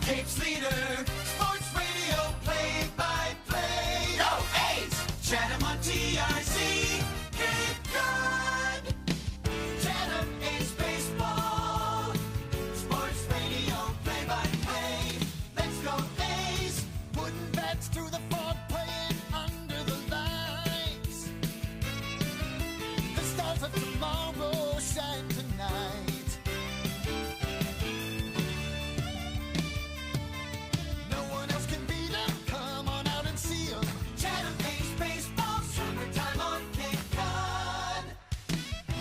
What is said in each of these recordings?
Cape's leader, sports radio play-by-play. Go A's! Chatham on TRC, Cape Cod. Chatham A's baseball, sports radio play-by-play. Let's go A's! Wooden bats through the fog, playing under the lights. The stars of tomorrow shine tonight.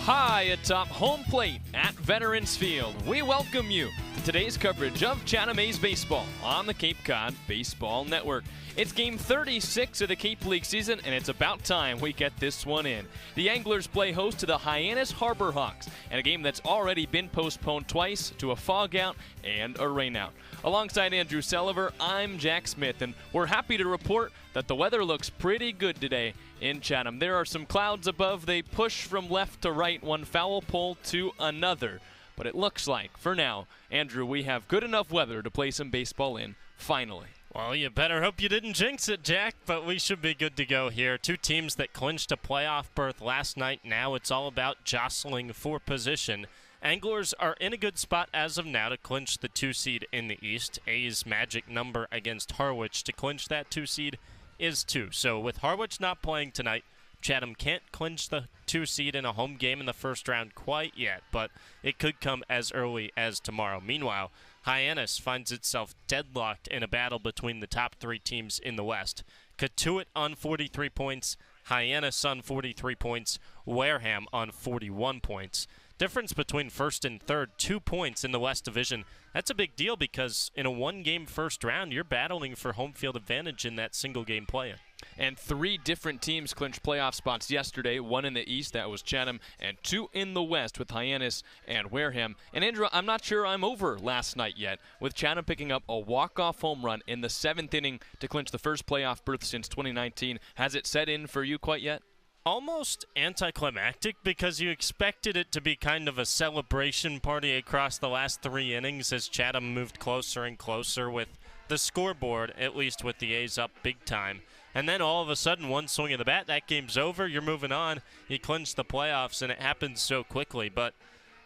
High atop home plate at Veterans Field, we welcome you to today's coverage of Chatham A's baseball on the Cape Cod Baseball Network. It's game 36 of the Cape League season, and it's about time we get this one in. The Anglers play host to the Hyannis Harbor Hawks, and a game that's already been postponed twice to a fog out and a rain out. Alongside Andrew Selover, I'm Jack Smith, and we're happy to report that the weather looks pretty good today in Chatham. There are some clouds above. They push from left to right, one foul pole to another. But it looks like, for now, Andrew, we have good enough weather to play some baseball in, finally. Well, you better hope you didn't jinx it, Jack, but we should be good to go here. Two teams that clinched a playoff berth last night. Now it's all about jostling for position. Anglers are in a good spot as of now to clinch the 2 seed in the East. A's magic number against Harwich to clinch that 2 seed is 2. So with Harwich not playing tonight, Chatham can't clinch the 2 seed in a home game in the first round quite yet, but it could come as early as tomorrow. Meanwhile, Hyannis finds itself deadlocked in a battle between the top 3 teams in the West. Katuitt on 43 points, Hyannis on 43 points, Wareham on 41 points. Difference between first and third, 2 points in the West Division. That's a big deal because in a one-game first round, you're battling for home field advantage in that single-game play-in. And 3 different teams clinched playoff spots yesterday. 1 in the East, that was Chatham, and 2 in the West with Hyannis and Wareham. And Andrew, I'm not sure I'm over last night yet, with Chatham picking up a walk-off home run in the 7th inning to clinch the first playoff berth since 2019. Has it set in for you quite yet? Almost anticlimactic because you expected it to be kind of a celebration party across the last 3 innings as Chatham moved closer and closer with the scoreboard, at least with the A's up big time. And then all of a sudden, one swing of the bat, that game's over, you're moving on. You clinch the playoffs, and it happens so quickly. But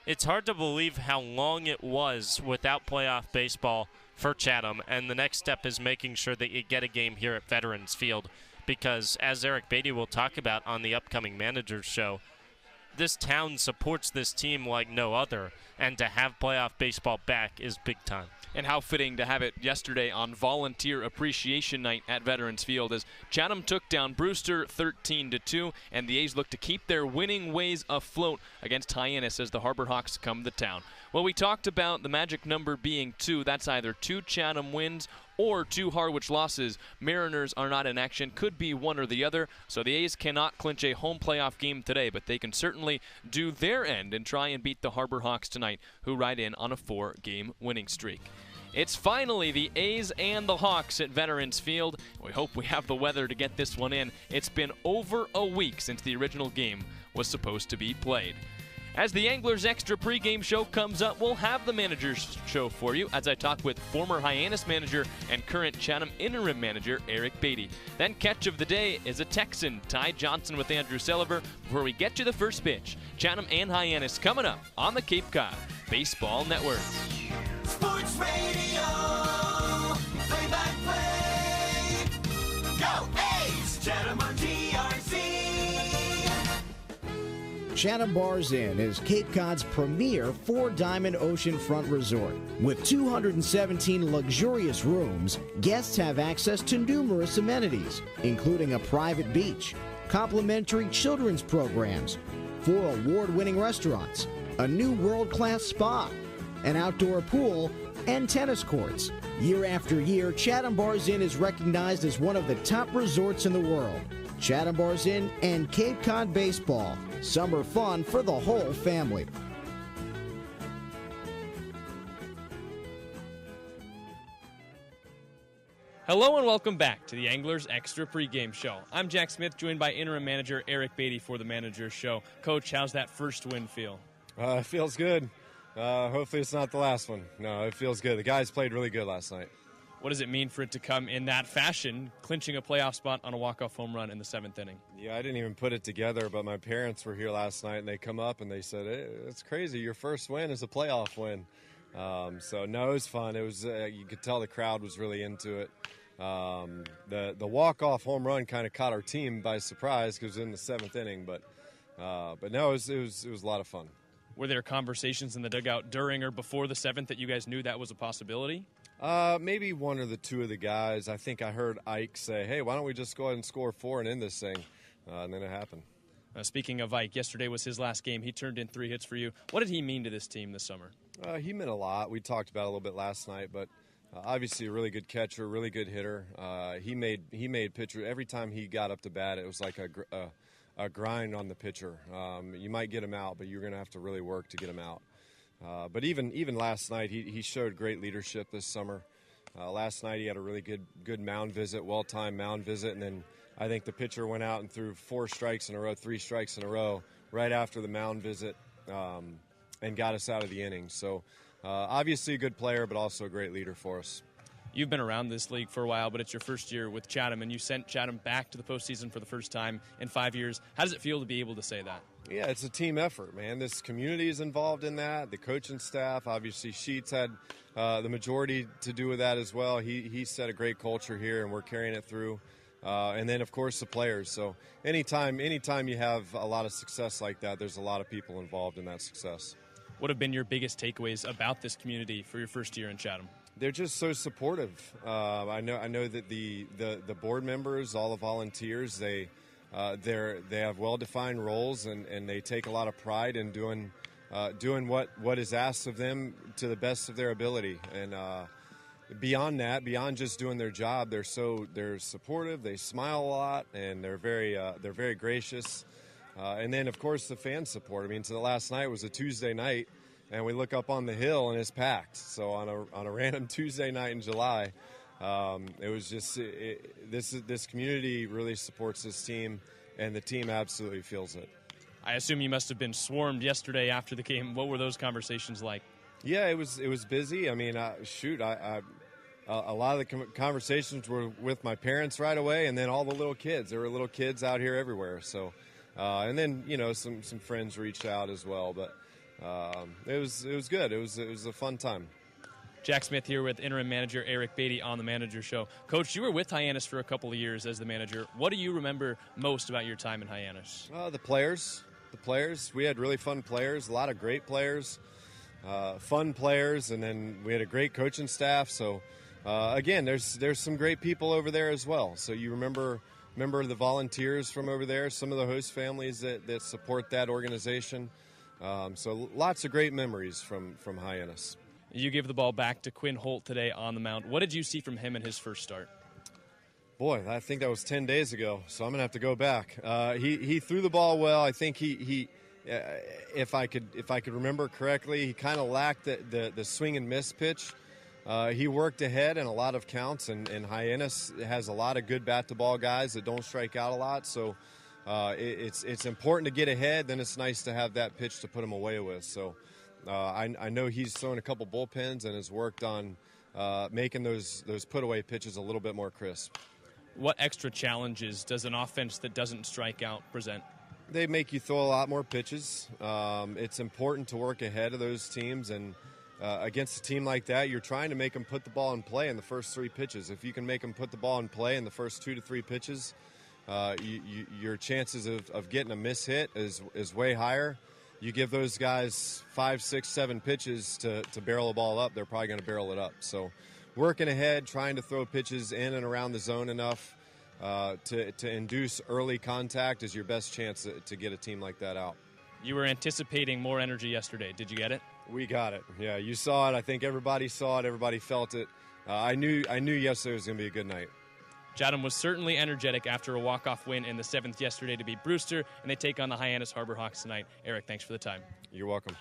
it's hard to believe how long it was without playoff baseball for Chatham, and the next step is making sure that you get a game here at Veterans Field. Because, as Eric Batty will talk about on the upcoming Managers Show, this town supports this team like no other, and to have playoff baseball back is big time. And how fitting to have it yesterday on Volunteer Appreciation Night at Veterans Field as Chatham took down Brewster 13-2, and the A's look to keep their winning ways afloat against Hyannis as the Harbor Hawks come to town. Well, we talked about the magic number being 2. That's either 2 Chatham wins or 2 Harwich losses. Mariners are not in action, could be one or the other, so the A's cannot clinch a home playoff game today, but they can certainly do their end and try and beat the Harbor Hawks tonight, who ride in on a 4-game winning streak. It's finally the A's and the Hawks at Veterans Field. We hope we have the weather to get this one in. It's been over a week since the original game was supposed to be played. As the Anglers Extra pregame show comes up, we'll have the Manager's Show for you as I talk with former Hyannis manager and current Chatham interim manager Eric Batty. Then Catch of the Day is a Texan, Ty Johnson with Andrew Selover. Before we get to the first pitch, Chatham and Hyannis coming up on the Cape Cod Baseball Network. Sports Radio, play-by-play. Go A's! Chatham on TRC. Chatham Bars Inn is Cape Cod's premier 4-diamond oceanfront resort. With 217 luxurious rooms, guests have access to numerous amenities, including a private beach, complimentary children's programs, 4 award-winning restaurants, a new world-class spa, an outdoor pool, and tennis courts. Year after year, Chatham Bars Inn is recognized as one of the top resorts in the world. Chatham Bars Inn and Cape Cod Baseball. Summer fun for the whole family. Hello and welcome back to the Anglers Extra pregame show. I'm Jack Smith, joined by interim manager Eric Batty for the Manager's Show. Coach, how's that first win feel? It feels good. Hopefully it's not the last one. No, it feels good. The guys played really good last night. What does it mean for it to come in that fashion, clinching a playoff spot on a walk-off home run in the 7th inning? Yeah, I didn't even put it together, but my parents were here last night, and they come up and they said, hey, it's crazy. Your first win is a playoff win. So, no, it was fun. It was you could tell the crowd was really into it. The walk-off home run kind of caught our team by surprise because it was in the 7th inning, but no, it was a lot of fun. Were there conversations in the dugout during or before the 7th that you guys knew that was a possibility? Maybe one or the two of the guys. I think I heard Ike say, hey, why don't we just go ahead and score 4 and end this thing? And then it happened. Speaking of Ike, yesterday was his last game. He turned in 3 hits for you. What did he mean to this team this summer? He meant a lot. We talked about it a little bit last night, but obviously a really good catcher, really good hitter. He made pitcher. Every time he got up to bat, it was like a grind on the pitcher. You might get him out, but you're going to have to really work to get him out. But even last night, he showed great leadership this summer. Last night he had a really good mound visit, well-timed mound visit, and then I think the pitcher went out and threw 3 strikes in a row right after the mound visit and got us out of the inning. So obviously a good player, but also a great leader for us. You've been around this league for a while, but it's your first year with Chatham, and you sent Chatham back to the postseason for the first time in 5 years. How does it feel to be able to say that? Yeah, it's a team effort, man. This community is involved in that. The coaching staff, obviously Sheets had the majority to do with that as well. He set a great culture here, and we're carrying it through. And then, of course, the players. So anytime you have a lot of success like that, there's a lot of people involved in that success. What have been your biggest takeaways about this community for your first year in Chatham? They're just so supportive. I know that the board members, all the volunteers, they have well-defined roles, and they take a lot of pride in doing what is asked of them to the best of their ability. And beyond that, beyond just doing their job, they're supportive. They smile a lot, and they're very gracious. And then, of course, the fan support. I mean, so the last night was a Tuesday night, and we look up on the hill and it's packed. So on a random Tuesday night in July, it was just this community really supports this team, and the team absolutely feels it. I assume you must have been swarmed yesterday after the game. What were those conversations like? Yeah, it was busy. I mean, a lot of the conversations were with my parents right away, and then all the little kids. There were little kids out here everywhere. So, and then some friends reached out as well, but. It was good. It was a fun time. Jack Smith here with interim manager Eric Batty on the Manager Show. Coach, you were with Hyannis for a couple of years as the manager. What do you remember most about your time in Hyannis? The players. We had really fun players, a lot of great players, fun players, and then we had a great coaching staff. So, again, there's some great people over there as well. So you remember the volunteers from over there, some of the host families that support that organization. So lots of great memories from Hyannis. You gave the ball back to Quinn Holt today on the mound. What did you see from him in his first start? Boy, I think that was 10 days ago, so I'm going to have to go back. He threw the ball well. I think he if I could remember correctly, he kind of lacked the swing and miss pitch. He worked ahead in a lot of counts, and Hyannis has a lot of good bat-to-ball guys that don't strike out a lot, so it's important to get ahead. Then it's nice to have that pitch to put him away with. So I know he's thrown a couple bullpens and has worked on making those put-away pitches a little bit more crisp. What extra challenges does an offense that doesn't strike out present? They make you throw a lot more pitches. It's important to work ahead of those teams, and against a team like that, you're trying to make them put the ball in play in the first 3 pitches. If you can make them put the ball in play in the first 2 to 3 pitches, your chances of getting a miss hit is way higher. You give those guys 5, 6, 7 pitches to barrel the ball up, they're probably going to barrel it up. So working ahead, trying to throw pitches in and around the zone enough to induce early contact is your best chance to get a team like that out. You were anticipating more energy yesterday. Did you get it? We got it. Yeah, you saw it. I think everybody saw it. Everybody felt it. I knew yesterday was going to be a good night. Chatham was certainly energetic after a walk-off win in the 7th yesterday to beat Brewster, and they take on the Hyannis Harbor Hawks tonight. Eric, thanks for the time. You're welcome.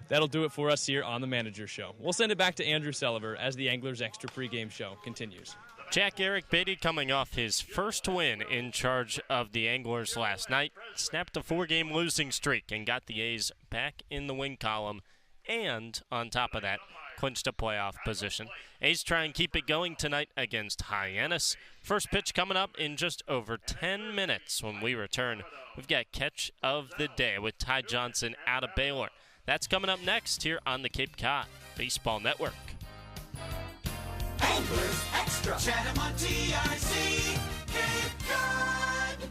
That'll do it for us here on the Manager Show. We'll send it back to Andrew Selover as the Anglers Extra pregame show continues. Jack Eric Batty coming off his first win in charge of the Anglers last night, snapped a 4-game losing streak and got the A's back in the win column and on top of that, clinched a playoff position. A's try and keep it going tonight against Hyannis. First pitch coming up in just over 10 minutes. When we return, we've got Catch of the Day with Ty Johnson out of Baylor. That's coming up next here on the Cape Cod Baseball Network. Anglers Extra. Chatham on TRC. Cape Cod.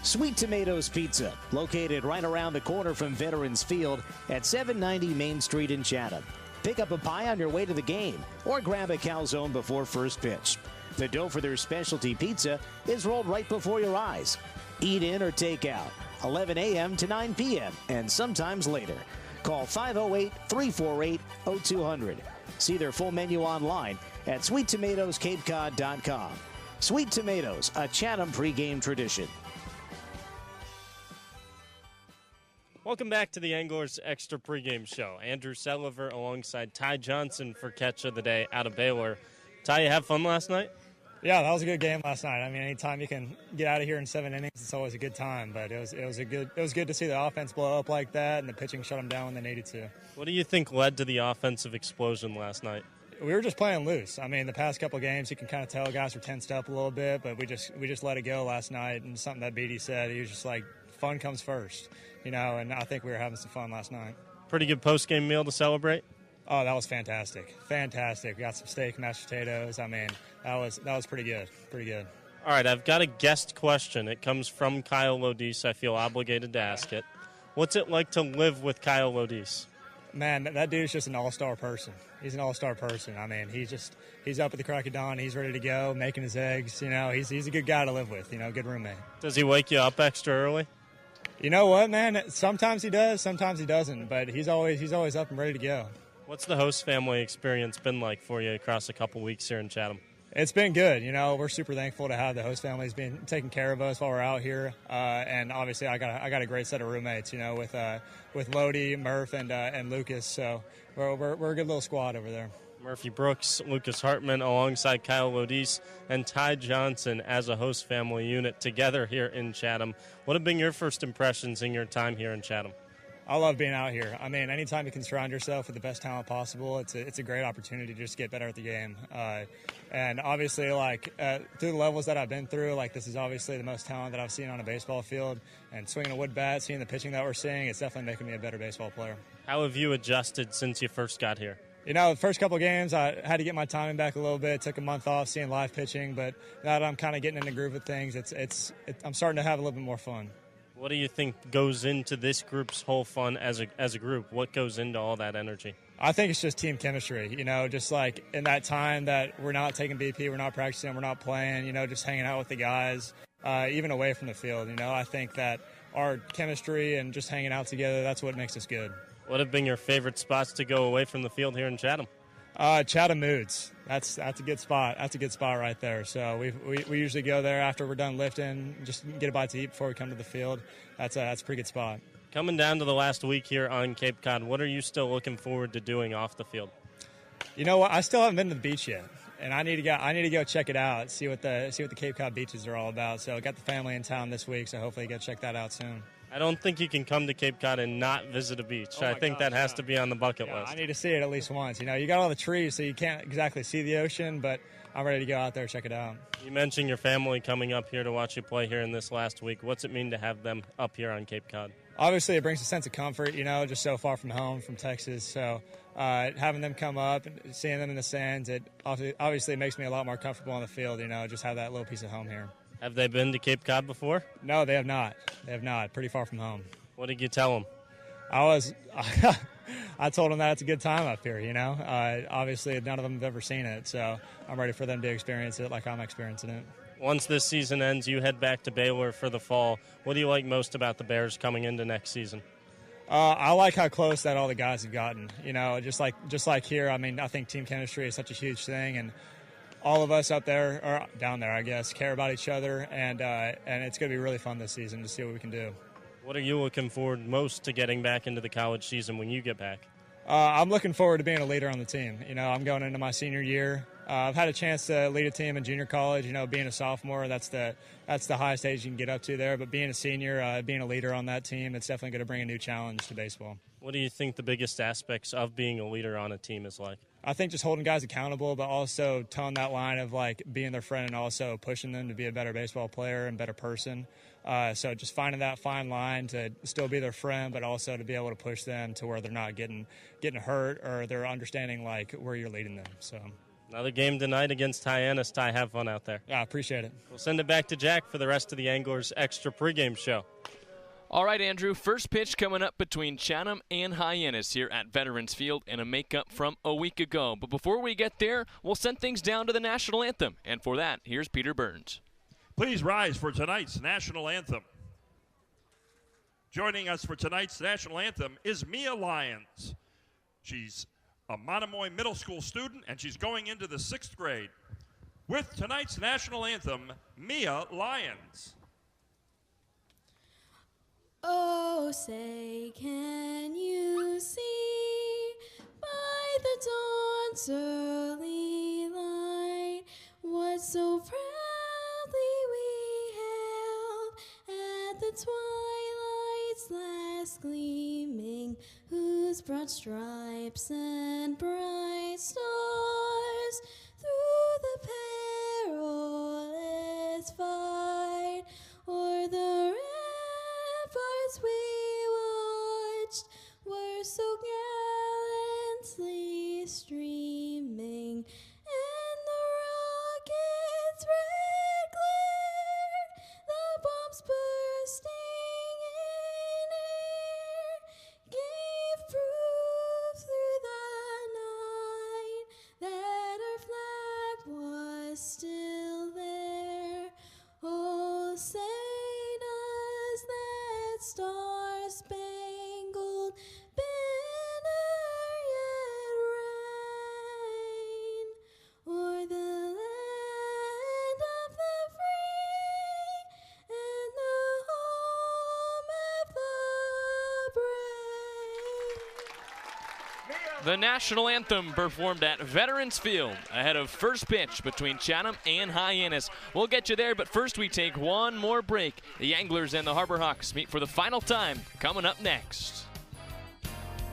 Sweet Tomatoes Pizza, located right around the corner from Veterans Field at 790 Main Street in Chatham. Pick up a pie on your way to the game or grab a calzone before first pitch. The dough for their specialty pizza is rolled right before your eyes. Eat in or take out, 11 a.m. to 9 p.m. and sometimes later. Call 508-348-0200. See their full menu online at sweettomatoescapecod.com. Sweet Tomatoes, a Chatham pregame tradition. Welcome back to the Anglers Extra pregame show. Andrew Selover alongside Ty Johnson for Catch of the Day out of Baylor. Ty, you have fun last night? Yeah, that was a good game last night. I mean, anytime you can get out of here in 7 innings, it's always a good time. But it was good to see the offense blow up like that, and the pitching shut them down when they needed to. What do you think led to the offensive explosion last night? We were just playing loose. I mean, the past couple games, you can kind of tell guys were tensed up a little bit, but we just let it go last night. And something that Beatty said, he was just like, fun comes first, and I think we were having some fun last night. Pretty good post-game meal to celebrate? Oh, that was fantastic. Fantastic. We got some steak, mashed potatoes. I mean, that was pretty good. Pretty good. All right, I've got a guest question. It comes from Kyle Lodise. I feel obligated to ask it. What's it like to live with Kyle Lodise? Man, that dude's just an all-star person. He's an all-star person. I mean, he's up at the crack of dawn. He's ready to go, making his eggs. He's a good guy to live with, good roommate. Does he wake you up extra early? You know what, man? Sometimes he does, sometimes he doesn't, but he's always up and ready to go. What's the host family experience been like for you across a couple weeks here in Chatham? It's been good. We're super thankful to have the host families been taking care of us while we're out here. And obviously, I got a great set of roommates. With Lodi, Murph, and Lucas. So we're a good little squad over there. Murphy Brooks, Lucas Hartman, alongside Kyle Lodise, and Ty Johnson as a host family unit together here in Chatham. What have been your first impressions in your time here in Chatham? I love being out here. I mean, anytime you can surround yourself with the best talent possible, it's a great opportunity to just get better at the game. And obviously, through the levels that I've been through, this is obviously the most talent that I've seen on a baseball field. And swinging a wood bat, seeing the pitching that we're seeing, it's definitely making me a better baseball player. How have you adjusted since you first got here? The first couple games, I had to get my timing back a little bit. Took a month off seeing live pitching, but now that I'm kind of getting in the groove of things, I'm starting to have a little bit more fun. What do you think goes into this group's whole fun as a group? What goes into all that energy? I think it's just team chemistry, just like in that time that we're not taking BP, we're not practicing, we're not playing, just hanging out with the guys, even away from the field. I think that our chemistry and just hanging out together, that's what makes us good. What have been your favorite spots to go away from the field here in Chatham? Chatham Moods. That's a good spot. That's a good spot right there. So we usually go there after we're done lifting, just get a bite to eat before we come to the field. That's a pretty good spot. Coming down to the last week here on Cape Cod, what are you still looking forward to doing off the field? You know what? I still haven't been to the beach yet, and I need to go check it out, see what the Cape Cod beaches are all about. So I got the family in town this week, so hopefully go check that out soon. I don't think you can come to Cape Cod and not visit a beach. I think that has to be on the bucket list. I need to see it at least once. You got all the trees, so you can't exactly see the ocean, but I'm ready to go out there and check it out. You mentioned your family coming up here to watch you play here in this last week. What's it mean to have them up here on Cape Cod? Obviously, it brings a sense of comfort, just so far from home, from Texas. So having them come up and seeing them in the stands, it obviously makes me a lot more comfortable on the field, just have that little piece of home here. Have they been to Cape Cod before? No, they have not. They have not. Pretty far from home. What did you tell them? I told them that it's a good time up here, Obviously, none of them have ever seen it, so I'm ready for them to experience it like I'm experiencing it. Once this season ends, you head back to Baylor for the fall. What do you like most about the Bears coming into next season? I like how close that all the guys have gotten. Just like here, I mean, I think team chemistry is such a huge thing, and all of us up there, or down there, I guess, care about each other, and it's going to be really fun this season to see what we can do. What are you looking forward most to getting back into the college season when you get back? I'm looking forward to being a leader on the team. I'm going into my senior year. I've had a chance to lead a team in junior college. Being a sophomore, that's the highest age you can get up to there. But being a senior, being a leader on that team, it's definitely going to bring a new challenge to baseball. What do you think the biggest aspects of being a leader on a team is like? I think just holding guys accountable, but also towing that line of like being their friend and also pushing them to be a better baseball player and better person. So just finding that fine line to still be their friend, but also to be able to push them to where they're not getting hurt or they're understanding like where you're leading them. So another game tonight against Hyannis. Ty, have fun out there. Yeah, I appreciate it. We'll send it back to Jack for the rest of the Anglers Extra pregame show. All right, Andrew, first pitch coming up between Chatham and Hyannis here at Veterans Field, and a makeup from a week ago. But before we get there, we'll send things down to the national anthem. And for that, here's Peter Burns. Please rise for tonight's national anthem. Joining us for tonight's national anthem is Mia Lyons. She's a Monomoy Middle School student, and she's going into the 6th grade. With tonight's national anthem, Mia Lyons. Oh, say, can you see by the dawn's early light what so proudly we hailed at the twilight's last gleaming, whose broad stripes and bright stars through the perilous fight o'er the ramparts we watched were so gallantly streaming, and the rockets' red glare, the bombs bursting in air, gave proof through the night that our flag was still there. Oh, say does that star-spangled banner yet reign o'er the land of the free and the home of the brave? The national anthem performed at Veterans Field ahead of first pitch between Chatham and Hyannis. We'll get you there, but first we take one more break. The Anglers and the Harbor Hawks meet for the final time coming up next.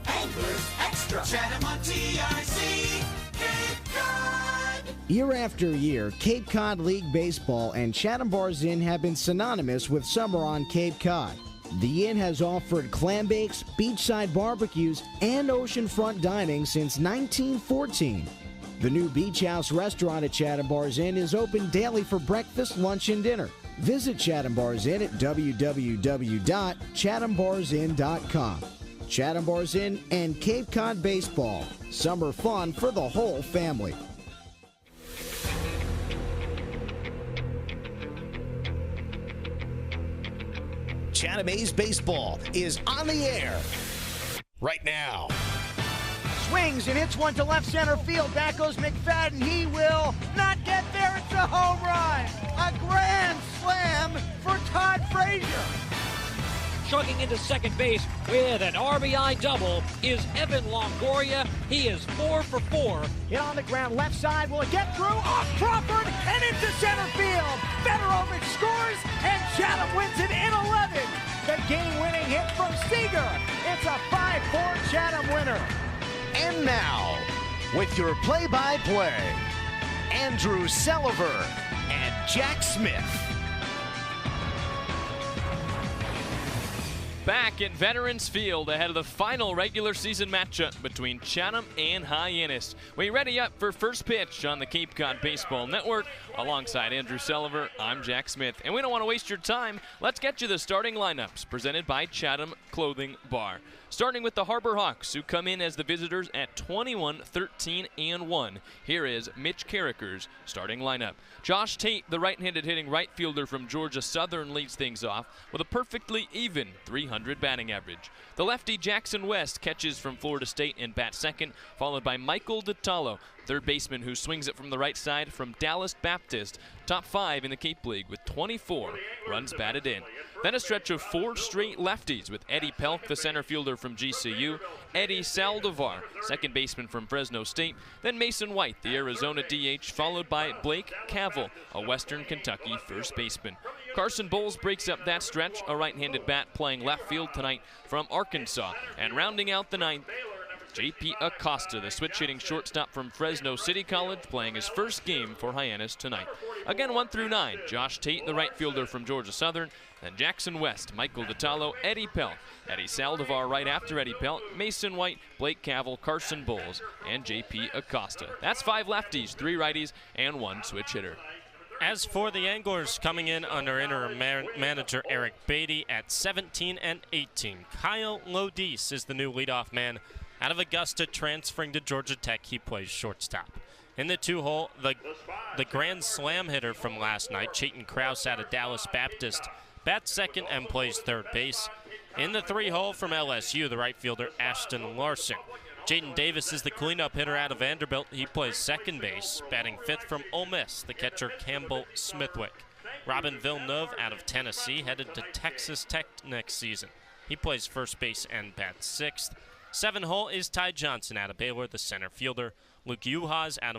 Anglers Extra. Chatham on TRC. Cape Cod. Year after year, Cape Cod League Baseball and Chatham Bars Inn have been synonymous with summer on Cape Cod. The Inn has offered clam bakes, beachside barbecues, and oceanfront dining since 1914. The new Beach House restaurant at Chatham Bars Inn is open daily for breakfast, lunch, and dinner. Visit Chatham Bars Inn at www.chathambarsinn.com. Chatham Bars Inn and Cape Cod Baseball. Summer fun for the whole family. Chatham A's baseball is on the air right now. Swings and hits one to left center field. Back goes McFadden. He will not get there. It's a home run. A grand slam for Todd Frazier. Chugging into second base with an RBI double is Evan Longoria. He is 4 for 4. Hit on the ground, left side. Will it get through? Off Crawford and into center field. Federovic scores and Chatham wins it in 11. The game-winning hit from Seager. It's a 5-4 Chatham winner. And now, with your play-by-play, Andrew Selover and Jack Smith. Back at Veterans Field ahead of the final regular season matchup between Chatham and Hyannis. We ready up for first pitch on the Cape Cod Baseball Network. Alongside Andrew Selover, I'm Jack Smith. And we don't want to waste your time. Let's get you the starting lineups presented by Chatham Clothing Bar. Starting with the Harbor Hawks, who come in as the visitors at 21-13-1. Here is Mitch Carricker's starting lineup. Josh Tate, the right-handed hitting right fielder from Georgia Southern, leads things off with a perfectly even .300 batting average. The lefty Jackson West catches from Florida State and bats second, followed by Michael DiTallo, third baseman who swings it from the right side from Dallas Baptist, top 5 in the Cape League with 24 runs batted in. Then a stretch of 4 straight lefties with Eddie Pelk, the center fielder from GCU, Eddie Saldivar, second baseman from Fresno State, then Mason White, the Arizona DH, followed by Blake Cavell, a Western Kentucky first baseman. Carson Bowles breaks up that stretch, a right-handed bat playing left field tonight from Arkansas. And rounding out the ninth, J.P. Acosta, the switch-hitting shortstop from Fresno City College, playing his first game for Hyannis tonight. Again, 1 through 9, Josh Tate, the right fielder from Georgia Southern, then Jackson West, Michael DiTallo, Eddie Pelk, Eddie Saldivar right after Eddie Pelk, Mason White, Blake Cavell, Carson Bowles, and J.P. Acosta. That's 5 lefties, 3 righties, and 1 switch hitter. As for the Anglers, coming in under interim manager Eric Batty at 17 and 18, Kyle Lodis is the new leadoff man. Out of Augusta, transferring to Georgia Tech, he plays shortstop. In the 2-hole, the grand slam hitter from last night, Chayton Krause out of Dallas Baptist, bats second and plays third base. In the 3-hole from LSU, the right fielder Ashton Larson. Jaden Davis is the cleanup hitter out of Vanderbilt. He plays second base, batting 5th from Ole Miss, the catcher Campbell Smithwick. Robin Villeneuve out of Tennessee, headed to Texas Tech next season. He plays first base and bats 6th. 7-hole is Ty Johnson out of Baylor, the center fielder. Luke Uhas out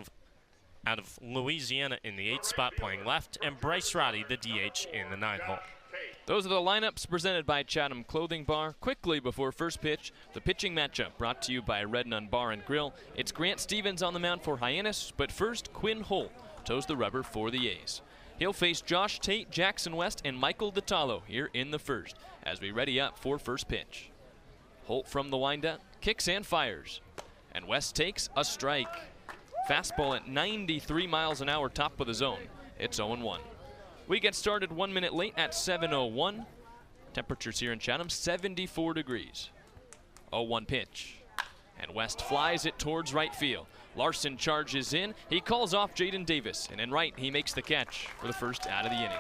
of Louisiana in the 8th spot, playing left, and Bryce Roddy, the DH, in the 9-hole. Those are the lineups presented by Chatham Clothing Bar. Quickly before first pitch, the pitching matchup brought to you by Red Nun Bar and Grill. It's Grant Stevens on the mound for Hyannis, but first Quinn Holt toes the rubber for the A's. He'll face Josh Tate, Jackson West, and Michael DiTallo here in the first as we ready up for first pitch. Holt from the windup, kicks and fires, and West takes a strike. Fastball at 93 miles an hour, top of the zone. It's 0-1. We get started 1 minute late at 7:01. Temperatures here in Chatham, 74 degrees. 0-1 pitch. And West flies it towards right field. Larson charges in. He calls off Jaden Davis. And in right, he makes the catch for the first out of the inning.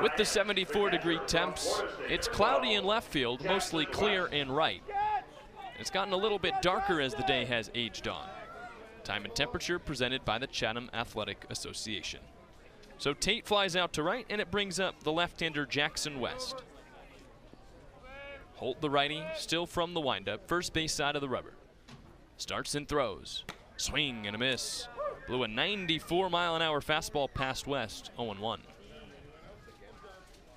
With the 74-degree temps, it's cloudy in left field, mostly clear in right. It's gotten a little bit darker as the day has aged on. Time and temperature presented by the Chatham Athletic Association. So Tate flies out to right, and it brings up the left-hander Jackson West. Holt, the righty, still from the windup, first base side of the rubber. Starts and throws. Swing and a miss. Blew a 94-mile-an-hour fastball past West, 0-1.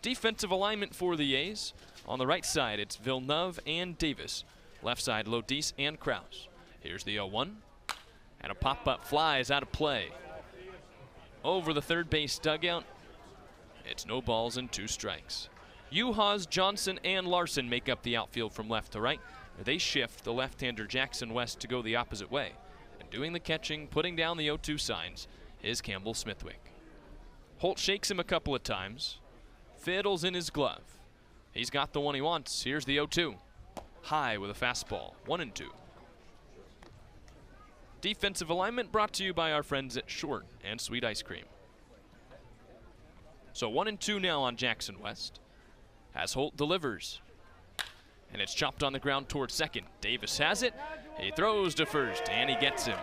Defensive alignment for the A's. On the right side, it's Villeneuve and Davis. Left side, Lodis and Krause. Here's the 0-1. And a pop-up flies out of play. Over the third base dugout, it's no balls and 2 strikes. Uhas, Johnson, and Larson make up the outfield from left to right. They shift the left-hander Jackson West to go the opposite way. And doing the catching, putting down the 0-2 signs, is Campbell Smithwick. Holt shakes him a couple of times, fiddles in his glove. He's got the one he wants. Here's the 0-2. High with a fastball, 1-2. Defensive alignment brought to you by our friends at Short and Sweet Ice Cream. So 1-2 now on Jackson West. As Holt delivers. And it's chopped on the ground towards second. Davis has it. He throws to first, and he gets him.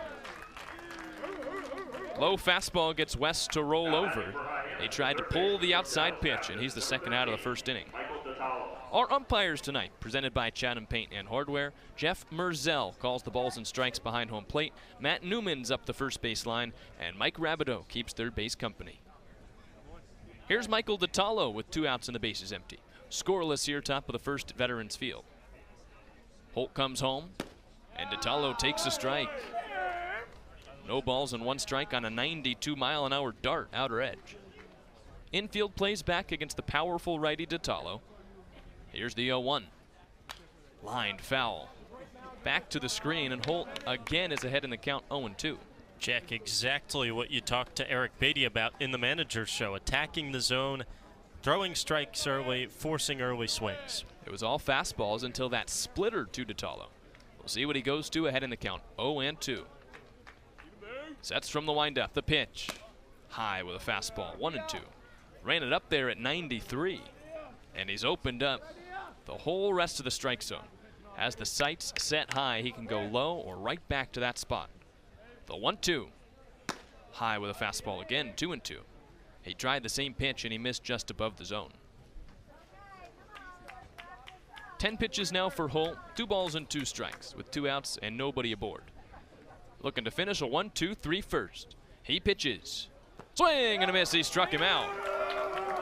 Low fastball gets West to roll over. He tried to pull the outside pitch, and he's the second out of the first inning. Our umpires tonight, presented by Chatham Paint and Hardware. Jeff Merzel calls the balls and strikes behind home plate. Matt Newman's up the first base line, and Mike Rabideau keeps third base company. Here's Michael DiTallo with 2 outs and the bases empty. Scoreless here, top of the first at Veterans Field. Holt comes home, and DiTallo takes a strike. No balls and 1 strike on a 92-mile-an-hour dart outer edge. Infield plays back against the powerful righty DiTallo. Here's the 0-1. Lined foul. Back to the screen, and Holt again is ahead in the count, 0-2. Jack, exactly what you talked to Eric Batty about in the manager's show. Attacking the zone, throwing strikes early, forcing early swings. It was all fastballs until that splitter to DiTallo. We'll see what he goes to ahead in the count, 0-2. Sets from the windup, the pitch. High with a fastball, 1-2. Ran it up there at 93. And he's opened up the whole rest of the strike zone. As the sights set high, he can go low or right back to that spot. The 1-2. High with a fastball again, 2-2. He tried the same pitch and he missed just above the zone. 10 pitches now for Holt, 2 balls and 2 strikes with 2 outs and nobody aboard. Looking to finish a 1-2-3 first. He pitches. Swing and a miss, he struck him out.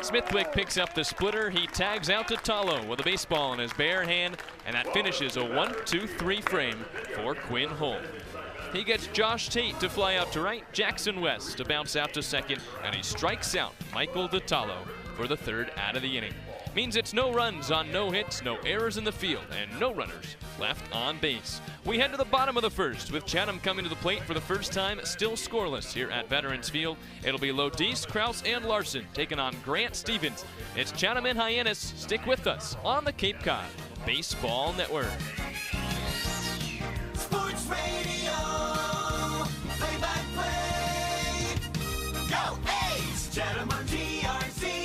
Smithwick picks up the splitter. He tags out to Tallow with a baseball in his bare hand, and that finishes a 1-2-3 frame for Quinn Holt. He gets Josh Tate to fly out to right, Jackson West to bounce out to second, and he strikes out Michael DeTallo for the 3rd out of the inning. Means it's no runs on no hits, no errors in the field, and no runners left on base. We head to the bottom of the 1st with Chatham coming to the plate for the first time, still scoreless here at Veterans Field. It'll be Lodise, Kraus, and Larson taking on Grant Stevens. It's Chatham and Hyannis. Stick with us on the Cape Cod Baseball Network. Sports Radio, play-by-play. Go A's, Chatham on TRC.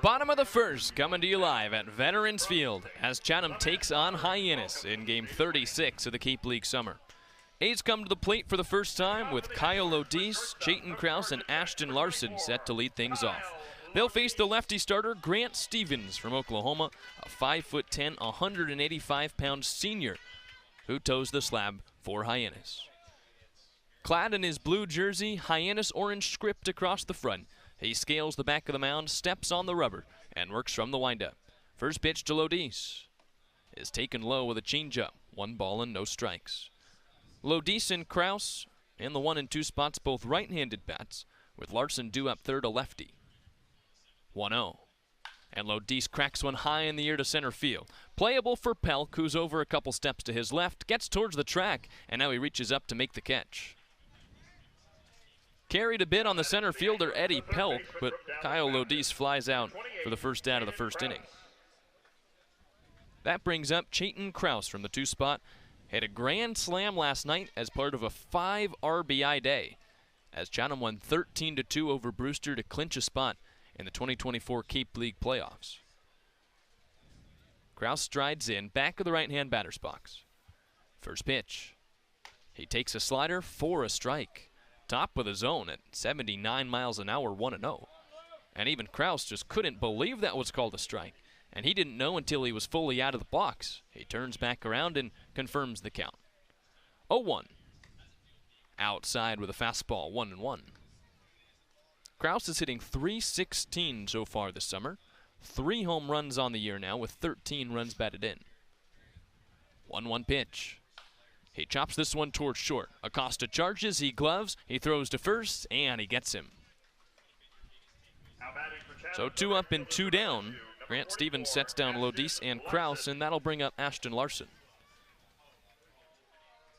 Bottom of the 1st, coming to you live at Veterans Field as Chatham takes on Hyannis in Game 36 of the Cape League Summer. A's come to the plate for the first time with Kyle Lodise, Chayton Kraus, and Ashton Larson set to lead things off. They'll face the lefty starter Grant Stevens from Oklahoma, a 5'10", 185-pound senior who toes the slab for Hyannis. Clad in his blue jersey, Hyannis orange script across the front. He scales the back of the mound, steps on the rubber, and works from the windup. First pitch to Lodise is taken low with a changeup. 1 ball and no strikes. Lodise and Kraus in the 1 and 2 spots, both right-handed bats, with Larson due up third, a lefty. 1-0. And Lodise cracks one high in the air to center field. Playable for Pelk, who's over a couple steps to his left, gets towards the track, and now he reaches up to make the catch. Carried a bit on the center fielder, Eddie Pelk, but Kyle Lodise flies out for the 1st out of the 1st inning. That brings up Chayton Kraus from the 2 spot. Hit a grand slam last night as part of a 5 RBI day, as Chatham won 13-2 over Brewster to clinch a spot in the 2024 Cape League playoffs. Kraus strides in, back of the right-hand batter's box. First pitch. He takes a slider for a strike. Top of the zone at 79 miles an hour, 1-0. And even Kraus just couldn't believe that was called a strike. And he didn't know until he was fully out of the box. He turns back around and confirms the count. 0-1. Outside with a fastball, 1-1. Kraus is hitting .316 so far this summer. 3 home runs on the year now with 13 runs batted in. 1-1 pitch. He chops this one towards short. Acosta charges, he gloves, he throws to first, and he gets him. So 2 up and 2 down. Grant Stevens sets down Lodise and Kraus, and that'll bring up Ashton Larson.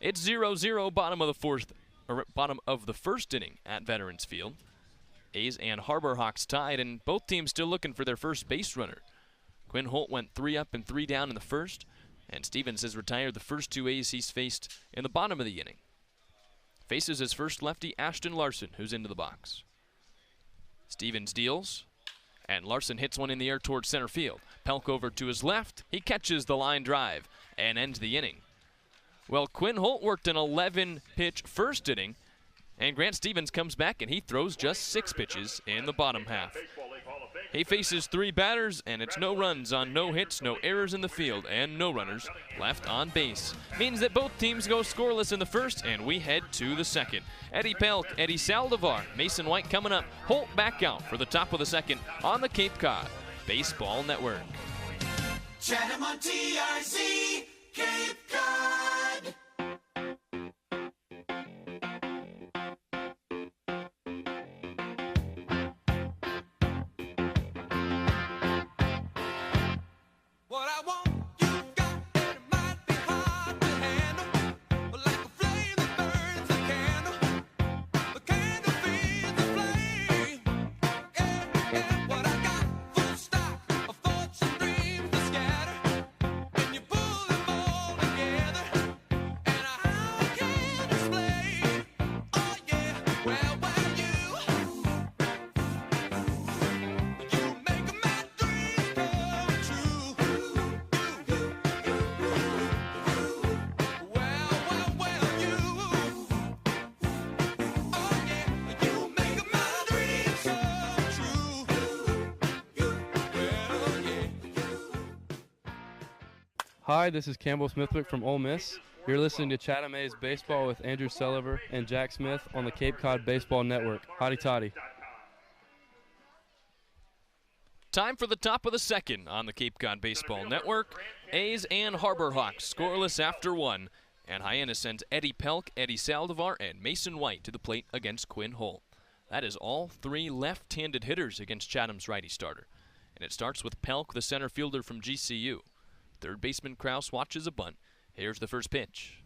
It's 0-0, bottom of the 1st inning at Veterans Field. A's and Harbor Hawks tied, and both teams still looking for their first base runner. Quinn Holt went 3 up and 3 down in the 1st. And Stevens has retired the first 2 A's he's faced in the bottom of the inning. faces his first lefty, Ashton Larson, who's into the box. Stevens deals, and Larson hits one in the air towards center field. Pelk over to his left. He catches the line drive and ends the inning. Well, Quinn Holt worked an 11-pitch first inning, and Grant Stevens comes back and he throws just 6 pitches in the bottom half. He faces 3 batters, and it's no runs on no hits, no errors in the field, and no runners left on base. Means that both teams go scoreless in the first, and we head to the second. Eddie Pelk, Eddie Saldivar, Mason White coming up. Holt back out for the top of the second on the Cape Cod Baseball Network. Chatham on TRC, Cape Cod. What I want, you got, and it might be hard to handle, but like a flame that burns a candle, the candle feeds the flame. Yeah, yeah, what I got, full stock of thoughts and dreams to scatter, and you pull them all together, and I can't explain. Oh yeah, well, you make my dreams come true. Hi, this is Campbell Smithwick from Ole Miss. You're listening to Chatham A's Baseball with Andrew Selover and Jack Smith on the Cape Cod Baseball Network. Hotty toddy. Time for the top of the second on the Cape Cod Baseball Network. A's and Harbor Hawks scoreless after 1. And Hyannis sends Eddie Pelk, Eddie Saldivar, and Mason White to the plate against Quinn Holt. That is all 3 left-handed hitters against Chatham's righty starter. And it starts with Pelk, the center fielder from GCU. Third baseman Kraus watches a bunt. Here's the first pitch.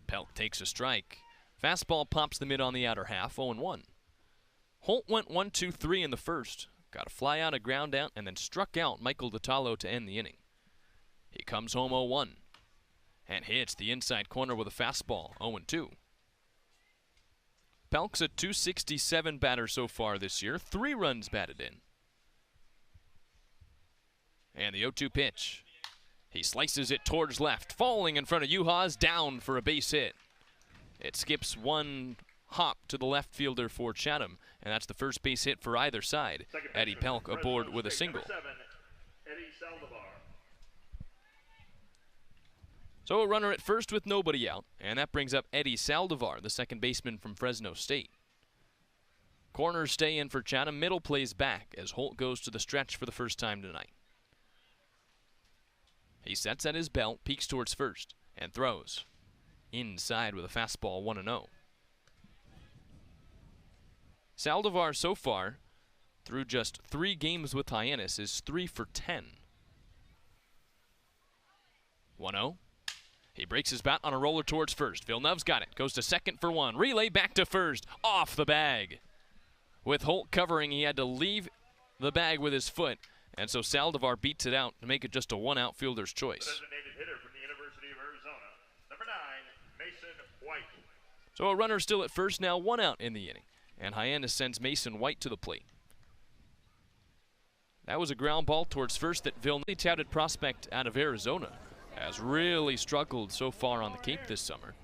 Pelk takes a strike. Fastball pops the mid on the outer half, 0-1. Holt went 1-2-3 in the first. Got a fly out, a ground out, and then struck out Michael Detallo to end the inning. He comes home 0-1 and hits the inside corner with a fastball, 0-2. Pelk's a .267 batter so far this year, 3 runs batted in. And the 0-2 pitch. He slices it towards left, falling in front of Uhas, down for a base hit. It skips 1 hop to the left fielder for Chatham, and that's the first base hit for either side. Eddie Pelk aboard with a single. So a runner at first with nobody out, and that brings up Eddie Saldivar, the second baseman from Fresno State. Corners stay in for Chatham, middle plays back as Holt goes to the stretch for the first time tonight. He sets at his belt, peeks towards first, and throws. Inside with a fastball, 1-0. Saldivar so far, through just 3 games with Hyannis, is 3 for 10. 1-0. He breaks his bat on a roller towards first. Villeneuve's got it. Goes to second for 1. Relay back to first. Off the bag. With Holt covering, he had to leave the bag with his foot. And so Saldivar beats it out to make it just a 1-out fielder's choice. Designated hitter from the University of Arizona, number 9, Mason White. So a runner still at first, now 1 out in the inning. And Hyannis sends Mason White to the plate. That was a ground ball towards first that Villeneuve, touted prospect out of Arizona, has really struggled so far on the Cape this summer.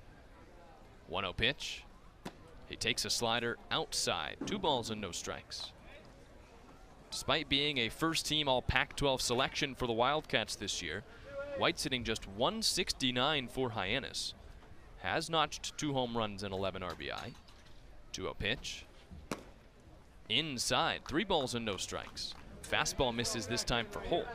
1-0 pitch. He takes a slider outside. 2 balls and no strikes. Despite being a first-team All-Pac-12 selection for the Wildcats this year, White's hitting just .169 for Hyannis. Has notched 2 home runs and 11 RBI. 2-0 pitch. Inside, 3 balls and no strikes. Fastball misses this time for Holt.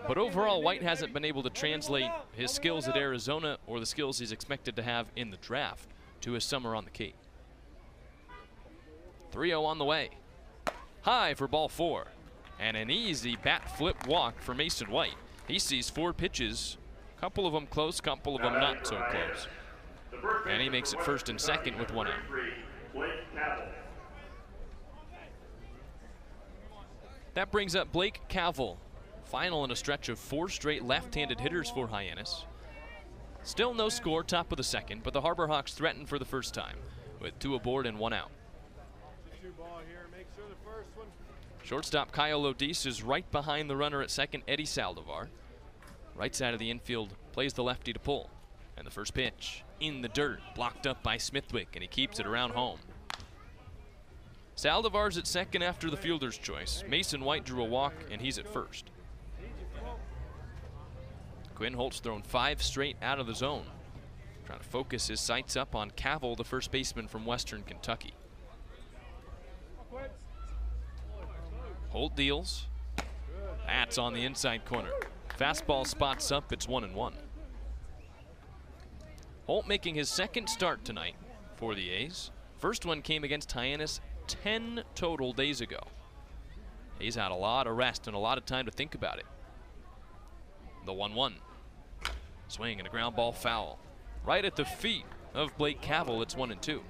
But overall, White hasn't been able to translate his skills at Arizona or the skills he's expected to have in the draft to his summer on the Cape. 3-0 on the way. High for ball 4. And an easy bat flip walk for Mason White. He sees 4 pitches, couple of them close, couple of them not so close. And he makes it first and second with 1 out. That brings up Blake Cavell, final in a stretch of 4 straight left-handed hitters for Hyannis. Still no score, top of the second, but the Harbor Hawks threaten for the first time with 2 aboard and 1 out. Shortstop Kyle Lodis is right behind the runner at second, Eddie Saldivar. Right side of the infield plays the lefty to pull. And the first pitch in the dirt, blocked up by Smithwick, and he keeps it around home. Saldivar's at second after the fielder's choice. Mason White drew a walk, and he's at first. Quinn Holt's thrown 5 straight out of the zone. Trying to focus his sights up on Cavill, the first baseman from Western Kentucky. Holt deals. That's on the inside corner. Fastball spots up, it's 1-1. Holt making his second start tonight for the A's. First one came against Hyannis 10 total days ago. He's had a lot of rest and a lot of time to think about it. The 1-1. Swing and a ground ball foul. Right at the feet of Blake Cavill, it's 1-2.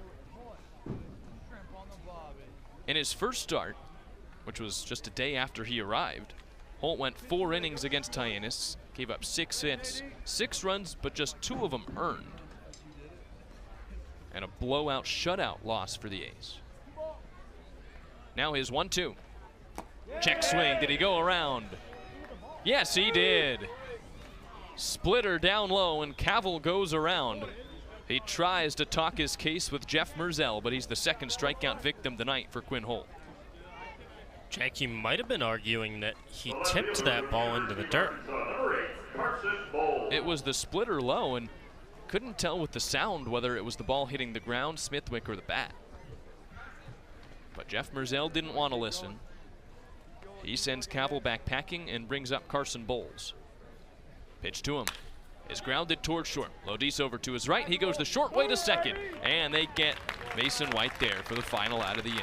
In his first start, which was just a day after he arrived, Holt went 4 innings against Hyannis, gave up 6 hits, 6 runs, but just 2 of them earned. And a blowout shutout loss for the A's. Now his 1-2. Check swing, did he go around? Yes, he did. Splitter down low and Cavill goes around. He tries to talk his case with Jeff Merzell, but he's the second strikeout victim tonight for Quinn Holt. Jack, you might have been arguing that he tipped that ball into the dirt. It was the splitter low, and couldn't tell with the sound whether it was the ball hitting the ground, Smithwick, or the bat. But Jeff Merzell didn't want to listen. He sends Cavill back packing and brings up Carson Bowles. Pitch to him is grounded towards short. Lodis over to his right. He goes the short way to second, and they get Mason White there for the final out of the inning.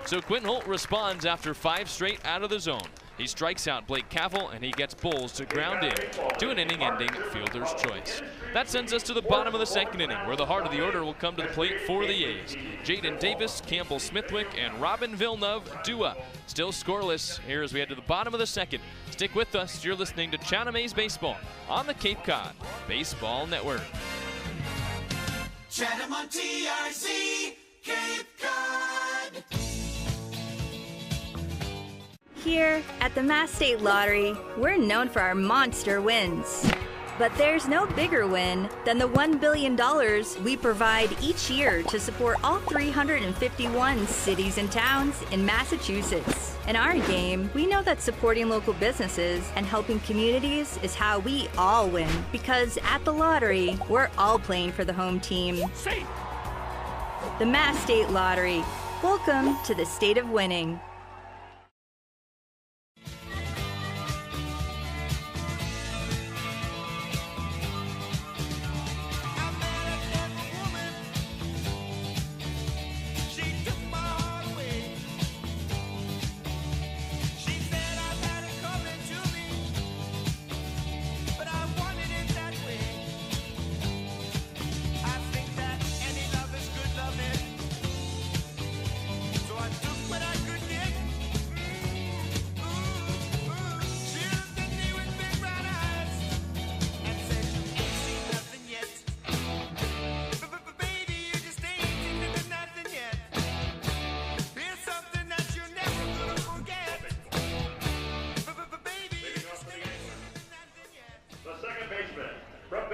So Quinn Holt responds after 5 straight out of the zone. He strikes out Blake Cavill, and he gets Bowles to ground in to an inning-ending fielder's choice. That sends us to the bottom of the second inning, where the heart of the order will come to the plate for the A's. Jaden Davis, Campbell Smithwick, and Robin Villeneuve Dua. Still scoreless here as we head to the bottom of the second. Stick with us. You're listening to Chatham A's Baseball on the Cape Cod Baseball Network. Chatham on TRC, Cape Cod. Here at the Mass State Lottery, we're known for our monster wins. But there's no bigger win than the $1 billion we provide each year to support all 351 cities and towns in Massachusetts. In our game, we know that supporting local businesses and helping communities is how we all win. Because at the lottery, we're all playing for the home team. The Mass State Lottery. Welcome to the state of winning.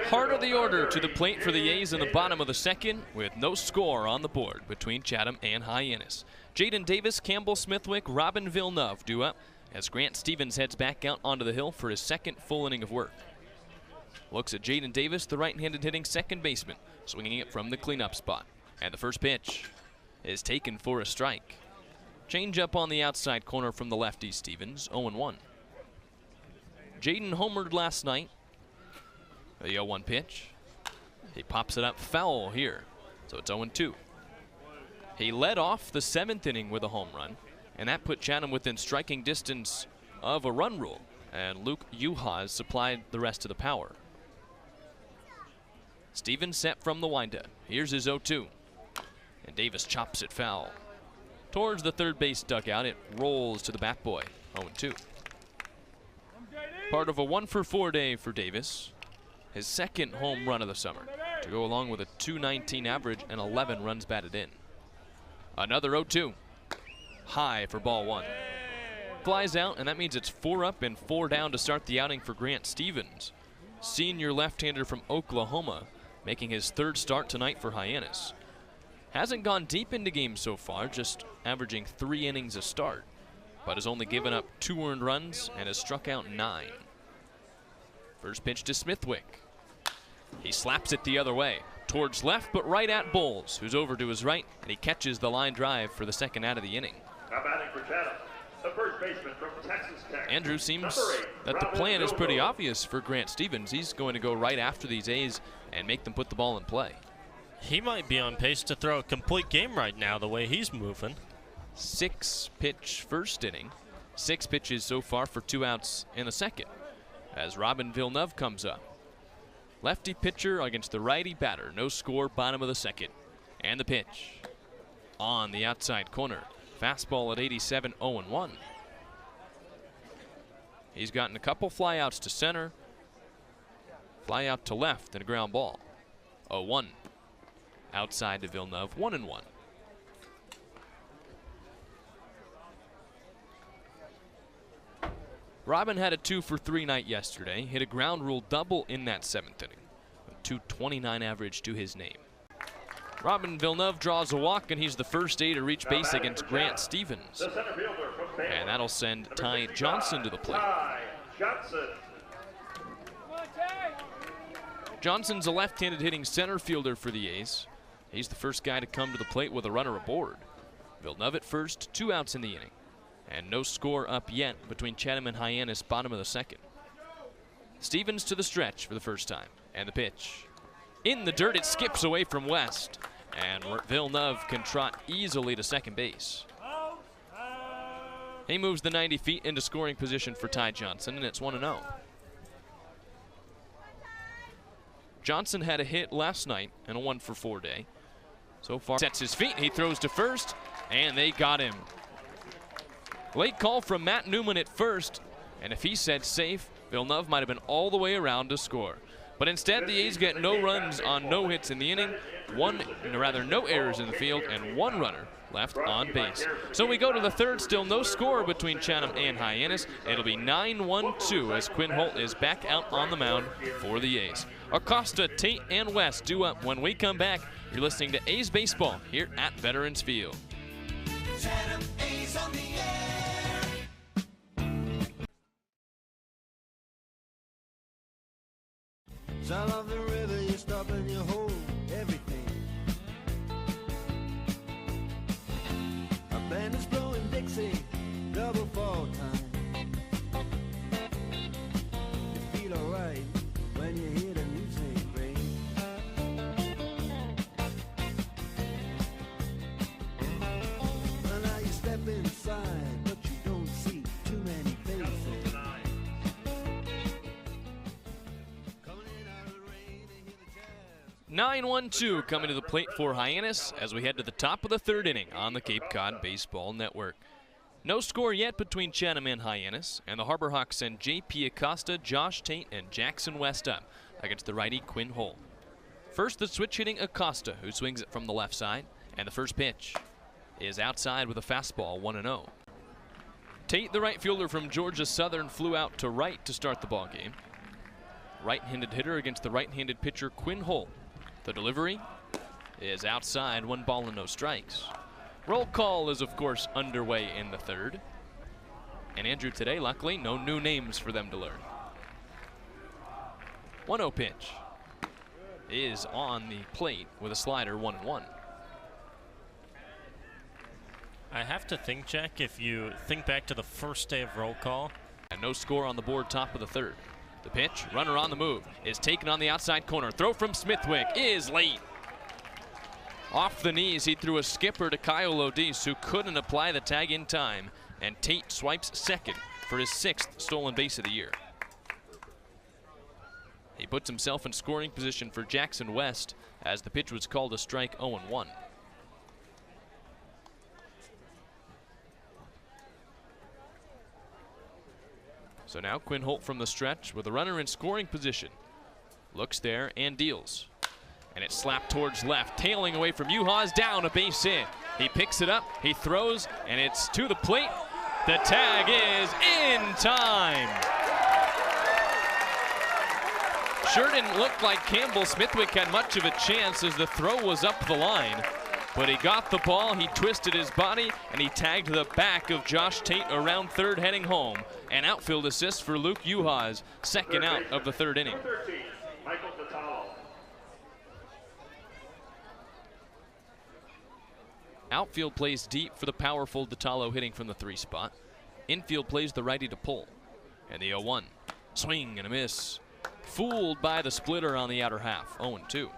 Heart of the order to the plate for the A's in the bottom of the second with no score on the board between Chatham and Hyannis. Jaden Davis, Campbell Smithwick, Robin Villeneuve due up as Grant Stevens heads back out onto the hill for his second full inning of work. Looks at Jaden Davis, the right-handed hitting second baseman, swinging it from the cleanup spot. And the first pitch is taken for a strike. Change up on the outside corner from the lefty Stevens, 0-1. Jaden homered last night. The 0-1 pitch. He pops it up foul here, so it's 0-2. He led off the 7th inning with a home run, and that put Chatham within striking distance of a run rule, and Luke Uhas supplied the rest of the power. Stevens set from the windup. Here's his 0-2, and Davis chops it foul. Towards the third base dugout, it rolls to the bat boy, 0-2. Part of a 1-for-4 day for Davis. his second home run of the summer, to go along with a .219 average and 11 runs batted in. Another 0-2. High for ball one. Flies out, and that means it's 4 up and 4 down to start the outing for Grant Stevens, senior left-hander from Oklahoma, making his 3rd start tonight for Hyannis. Hasn't gone deep into games so far, just averaging 3 innings a start, but has only given up 2 earned runs and has struck out 9. First pitch to Smithwick. He slaps it the other way, towards left but right at Bowles, who's over to his right, and he catches the line drive for the second out of the inning. Now batting for Chatham, the first baseman from Texas Tech. Andrew, seems that the plan is pretty obvious for Grant Stevens. He's going to go right after these A's and make them put the ball in play. He might be on pace to throw a complete game right now the way he's moving. 6-pitch first inning. 6 pitches so far for 2 outs in the second, as Robin Villeneuve comes up. Lefty pitcher against the righty batter. No score, bottom of the second. And the pitch on the outside corner. Fastball at 87, 0-1. He's gotten a couple flyouts to center. Fly out to left and a ground ball. 0-1. Outside to Villeneuve, 1-1. Robin had a 2-for-3 night yesterday. Hit a ground rule double in that 7th inning. A .229 average to his name. Robin Villeneuve draws a walk, and he's the first A to reach base against Grant Stevens. And that'll send Ty Johnson to the plate. Johnson's a left-handed hitting center fielder for the A's. He's the first guy to come to the plate with a runner aboard. Villeneuve at first, 2 outs in the inning. And no score up yet between Chatham and Hyannis, bottom of the second. Stevens to the stretch for the first time. And the pitch. In the dirt, it skips away from West. And Villeneuve can trot easily to second base. He moves the 90 feet into scoring position for Ty Johnson, and it's 1-0. Johnson had a hit last night and a 1-for-4 day. So far, sets his feet, he throws to first, and they got him. Late call from Matt Newman at first, and if he said safe, Villeneuve might have been all the way around to score. But instead, the A's get no runs on no hits in the inning, no errors in the field, and 1 runner left on base. So we go to the 3rd, still no score between Chatham and Hyannis. It'll be 9-1-2 as Quinn Holt is back out on the mound for the A's. Acosta, Tate, and West due up when we come back. You're listening to A's Baseball here at Veterans Field. Chatham A's on the air. Sound of the river, you stop and you hold everything. A band is blowing Dixie, double fall time. You feel alright when you hear the music ring. Well, now you step inside, but you don't see too many faces. 9-1-2 coming to the plate for Hyannis as we head to the top of the 3rd inning on the Cape Cod Baseball Network. No score yet between Chatham and Hyannis, and the Harbor Hawks send J.P. Acosta, Josh Tate, and Jackson West up against the righty Quinn Holt. First, the switch-hitting Acosta, who swings it from the left side, and the first pitch is outside with a fastball, 1-0. Tate, the right fielder from Georgia Southern, flew out to right to start the ballgame. Right-handed hitter against the right-handed pitcher Quinn Holt. The delivery is outside, 1 ball and no strikes. Roll call is, of course, underway in the 3rd. And Andrew, today, luckily, no new names for them to learn. 1-0 pitch is on the plate with a slider, 1-1. I have to think, Jack, if you think back to the first day of roll call. And no score on the board, top of the 3rd. The pitch, runner on the move, is taken on the outside corner. Throw from Smithwick is late. Off the knees, he threw a skipper to Kyle Lodis, who couldn't apply the tag in time. And Tate swipes second for his 6th stolen base of the year. He puts himself in scoring position for Jackson West as the pitch was called a strike, 0-1. So now Quinn Holt from the stretch with a runner in scoring position. Looks there and deals. And it's slapped towards left, tailing away from Uhas, down a base hit. He picks it up, he throws, and it's to the plate. The tag is in time. Sure didn't look like Campbell Smithwick had much of a chance as the throw was up the line. But he got the ball, he twisted his body, and he tagged the back of Josh Tate around third heading home. An outfield assist for Luke Uhas, second out of the third inning. Outfield plays deep for the powerful Ditalo hitting from the 3 spot. Infield plays the righty to pull. And the 0-1. Swing and a miss. Fooled by the splitter on the outer half. 0-2.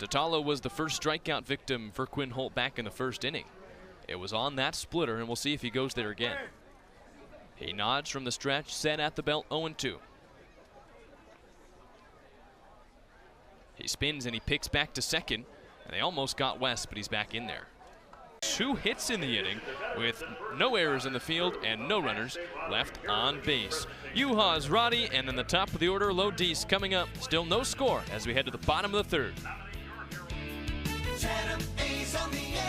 Ditalo was the first strikeout victim for Quinn Holt back in the first inning. It was on that splitter, and we'll see if he goes there again. He nods from the stretch, set at the belt, 0-2. He spins and he picks back to second. And they almost got West, but he's back in there. 2 hits in the inning with no errors in the field and no runners left on base. Uhas, Roddy, and then the top of the order, Lodis coming up. Still no score as we head to the bottom of the third. Chatham A's on the air.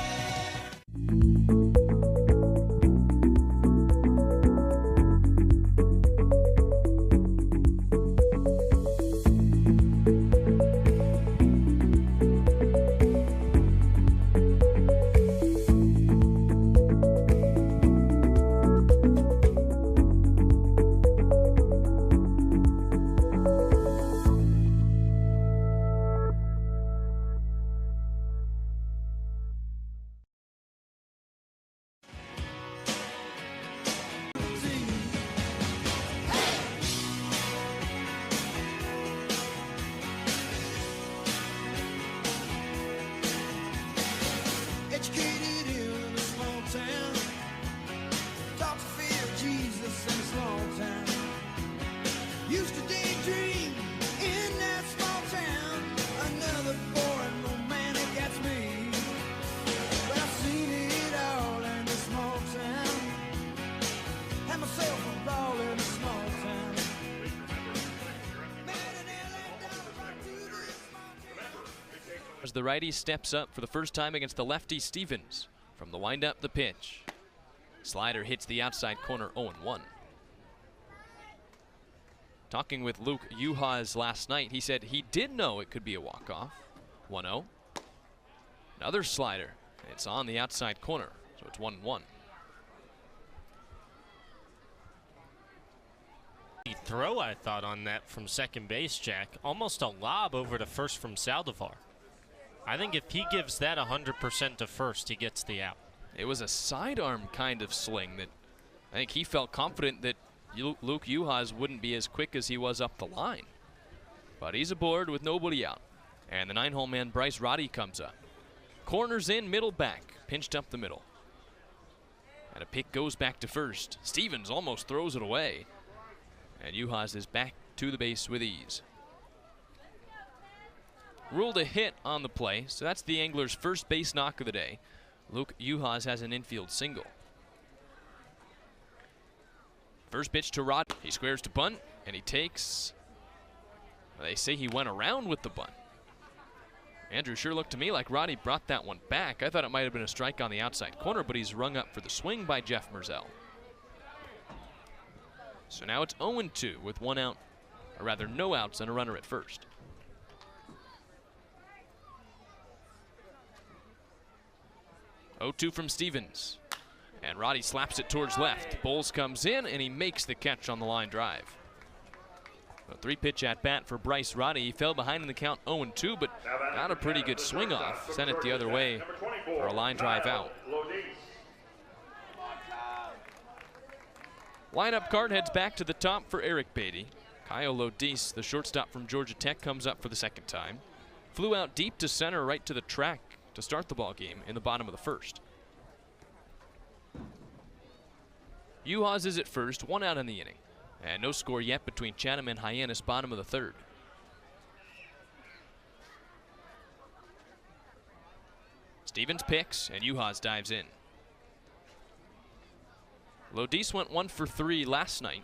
As the righty steps up for the first time against the lefty Stevens. From the windup, the pitch. Slider hits the outside corner, 0-1. Talking with Luke Uhas last night, he said he did know it could be a walk-off. 1-0. Another slider. It's on the outside corner, so it's 1-1. Throw, I thought, on that from second base, Jack. Almost a lob over to first from Saldivar. I think if he gives that 100% to first, he gets the out. It was a sidearm kind of sling that I think he felt confident that Luke Uhas wouldn't be as quick as he was up the line. But he's aboard with nobody out. And the 9-hole man Bryce Roddy comes up. Corners in, middle back, pinched up the middle. And a pick goes back to first. Stevens almost throws it away. And Uhas is back to the base with ease. Ruled a hit on the play, so that's the Anglers' first base knock of the day. Luke Uhas has an infield single. First pitch to Rod. He squares to bunt, and he takes. They say he went around with the bunt. Andrew, sure looked to me like Roddy brought that one back. I thought it might have been a strike on the outside corner, but he's rung up for the swing by Jeff Merzell. So now it's 0-2 with one out, or rather no outs and a runner at first. Oh-2 from Stevens. And Roddy slaps it towards left. Bowles comes in and he makes the catch on the line drive. A 3-pitch at bat for Bryce Roddy. He fell behind in the count 0-2, but got a pretty good swing off. Sent it the other way for a line drive out. Lineup card heads back to the top for Eric Batty. Kyle Lodis, the shortstop from Georgia Tech, comes up for the second time. Flew out deep to center, right to the track to start the ball game in the bottom of the first. Uhas is at first, one out in the inning. And no score yet between Chatham and Hyannis, bottom of the third. Stevens picks, and Uhas dives in. Lodis went 1 for 3 last night.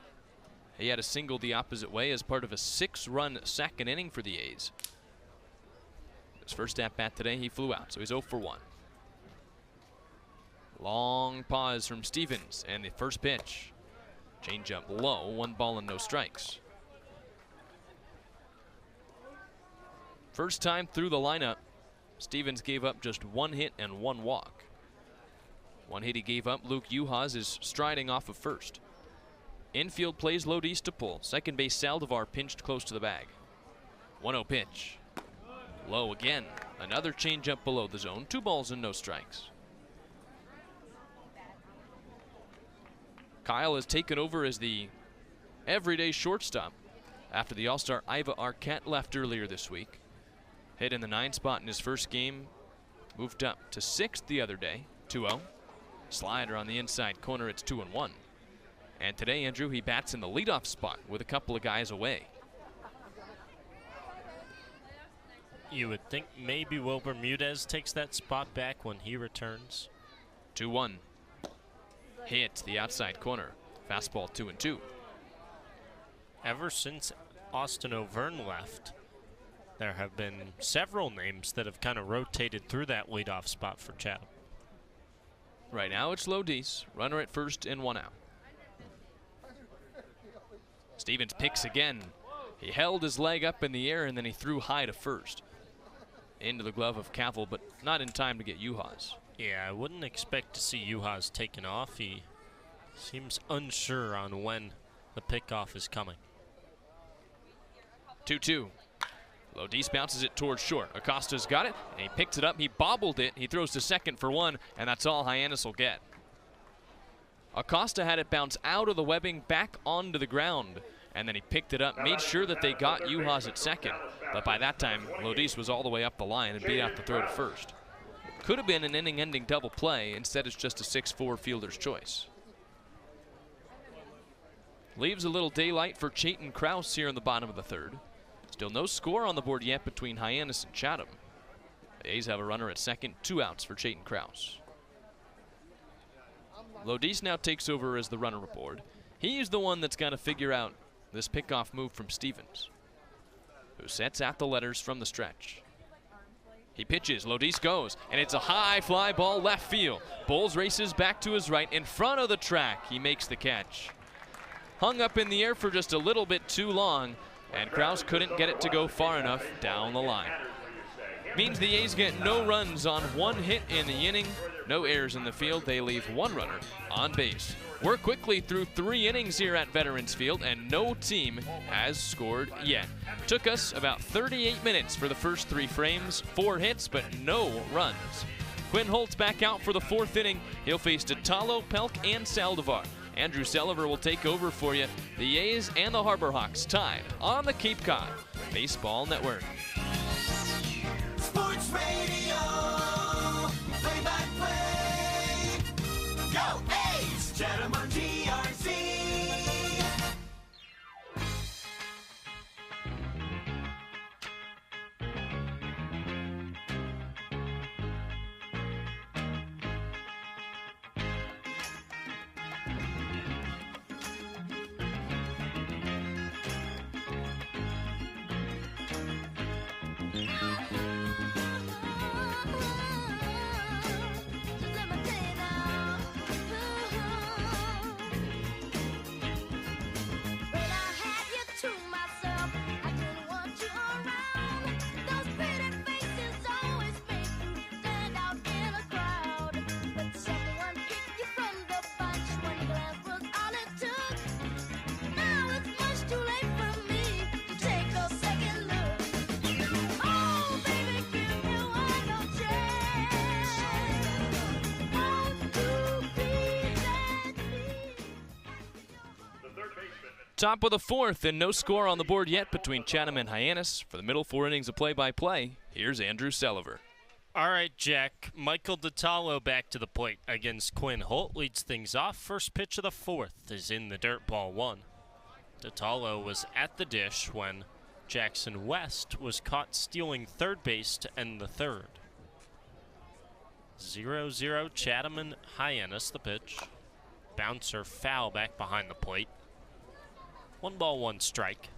He had a single the opposite way as part of a 6-run second inning for the A's. His first at-bat today, he flew out, so he's 0 for 1. Long pause from Stevens, and the first pitch. Changeup low, 1 ball and no strikes. First time through the lineup, Stevens gave up just 1 hit and 1 walk. 1 hit he gave up. Luke Uhas is striding off of first. Infield plays Lodis to pull. Second base Selover pinched close to the bag. 1-0 pitch. Low again. Another changeup below the zone. 2 balls and no strikes. Kyle has taken over as the everyday shortstop after the All-Star Iva Arquette left earlier this week. Hit in the 9 spot in his first game. Moved up to 6th the other day. 2-0. Slider on the inside corner. It's 2-1. And today, Andrew, he bats in the leadoff spot with a couple of guys away. You would think maybe Will Bermudez takes that spot back when he returns. 2-1. Hit the outside corner. Fastball 2-2. Ever since Austin O'Verne left, there have been several names that have kind of rotated through that leadoff spot for Chatham. Right now it's Lodis, runner at first and 1 out. Stevens picks again. He held his leg up in the air and then he threw high to first. Into the glove of Cavill, but not in time to get Uhas. Yeah, I wouldn't expect to see Uhas taken off. He seems unsure on when the pickoff is coming. 2-2. Lodis bounces it towards short. Acosta's got it, and he picked it up. He bobbled it. He throws to second for 1, and that's all Hyannis will get. Acosta had it bounce out of the webbing back onto the ground, and then he picked it up, made sure that they got Uhas at second. But by that time, Lodis was all the way up the line and beat out the throw to first. Could have been an inning-ending double play. Instead, it's just a 6-4 fielder's choice. Leaves a little daylight for Chayton Krause here in the bottom of the 3rd. Still no score on the board yet between Hyannis and Chatham. The A's have a runner at second, 2 outs for Chayton Krause. Lodis now takes over as the runner aboard. He's the one that's got to figure out this pickoff move from Stevens, who sets out the letters from the stretch. He pitches, Lodis goes, and it's a high fly ball left field. Bowles races back to his right in front of the track. He makes the catch. Hung up in the air for just a little bit too long, and Krause couldn't get it to go far enough down the line. Means the A's get no runs on 1 hit in the inning, no errors in the field. They leave 1 runner on base. We're quickly through 3 innings here at Veterans Field, and no team has scored yet. Took us about 38 minutes for the first 3 frames, 4 hits, but no runs. Quinn Holt's back out for the 4th inning. He'll face Ditalo, Pelk, and Selover. Andrew Selover will take over for you. The A's and the Harbor Hawks tied on the Cape Cod Baseball Network. Sports Radio, play-by-play. Go A's! Chatham on GRC. Top of the 4th, and no score on the board yet between Chatham and Hyannis. For the middle 4 innings of play-by-play, here's Andrew Selover. All right, Jack. Michael Ditalo back to the plate against Quinn Holt. Leads things off. First pitch of the 4th is in the dirt, ball 1. Ditalo was at the dish when Jackson West was caught stealing third base to end the 3rd. 0-0 Chatham and Hyannis, the pitch. Bouncer foul back behind the plate. 1 ball, 1 strike.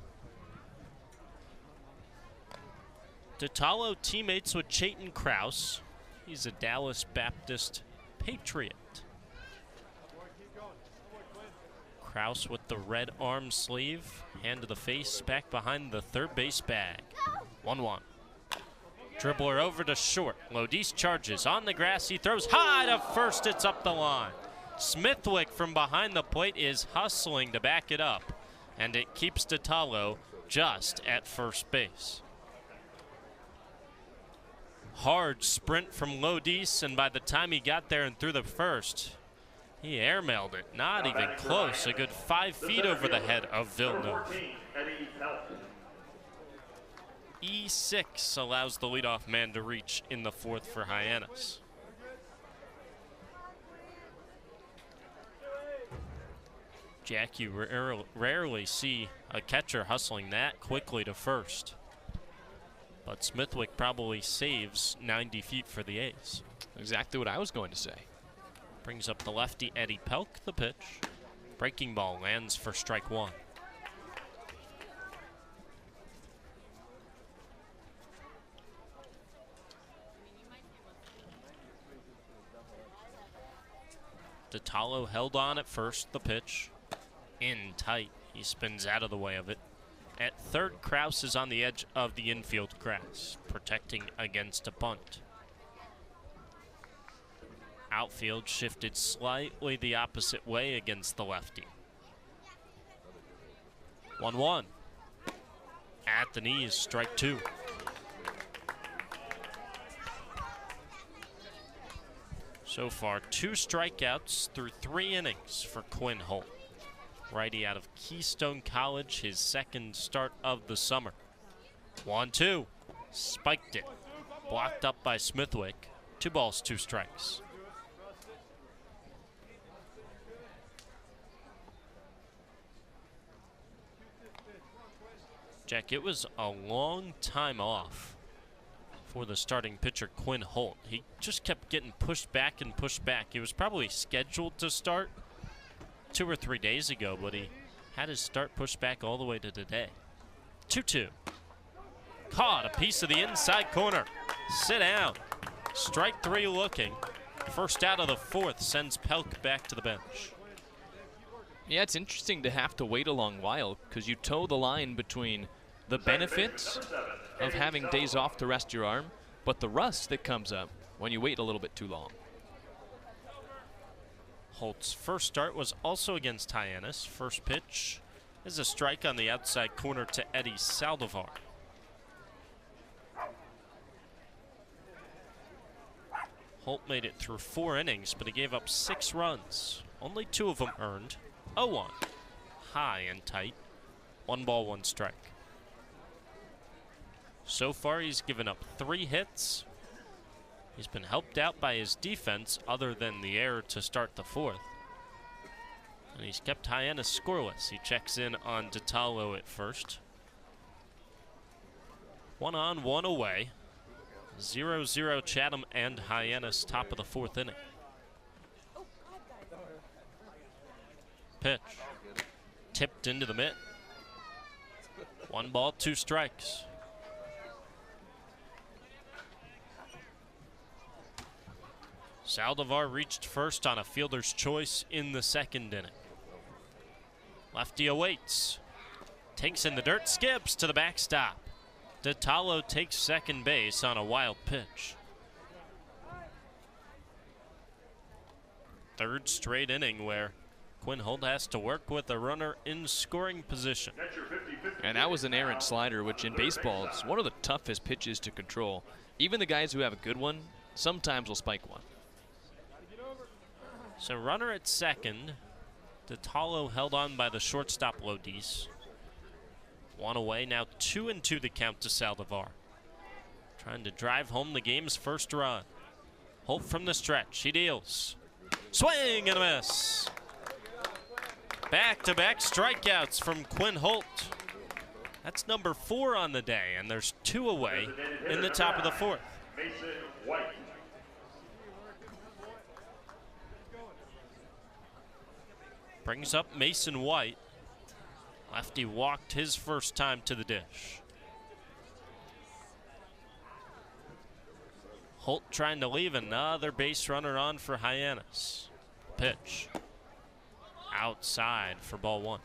DeTalo teammates with Chayton Krause. He's a Dallas Baptist Patriot. Krause with the red arm sleeve, hand to the face, back behind the third base bag. 1-1. Dribbler over to short. Lodis charges on the grass. He throws high to first. It's up the line. Smithwick from behind the plate is hustling to back it up, and it keeps DeTalo just at first base. Hard sprint from Lodis, and by the time he got there and threw the first, he airmailed it. Not even close. A good 5 feet over the head of Villeneuve. E6 allows the leadoff man to reach in the 4th for Hyannis. Jack, you rarely see a catcher hustling that quickly to first. But Smithwick probably saves 90 feet for the A's. Exactly what I was going to say. Brings up the lefty Eddie Pelk, the pitch. Breaking ball lands for strike 1. DeTalo held on at first, the pitch. In tight, he spins out of the way of it. At third, Krause is on the edge of the infield grass, protecting against a bunt. Outfield shifted slightly the opposite way against the lefty. 1-1. At the knees, strike 2. So far, 2 strikeouts through 3 innings for Quinn Holt. Righty out of Keystone College, his 2nd start of the summer. 1-2. Spiked it. Blocked up by Smithwick. 2 balls, 2 strikes. Jack, it was a long time off for the starting pitcher, Quinn Holt. He just kept getting pushed back and pushed back. He was probably scheduled to start 2 or 3 days ago, but he had his start pushed back all the way to today. 2-2. Caught a piece of the inside corner. Sit down. Strike 3 looking. First out of the 4th sends Pelk back to the bench. Yeah, it's interesting to have to wait a long while because you toe the line between the benefits of having days off to rest your arm, but the rust that comes up when you wait a little bit too long. Holt's first start was also against Hyannis. First pitch is a strike on the outside corner to Eddie Saldivar. Holt made it through 4 innings, but he gave up 6 runs. Only 2 of them earned. 0-1. High and tight. 1 ball, 1 strike. So far, he's given up 3 hits. He's been helped out by his defense other than the error to start the 4th. And he's kept Hyannis scoreless. He checks in on DeTalo at first. 1 on, 1 away. 0-0 Chatham and Hyannis, top of the 4th inning. Pitch. Tipped into the mitt. 1 ball, 2 strikes. Saldivar reached first on a fielder's choice in the 2nd inning. Lefty awaits. Takes in the dirt, skips to the backstop. DeTalo takes 2nd base on a wild pitch. 3rd straight inning where Quinn Holt has to work with a runner in scoring position. And that was an errant slider, which in baseball is one of the toughest pitches to control. Even the guys who have a good one sometimes will spike one. So runner at 2nd. DeTalo held on by the shortstop Lodis. 1 away, now 2-2 the count to Saldivar. Trying to drive home the game's first run. Holt from the stretch, he deals. Swing and a miss. Back-to-back strikeouts from Quinn Holt. That's number 4 on the day, and there's 2 away in the top of the 4th. Brings up Mason White. Lefty walked his first time to the dish. Holt trying to leave another base runner on for Hyannis. Pitch. Outside for ball one.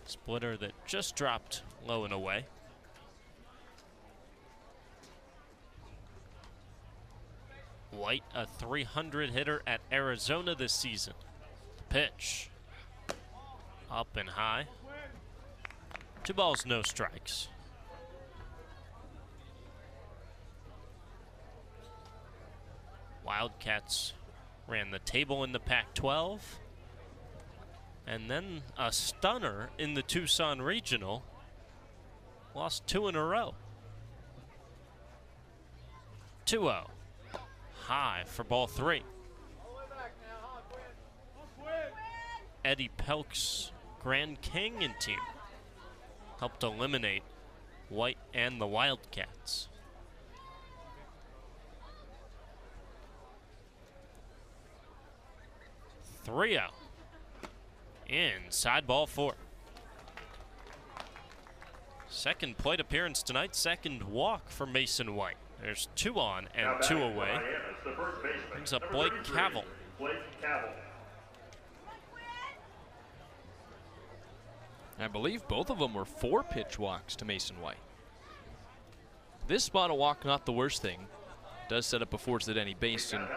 Splitter that just dropped low and away. White, a 300 hitter at Arizona this season. Pitch. Up and high. 2 balls, no strikes. Wildcats ran the table in the Pac-12. And then a stunner in the Tucson Regional. Lost 2 in a row. 2-0. High for ball 3. Eddie Pelk's Grand Canyon team helped eliminate White and the Wildcats. Three-0. Inside ball 4. Second plate appearance tonight, second walk for Mason White. There's 2 on and 2 away. Brings up Blake Cavell. I believe both of them were 4 pitch walks to Mason White. This spot a walk, not the worst thing. Does set up a force at any base, and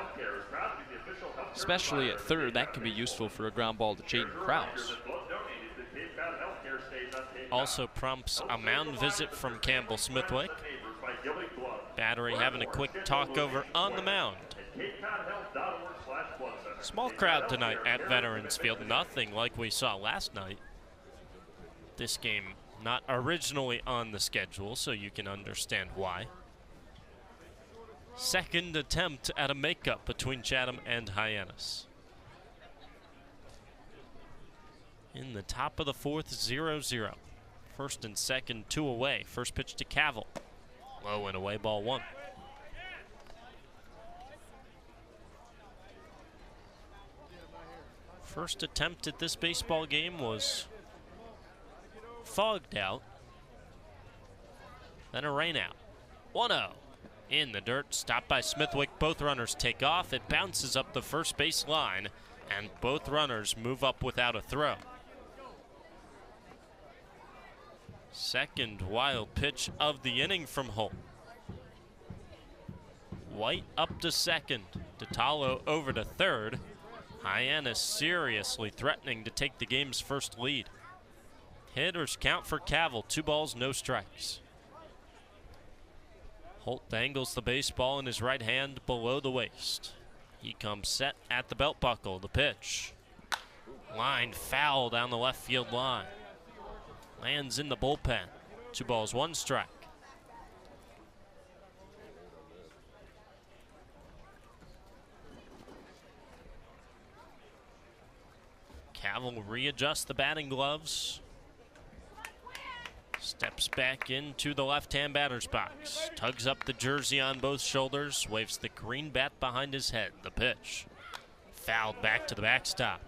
especially at third, that can be useful for a ground ball to Jaden Krause. Also prompts a mound visit from Campbell Smithwick. Battery having a quick talk over on the mound. Small crowd tonight at Veterans Field. Nothing like we saw last night. This game not originally on the schedule, so you can understand why. Second attempt at a makeup between Chatham and Hyannis. In the top of the 4th, 0-0. First and second, 2 away. First pitch to Cavell. Low and away, ball 1. First attempt at this baseball game was fogged out. Then a rain out. 1-0. In the dirt, stopped by Smithwick. Both runners take off. It bounces up the first base line, and both runners move up without a throw. Second wild pitch of the inning from Holt. White up to second. DeTalo over to third. Hyannis seriously threatening to take the game's first lead. Hitters count for Cavell. 2 balls, no strikes. Holt dangles the baseball in his right hand below the waist. He comes set at the belt buckle. The pitch. Line foul down the left field line. Lands in the bullpen. 2 balls, 1 strike. Cavell readjusts the batting gloves. Steps back into the left-hand batter's box. Tugs up the jersey on both shoulders. Waves the green bat behind his head. The pitch. Fouled back to the backstop.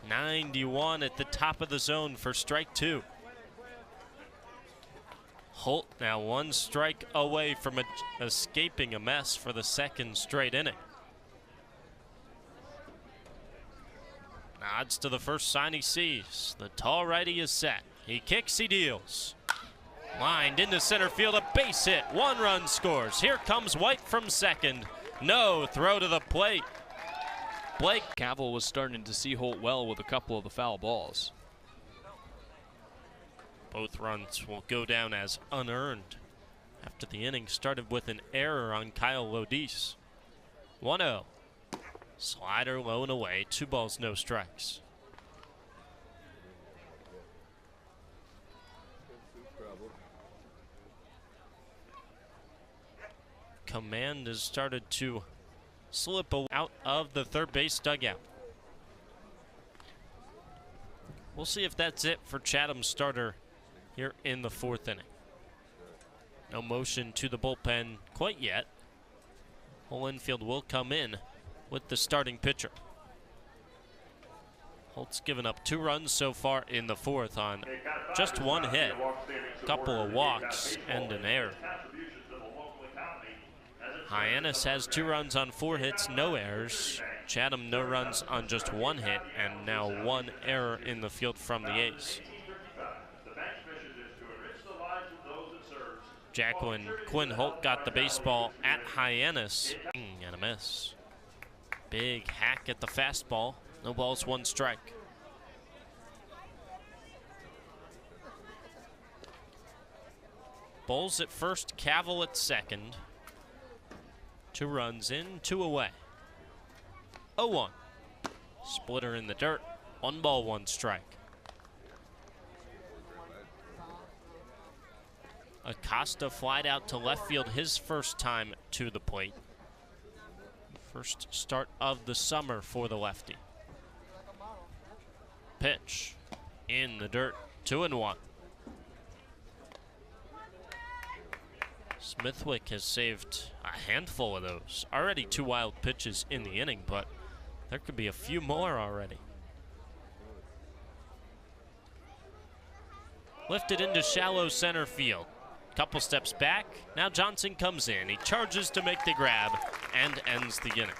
91 at the top of the zone for strike 2. Holt now 1 strike away from escaping a mess for the second straight inning. Nods to the first sign he sees. The tall righty is set. He kicks, he deals. Lined into center field, a base hit. 1 run scores. Here comes White from second. No throw to the plate. Blake Cavell was starting to see Holt well with a couple of the foul balls. Both runs will go down as unearned after the inning started with an error on Kyle Lodis. 1-0. Slider low and away. 2 balls, no strikes. Command has started to slip out of the third base dugout. We'll see if that's it for Chatham's starter here in the 4th inning. No motion to the bullpen quite yet. Whole infield will come in with the starting pitcher. Holt's given up 2 runs so far in the 4th on just 1 hit, a couple of walks, and an error. Hyannis has 2 runs on 4 hits, no errors. Chatham, no runs on just 1 hit, and now 1 error in the field from the A's. Jacqueline Quinn Holt got the baseball at Hyannis, and a miss. Big hack at the fastball. No balls, 1 strike. Bowles at first, Cavill at second. 2 runs in, 2 away. 0-1. Splitter in the dirt. 1 ball, 1 strike. Acosta flied out to left field his first time to the plate. First start of the summer for the lefty. Pitch in the dirt, 2-1. Smithwick has saved a handful of those. Already 2 wild pitches in the inning, but there could be a few more already. Lifted into shallow center field. Couple steps back. Now Johnson comes in. He charges to make the grab and ends the inning.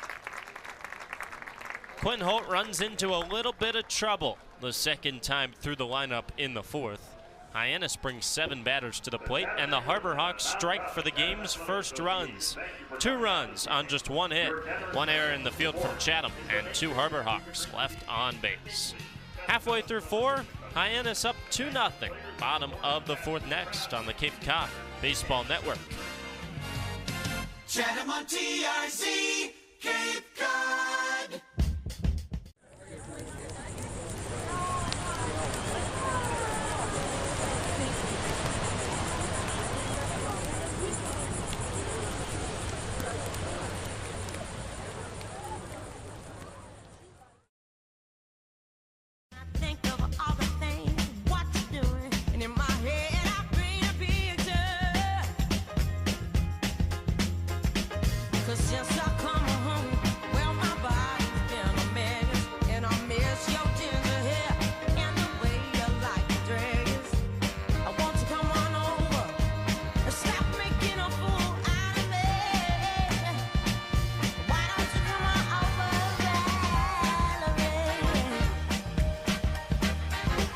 Quinn Holt runs into a little bit of trouble the second time through the lineup in the 4th. Hyannis brings 7 batters to the plate, and the Harbor Hawks strike for the game's first runs. 2 runs on just 1 hit, 1 error in the field from Chatham, and 2 Harbor Hawks left on base. Halfway through 4, Hyannis up 2-0. Bottom of the 4th next on the Cape Cod Baseball Network. Chatham on TRC, Cape Cod. Think of all the things, what you're doing, and in my head I paint a picture. 'Cause since I come home, well my body's been a mess, and I miss your ginger hair and the way you like to dress. I want you to come on over and stop making a fool out of me. Why don't you come on over,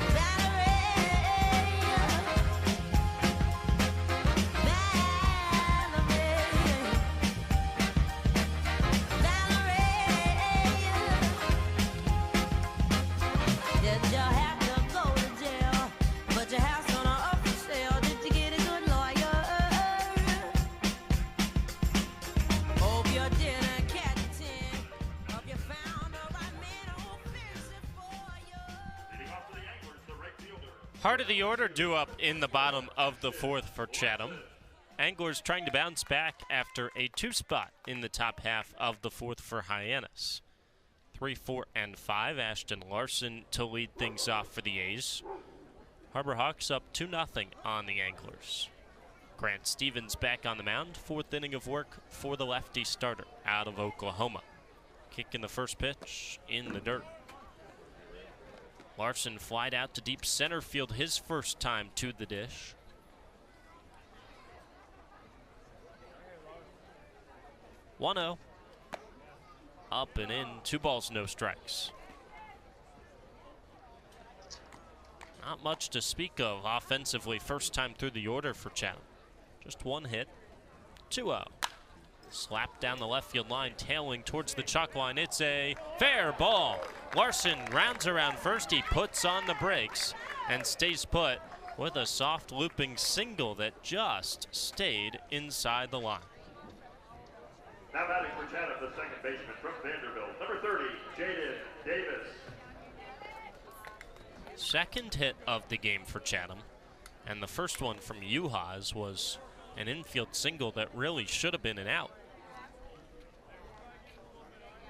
Valerie? Did you have to go to jail? But your house on a up for sale. Did you get a good lawyer? Hope you didn't catch a 10. Hope you found the right man who'll fix it for you. Heart of the order due up in the bottom of the 4th for Chatham. Anglers trying to bounce back after a 2 spot in the top half of the 4th for Hyannis. 3, 4, and 5. Ashton Larson to lead things off for the A's. Harbor Hawks up 2-0 on the Anglers. Grant Stevens back on the mound. 4th inning of work for the lefty starter out of Oklahoma. Kicking the first pitch in the dirt. Larson flied out to deep center field his first time to the dish. One-0. Up and in, 2 balls, no strikes. Not much to speak of offensively first time through the order for Chatham. Just 1 hit, 2-0. Slapped down the left field line, tailing towards the chalk line. It's a fair ball. Larson rounds around first. He puts on the brakes and stays put with a soft looping single that just stayed inside the line. Now batting for Chatham, the second baseman from Vanderbilt, number 30, Jaden Davis. Second hit of the game for Chatham, and the first one from Uhas was an infield single that really should have been an out.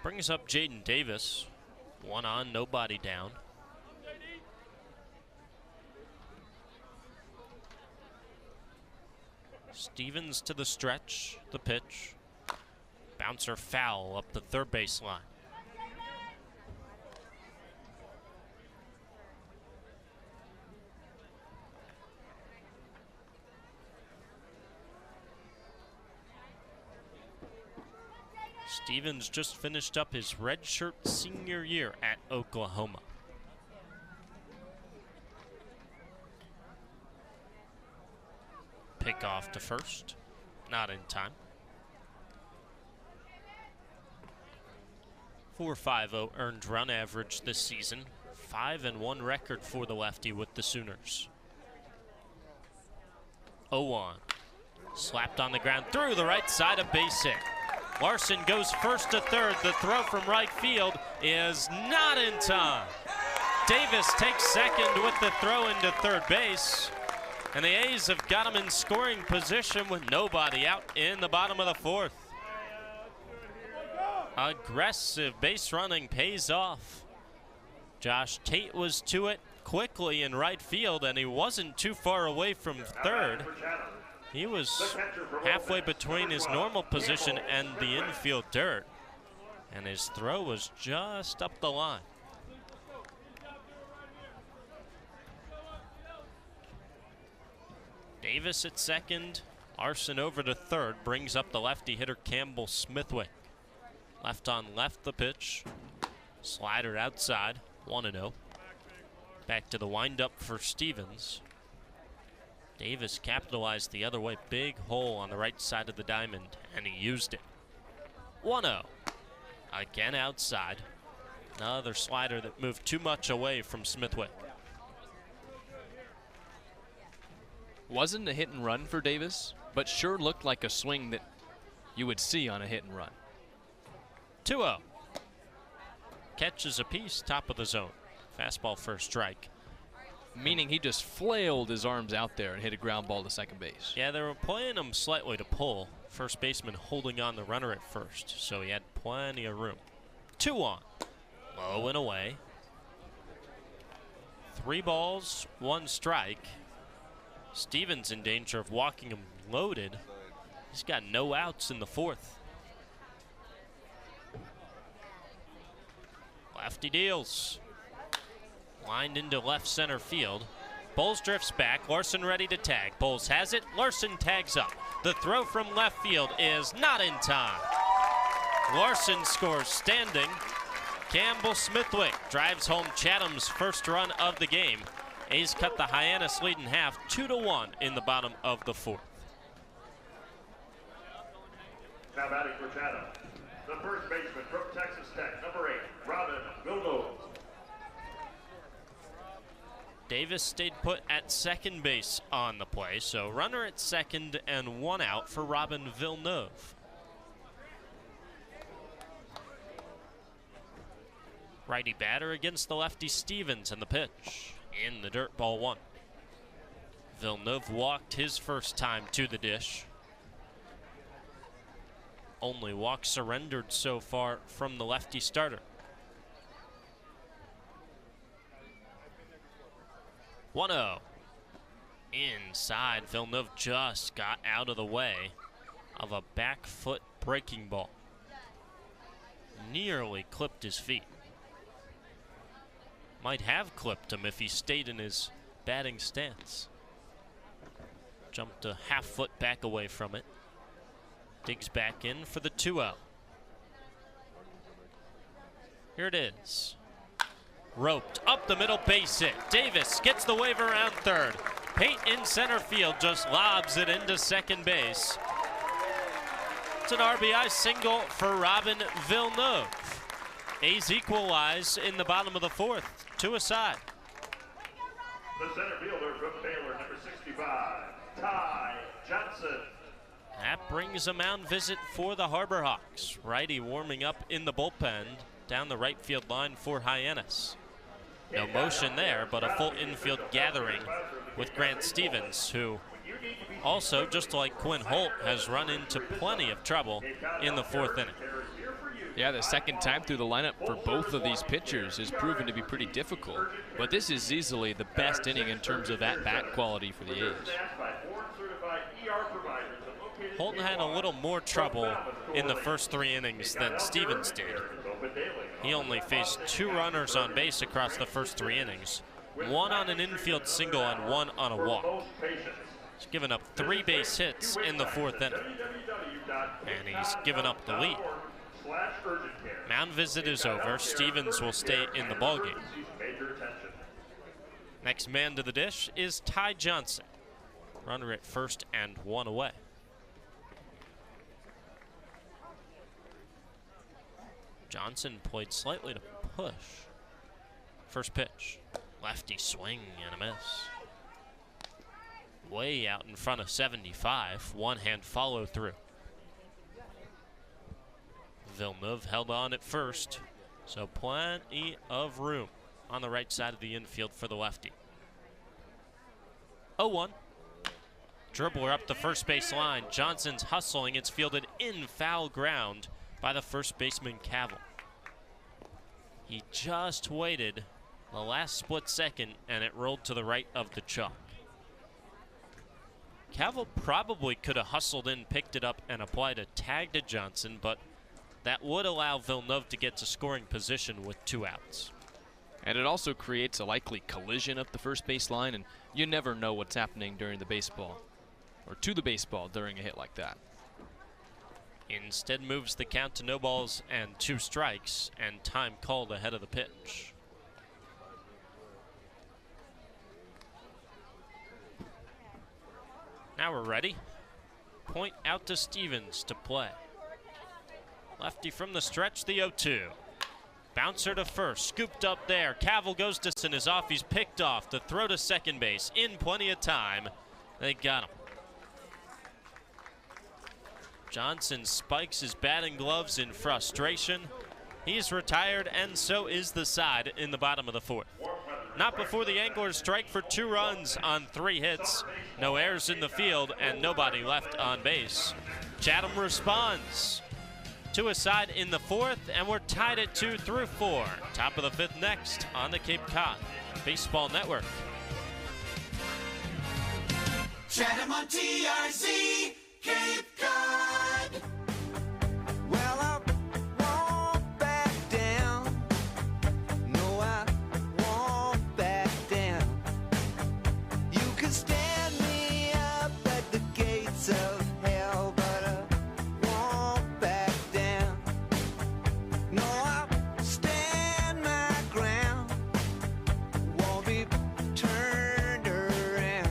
Brings up Jaden Davis. 1 on, nobody down. Stevens to the stretch, the pitch. Bouncer foul up the third base line. Stevens just finished up his redshirt senior year at Oklahoma. Pick off to first, not in time. 4.50 earned run average this season. 5-1 record for the lefty with the Sooners. 0-1. Slapped on the ground through the right side, of base hit. Larson goes first to third. The throw from right field is not in time. Davis takes second with the throw into third base. And the A's have got him in scoring position with nobody out in the bottom of the fourth. Aggressive base running pays off. Josh Tate was to it quickly in right field, and he wasn't too far away from third. He was halfway between his normal position and the infield dirt, and his throw was just up the line. Davis at second, Larson over to third, brings up the lefty hitter Campbell Smithwick. Left on left the pitch, slider outside, 1-0. Back to the windup for Stevens. Davis capitalized the other way, big hole on the right side of the diamond, and he used it. 1-0. Again outside. Another slider that moved too much away from Smithwick. Wasn't a hit and run for Davis, but sure looked like a swing that you would see on a hit and run. 2-0. Catches a piece, top of the zone. Fastball for a strike. Meaning he just flailed his arms out there and hit a ground ball to second base. Yeah, they were playing him slightly to pull. First baseman holding on the runner at first, so he had plenty of room. 2-1. Low and away. 3 balls, 1 strike. Stevens in danger of walking him loaded. He's got no outs in the fourth. Lefty deals. Lined into left center field. Bowles drifts back. Larson ready to tag. Bowles has it. Larson tags up. The throw from left field is not in time. Larson scores standing. Campbell Smithwick drives home Chatham's first run of the game. A's cut the Hyannis lead in half, 2-1 in the bottom of the fourth. Now batting for Chatham, the first baseman from Texas Tech, number 8, Robin Villeneuve. Davis stayed put at second base on the play, so runner at second and 1 out for Robin Villeneuve. Righty batter against the lefty Stevens, and the pitch in the dirt, ball 1. Villeneuve walked his first time to the dish. Only walk surrendered so far from the lefty starter. 1-0. Inside, Villeneuve just got out of the way of a back foot breaking ball. Nearly clipped his feet. Might have clipped him if he stayed in his batting stance. Jumped a half foot back away from it. Digs back in for the 2-0. Here it is. Roped up the middle, base hit. Davis gets the wave around third. Pate in center field just lobs it into second base. It's an RBI single for Robin Villeneuve. A's equalize in the bottom of the fourth. 2 aside. The center fielder from Baylor, number 65, Ty Johnson. That brings a mound visit for the Harbor Hawks. Righty warming up in the bullpen down the right field line for Hyannis. No motion there, but a full infield gathering with Grant Stevens, who also, just like Quinn Holt, has run into plenty of trouble in the fourth inning. Yeah, the second time through the lineup for both of these pitchers has proven to be pretty difficult. But this is easily the best inning in terms of at-bat quality for the A's. Holton had a little more trouble in the first 3 innings than Stevens did. He only faced 2 runners on base across the first 3 innings. 1 on an infield single and 1 on a walk. He's given up 3 base hits in the fourth inning. And he's given up the lead. urgent care. Mound visit is over. Stevens will stay in the ballgame. Major attention. Next man to the dish is Ty Johnson. Runner at first and one away. Johnson played slightly to push. First pitch. Lefty swing and a miss. Way out in front of 75. One hand follow through. Villeneuve held on at first, so plenty of room on the right side of the infield for the lefty. 0-1. Dribbler up the first base line. Johnson's hustling. It's fielded in foul ground by the first baseman, Cavill. He just waited the last split second, and it rolled to the right of the chalk. Cavill probably could have hustled in, picked it up, and applied a tag to Johnson, but that would allow Villeneuve to get to scoring position with 2 outs. And it also creates a likely collision up the first base line, and you never know what's happening during the baseball, or to the baseball during a hit like that. Instead moves the count to 0 balls and 2 strikes, and time called ahead of the pitch. Now we're ready. Point out to Stevens to play. Lefty from the stretch, the 0-2. Bouncer to first, scooped up there. Cavill goes to Dixon, is off, he's picked off. The throw to second base, in plenty of time. They got him. Johnson spikes his batting gloves in frustration. He's retired, and so is the side in the bottom of the 4th. Not before the Anglers strike for 2 runs on 3 hits. No errors in the field and nobody left on base. Chatham responds to a side in the 4th, and we're tied at 2 through 4. Top of the 5th next on the Cape Cod Baseball Network. Chatham on TRZ, Cape Cod. Well, I won't back down. No, I won't back down. You can stand me up at the gates of hell, but I won't back down. No, I'll stand my ground. Won't be turned around.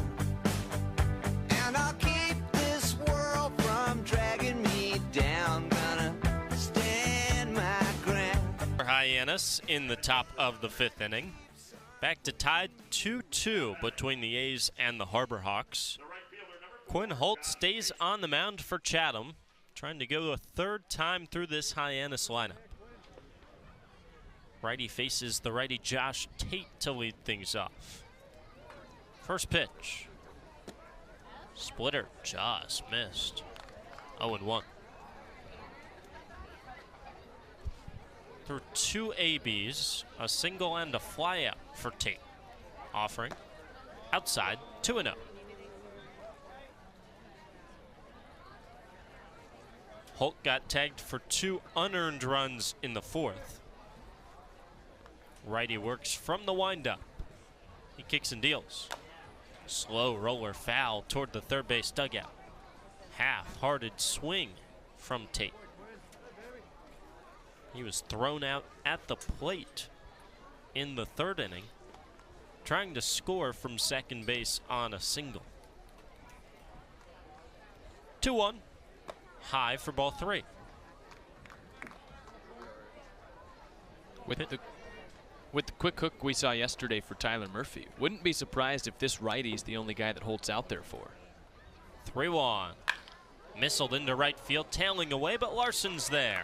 And I'll keep this world from dragging me down. Gonna stand my ground. For Hyannis in the top of the 5th inning. Back to tied 2-2 between the A's and the Harbor Hawks. Quinn Holt stays on the mound for Chatham, trying to go a 3rd time through this Hyannis lineup. Righty faces the righty Josh Tate to lead things off. First pitch. Splitter just missed. 0-1. Through 2 ABs, a single and a flyout for Tate. Offering outside, 2-0. Holt got tagged for 2 unearned runs in the 4th. Righty works from the windup. He kicks and deals. Slow roller foul toward the 3rd base dugout. Half-hearted swing from Tate. He was thrown out at the plate in the 3rd inning, trying to score from second base on a single. 2-1. High for ball 3. With the quick hook we saw yesterday for Tyler Murphy, wouldn't be surprised if this righty is the only guy that Holt's out there for. 3-1. Missiled into right field, tailing away, but Larson's there.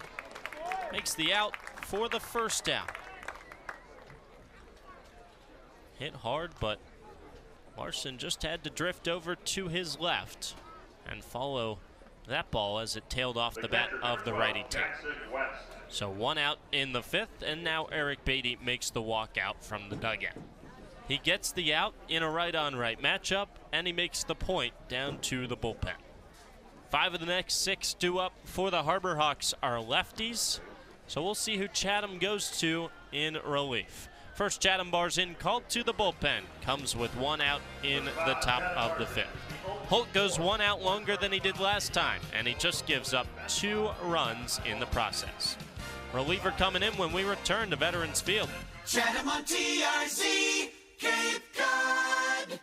Makes the out for the 1st out. Hit hard, but Larson just had to drift over to his left and follow that ball as it tailed off the bat of the righty Tate. So 1 out in the 5th, and now Eric Batty makes the walk out from the dugout. He gets the out in a right-on-right matchup, and he makes the point down to the bullpen. 5 of the next 6 due up for the Harbor Hawks are lefties, so we'll see who Chatham goes to in relief. First Chatham bars in, called to the bullpen. Comes with 1 out in the top of the 5th. Holt goes 1 out longer than he did last time, and he just gives up 2 runs in the process. Reliever coming in when we return to Veterans Field. Chatham on TRZ, Cape Cod.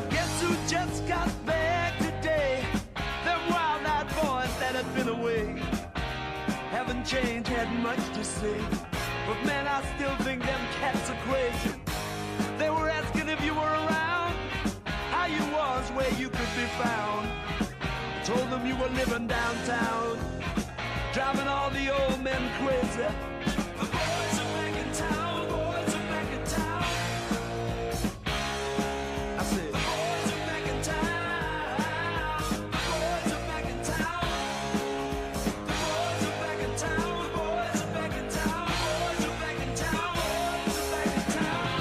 Guess who just got back today? Them wild-eyed boys that had been away haven't changed, had much to say. But man, I still think them cats are crazy. They were asking if you were around, how you was, where you could be found. Told them you were living downtown, driving all the old men crazy. The boys are back in town, boys are back in town. I said, the boys are back in town. The boys are back in town. The boys are back in town. The boys are back in town. The boys are back in town. The boys are back in town.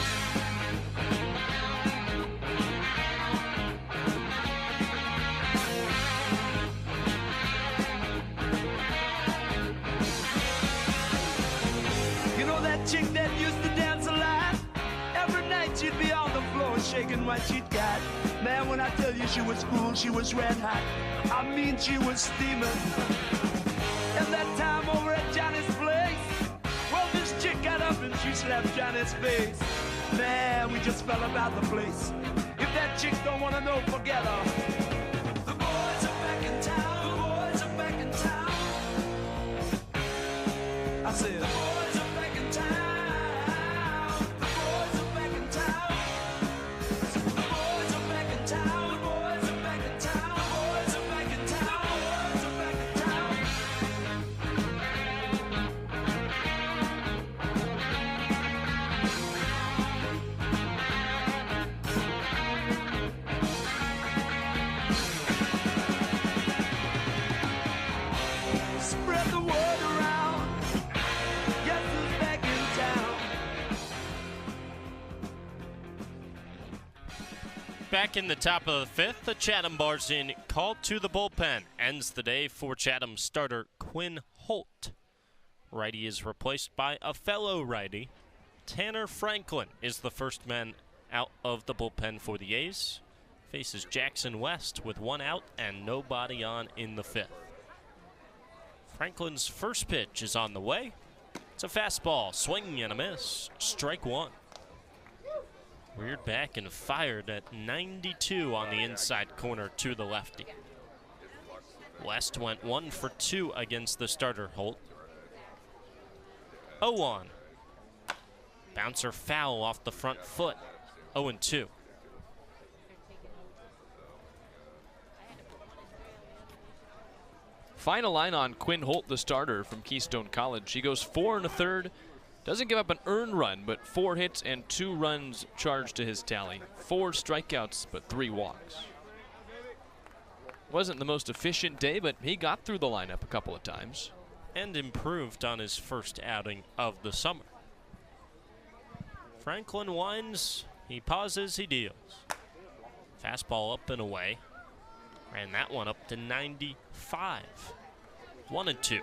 You know that chick that used to dance a lot? Every night she'd be on the floor shaking what she'd got. Man, when I tell you she was cool, she was red hot. I mean, she was steaming. And that time over at Johnny's place, well, this chick got up and she slapped Johnny's face. Man, we just fell about the place. If that chick don't want to know, forget her. The boys are back in town. The boys are back in town. I said, the boys are back in town. The boys are back in town. The boys are back in town. The boys are back in town. The boys are back in town. The boys are back in town. Spread the word around. Guess who's back in town? Back in the top of the 5th, the Chatham Barzin called to the bullpen. Ends the day for Chatham starter Quinn Holt. Righty is replaced by a fellow righty. Tanner Franklin is the first man out of the bullpen for the A's. Faces Jackson West with 1 out and nobody on in the 5th. Franklin's first pitch is on the way. It's a fastball, swing and a miss, strike 1. Reared back and fired at 92 on the inside corner to the lefty. West went 1 for 2 against the starter Holt. 0-1. Bouncer foul off the front foot. 0-2. Final line on Quinn Holt, the starter from Keystone College. He goes 4 1/3. Doesn't give up an earned run, but 4 hits and 2 runs charged to his tally. 4 strikeouts, but 3 walks. Wasn't the most efficient day, but he got through the lineup a couple of times. And improved on his first outing of the summer. Franklin winds, he pauses, he deals. Fastball up and away. Ran that one up to 95. 1-2.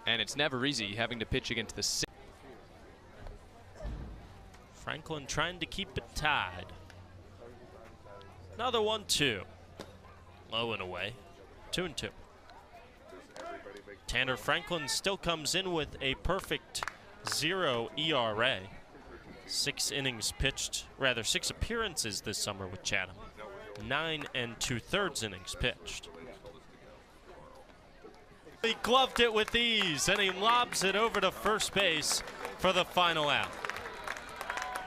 And it's never easy having to pitch against the Franklin trying to keep it tied. Another 1-2. Low and away. 2-2. Tanner Franklin still comes in with a perfect 0 ERA. 6 innings pitched, rather 6 appearances this summer with Chatham. 9 2/3 innings pitched. He gloved it with ease, and he lobs it over to first base for the final out.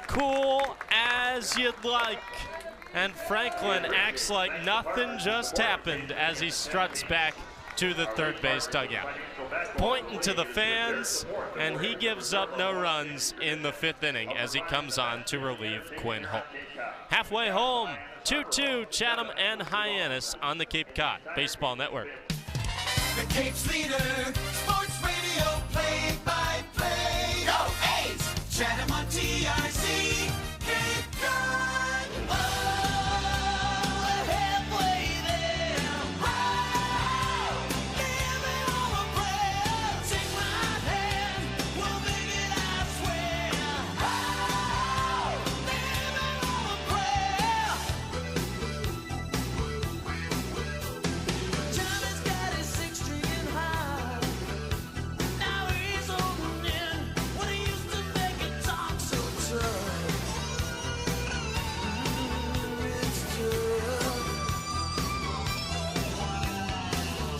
Cool as you'd like. And Franklin acts like nothing just happened as he struts back to the third base dugout. Pointing to the fans, and he gives up no runs in the 5th inning as he comes on to relieve Quinn Holt. Halfway home, 2-2, Chatham and Hyannis on the Cape Cod Baseball Network. The Cape's leader, sports radio play-by-play. Chatham on TRC, Cape Cod. Oh, halfway there. Oh, living on a prayer. Take my hand, we'll make it, I swear. Oh, living on a prayer. Johnny's got his 6-string high. Now he's holding in what he used to make it talk so tough. It's tough.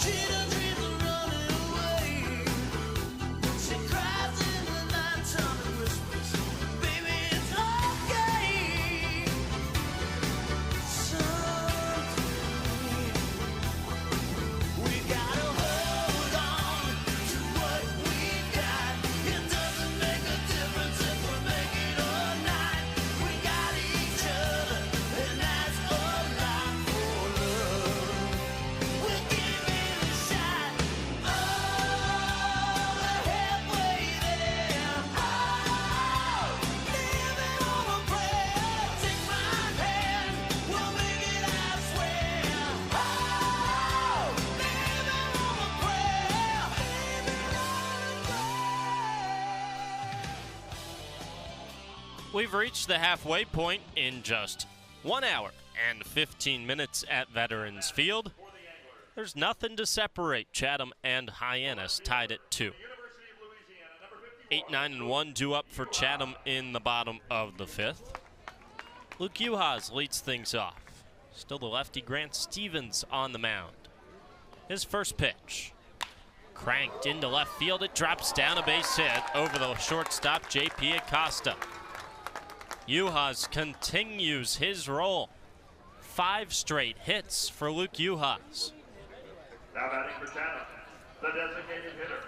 Cheetah dreams are running away. She cries in the nighttime and whispers, baby, it's okay. Someday we gotta hold on to what we got. It doesn't make a difference if we make it or not. We got each other, and that's a lot for love. We'll give it a shot. Oh, we're halfway there. Oh, living on a prayer. Take my hand, we'll make it, I swear. Oh, living on a prayer. We've reached the halfway point in just 1 hour and 15 minutes at Veterans Field. There's nothing to separate Chatham and Hyannis, tied at 2. 8-9-1 due up for Chatham in the bottom of the 5th. Luke Uhas leads things off. Still the lefty Grant Stevens on the mound. His first pitch. Cranked into left field, it drops down, a base hit over the shortstop, J.P. Acosta. Uhas continues his roll. 5 straight hits for Luke Uhas. Now batting for Chatham, the designated hitter.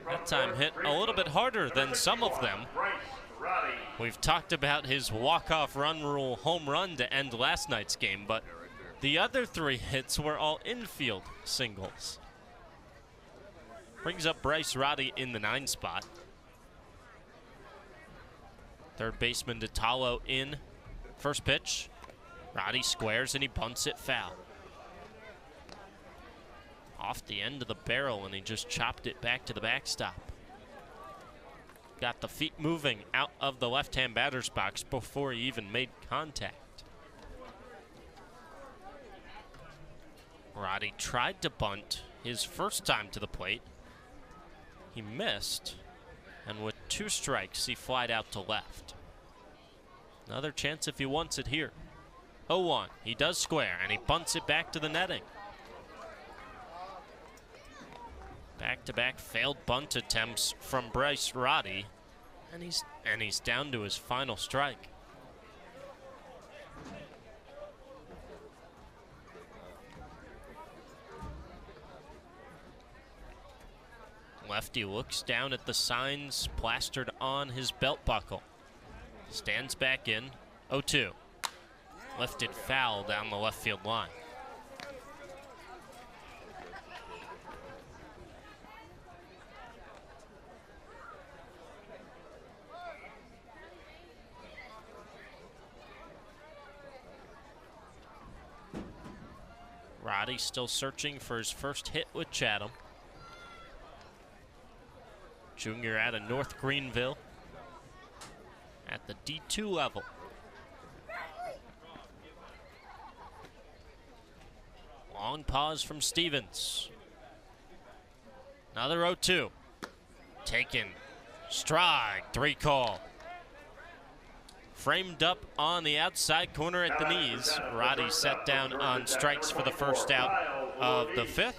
That time hit a little bit harder than some of them. Bryce Roddy. We've talked about his walk-off run rule home run to end last night's game, but the other 3 hits were all infield singles. Brings up Bryce Roddy in the 9 spot. Third baseman Ditalo in. First pitch. Roddy squares and he bunts it foul. Off the end of the barrel, and he just chopped it back to the backstop. Got the feet moving out of the left-hand batter's box before he even made contact. Roddy tried to bunt his first time to the plate. He missed, and with 2 strikes, he flied out to left. Another chance if he wants it here. 0-1, he does square, and he bunts it back to the netting. Back-to-back failed bunt attempts from Bryce Roddy, and he's down to his final strike. Lefty looks down at the signs plastered on his belt buckle. Stands back in. 0-2. Lifted foul down the left field line. Roddy still searching for his first hit with Chatham. Junior out of North Greenville at the D2 level. Long pause from Stevens. Another 0-2. Taken. Strike. 3 call. Framed up on the outside corner at the knees. Roddy set down on strikes for the first out of the 5th.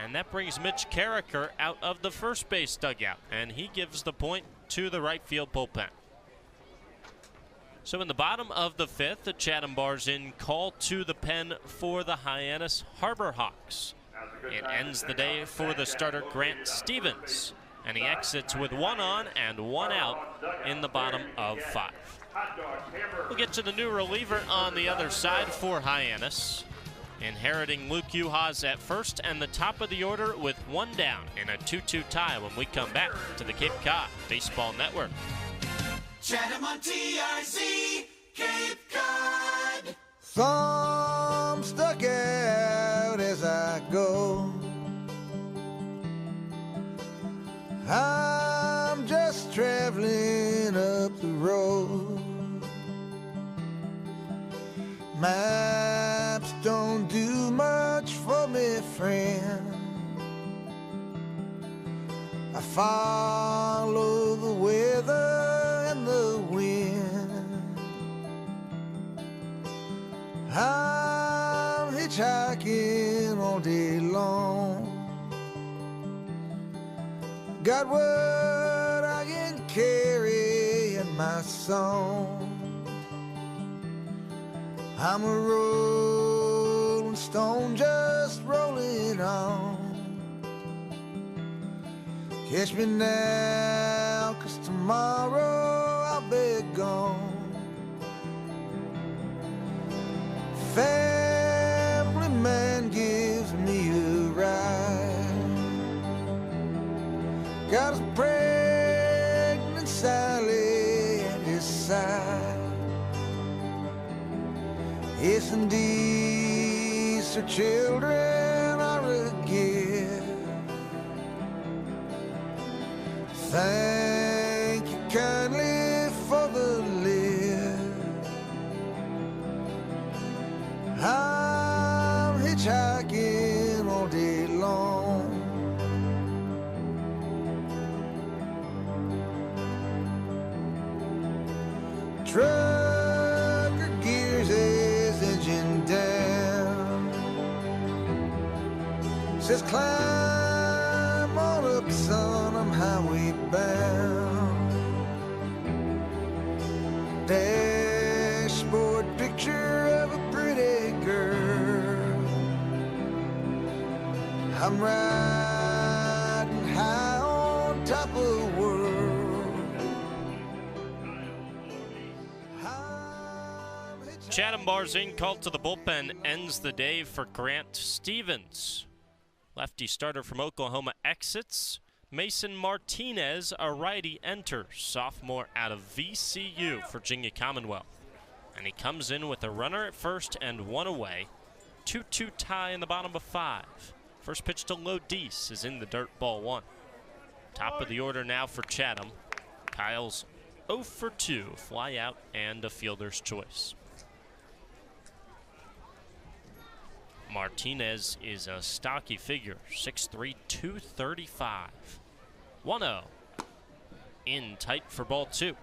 And that brings Mitch Carricker out of the first base dugout. And he gives the point to the right field bullpen. So in the bottom of the 5th, the Chatham Bars in call to the pen for the Hyannis Harbor Hawks. It ends the day for the starter Grant Stevens. And he exits with 1 on and 1 out in the bottom of 5. We'll get to the new reliever on the other side for Hyannis. inheriting Luke Uhas at first and the top of the order with one down in a 2-2 tie when we come back to the Cape Cod Baseball Network. Chatham on TRZ, Cape Cod. Some stuck out as I go. I'm just traveling up the road. Maps don't do much for me, friend. I follow the weather and the wind. I'm hitchhiking all day long. Got what I can carry in my song. I'm a rolling stone just rolling on. Catch me now, 'cause tomorrow I'll be gone. Family man gives me a ride. Got a pregnant Sally at his side. Yes, indeed, so children are a gift. Thank you kindly for the lift. I'm hitchhiking all day long. Trucker gears his engine down. Says climb on up, son, I'm highway bound. Dashboard picture of a pretty girl. I'm riding high on top of the world. Chatham Barzine called to the bullpen ends the day for Grant Stevens. Lefty starter from Oklahoma exits. Mason Martinez, a righty, enters. Sophomore out of VCU, Virginia Commonwealth. And he comes in with a runner at first and one away. 2-2 tie in the bottom of 5. First pitch to Lodis is in the dirt, ball 1. Top of the order now for Chatham. Kyle's 0 for 2, fly out and a fielder's choice. Martinez is a stocky figure, 6'3", 235. 1-0. In tight for ball 2.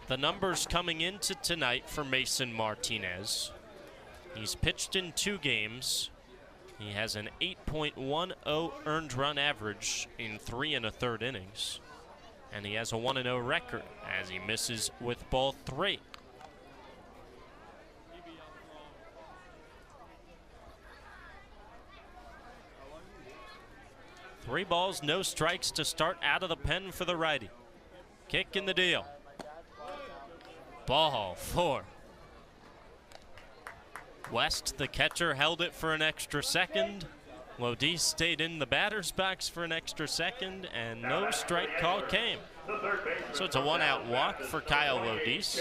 The numbers coming into tonight for Mason Martinez. He's pitched in 2 games. He has an 8.10 earned run average in 3 1/3 innings. And he has a 1-0 record as he misses with ball 3. Three balls, no strikes to start out of the pen for the righty. Kick in the deal. Ball 4. West, the catcher, held it for an extra second. Lodis stayed in the batter's box for an extra second, and no strike call came. So it's a 1-out walk for Kyle Lodis.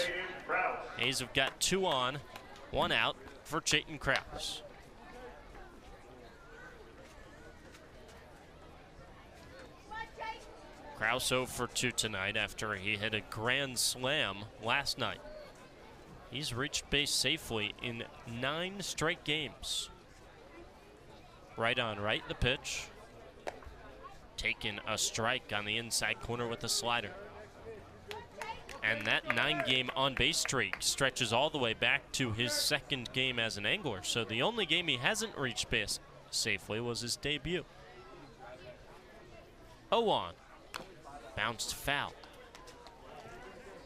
A's have got 2 on, 1 out for Chayton Krause. Krause 0 for 2 tonight after he hit a grand slam last night. He's reached base safely in 9 straight games. Right on right, the pitch. Taking a strike on the inside corner with a slider. And that 9-game on-base streak stretches all the way back to his 2nd game as an angler. So the only game he hasn't reached base safely was his debut. 0-1. Bounced foul.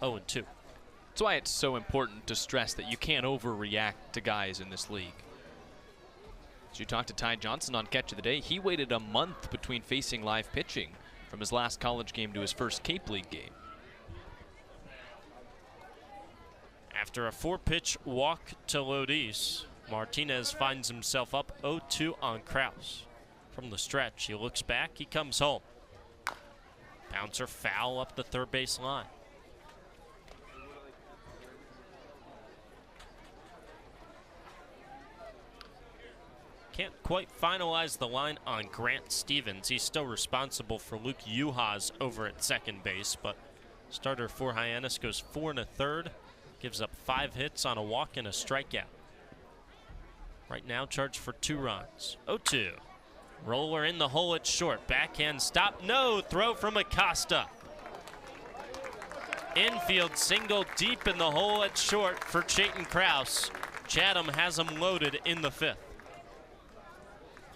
0-2. That's why it's so important to stress that you can't overreact to guys in this league. As you talked to Ty Johnson on Catch of the Day, he waited a month between facing live pitching from his last college game to his first Cape League game. After a 4-pitch walk to Lodis, Martinez finds himself up 0-2 on Kraus. From the stretch, he looks back, he comes home. Bouncer foul up the third base line. Can't quite finalize the line on Grant Stevens. He's still responsible for Luke Uhas over at second base, but starter for Hyannis goes 4 1/3, gives up 5 hits on a walk and a strikeout. Right now charged for 2 runs. 0-2. Roller in the hole at short. Backhand stop. No. Throw from Acosta. Infield single deep in the hole at short for Chayton Kraus. Chatham has him loaded in the 5th.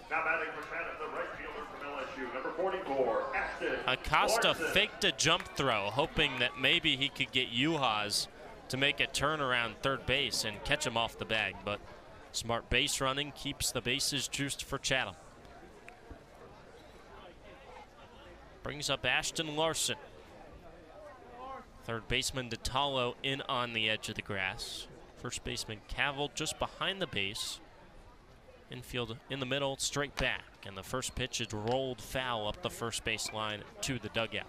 Now batting for Chatham, the right fielder from LSU, number 44, Ashton Acosta Larson. faked a jump throw, hoping that maybe he could get Uhas to make a turn around third base and catch him off the bag, but smart base running keeps the bases juiced for Chatham. Brings up Ashton Larson. Third baseman DeTalo in on the edge of the grass. First baseman Cavill just behind the base. Infield in the middle, straight back. And the first pitch is rolled foul up the first base line to the dugout.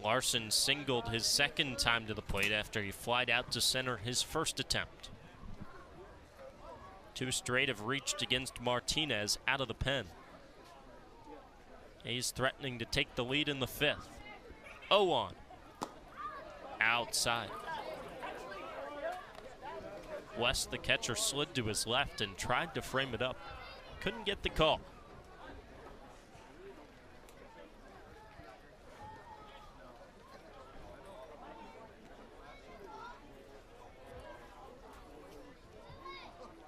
Larson singled his second time to the plate after he flied out to center his first attempt. 2 straight have reached against Martinez out of the pen. A's threatening to take the lead in the 5th. 0-1. Outside. West, the catcher, slid to his left and tried to frame it up. Couldn't get the call.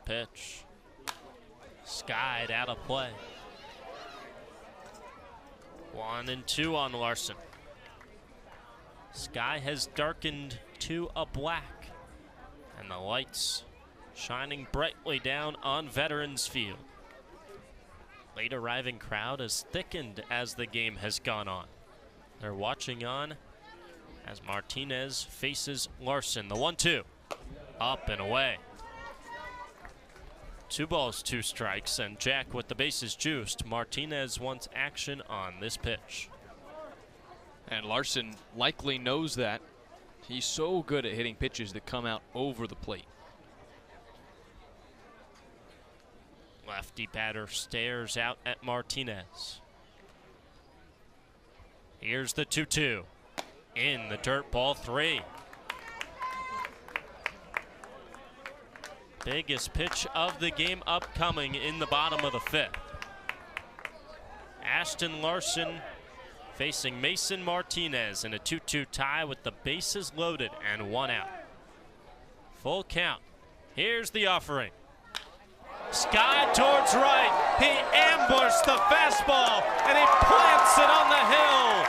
Pitch. Skied out of play. 1-2 on Larson. Sky has darkened to a black, and the lights shining brightly down on Veterans Field. Late arriving crowd has thickened as the game has gone on. They're watching on as Martinez faces Larson. The 1-2, up and away. 2 balls, 2 strikes, and Jack with the bases juiced. Martinez wants action on this pitch. And Larson likely knows that. He's so good at hitting pitches that come out over the plate. Lefty batter stares out at Martinez. Here's the 2-2. In the dirt, ball 3. Biggest pitch of the game upcoming in the bottom of the 5th. Ashton Larson facing Mason Martinez in a 2-2 tie with the bases loaded and 1 out. Full count. Here's the offering. Sky towards right. He ambushed the fastball and he plants it on the hill.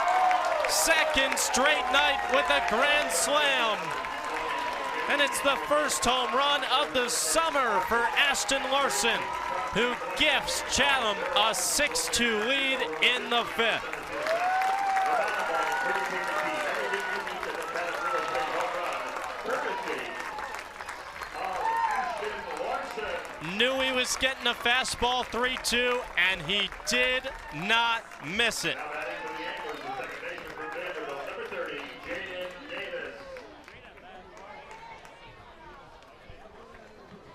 Second straight night with a grand slam. And it's the first home run of the summer for Ashton Larson, who gifts Chatham a 6-2 lead in the 5th. Knew he was getting a fastball 3-2, and he did not miss it.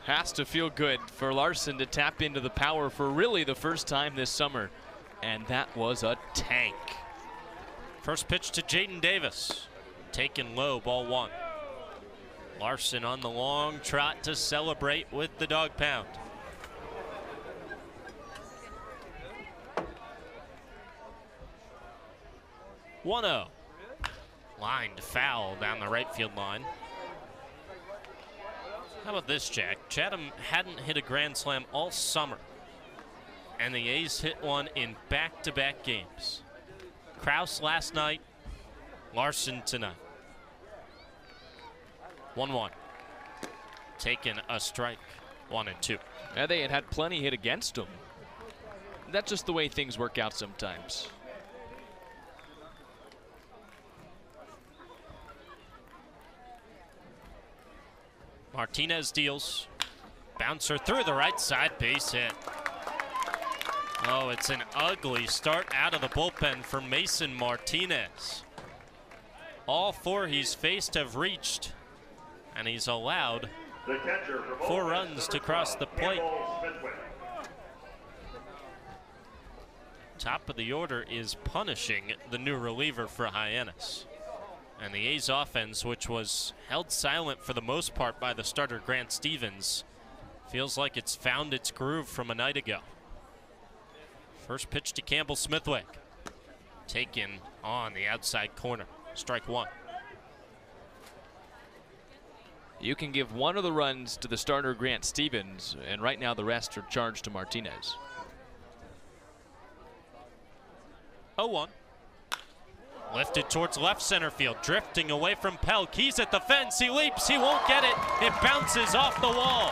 Has to feel good for Larson to tap into the power for really the first time this summer. And that was a tank. First pitch to Jaden Davis. Taken low, ball 1. Larson on the long trot to celebrate with the dog pound. (1-0). Lined foul down the right field line. How about this, Jack? Chatham hadn't hit a grand slam all summer, and the A's hit one in back-to-back games. Kraus last night, Larson tonight. 1-1. Taken a strike, 1-2. Yeah, they had plenty hit against him. That's just the way things work out sometimes. Martinez deals. Bouncer through the right side, base hit. Oh, it's an ugly start out of the bullpen for Mason Martinez. All 4 he's faced have reached, and he's allowed 4 runs to cross the plate. Top of the order is punishing the new reliever for Hyannis. And the A's offense, which was held silent for the most part by the starter Grant Stevens, feels like it's found its groove from a night ago. First pitch to Campbell Smithwick. Taken on the outside corner. Strike 1. You can give one of the runs to the starter Grant Stevens, and right now the rest are charged to Martinez. 0-1. Lifted towards left center field, drifting away from Pelk. He's at the fence, he leaps, he won't get it. It bounces off the wall.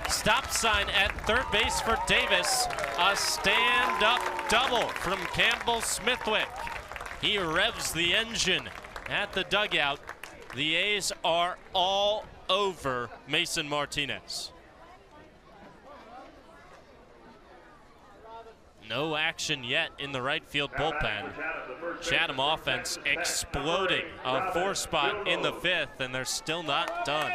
Stop sign at third base for Davis. A stand-up double from Campbell Smithwick. He revs the engine at the dugout. The A's are all over Mason Martinez. No action yet in the right field bullpen. Chatham offense exploding. A 4 spot in the 5th, and they're still not done.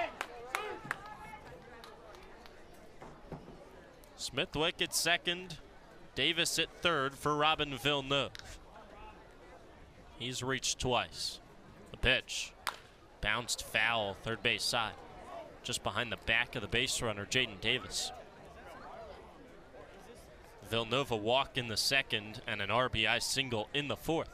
Smithwick at second, Davis at third for Robin Villeneuve. He's reached twice. The pitch bounced foul, third base side, just behind the back of the base runner, Jaden Davis. Villanova walk in the second and an RBI single in the 4th.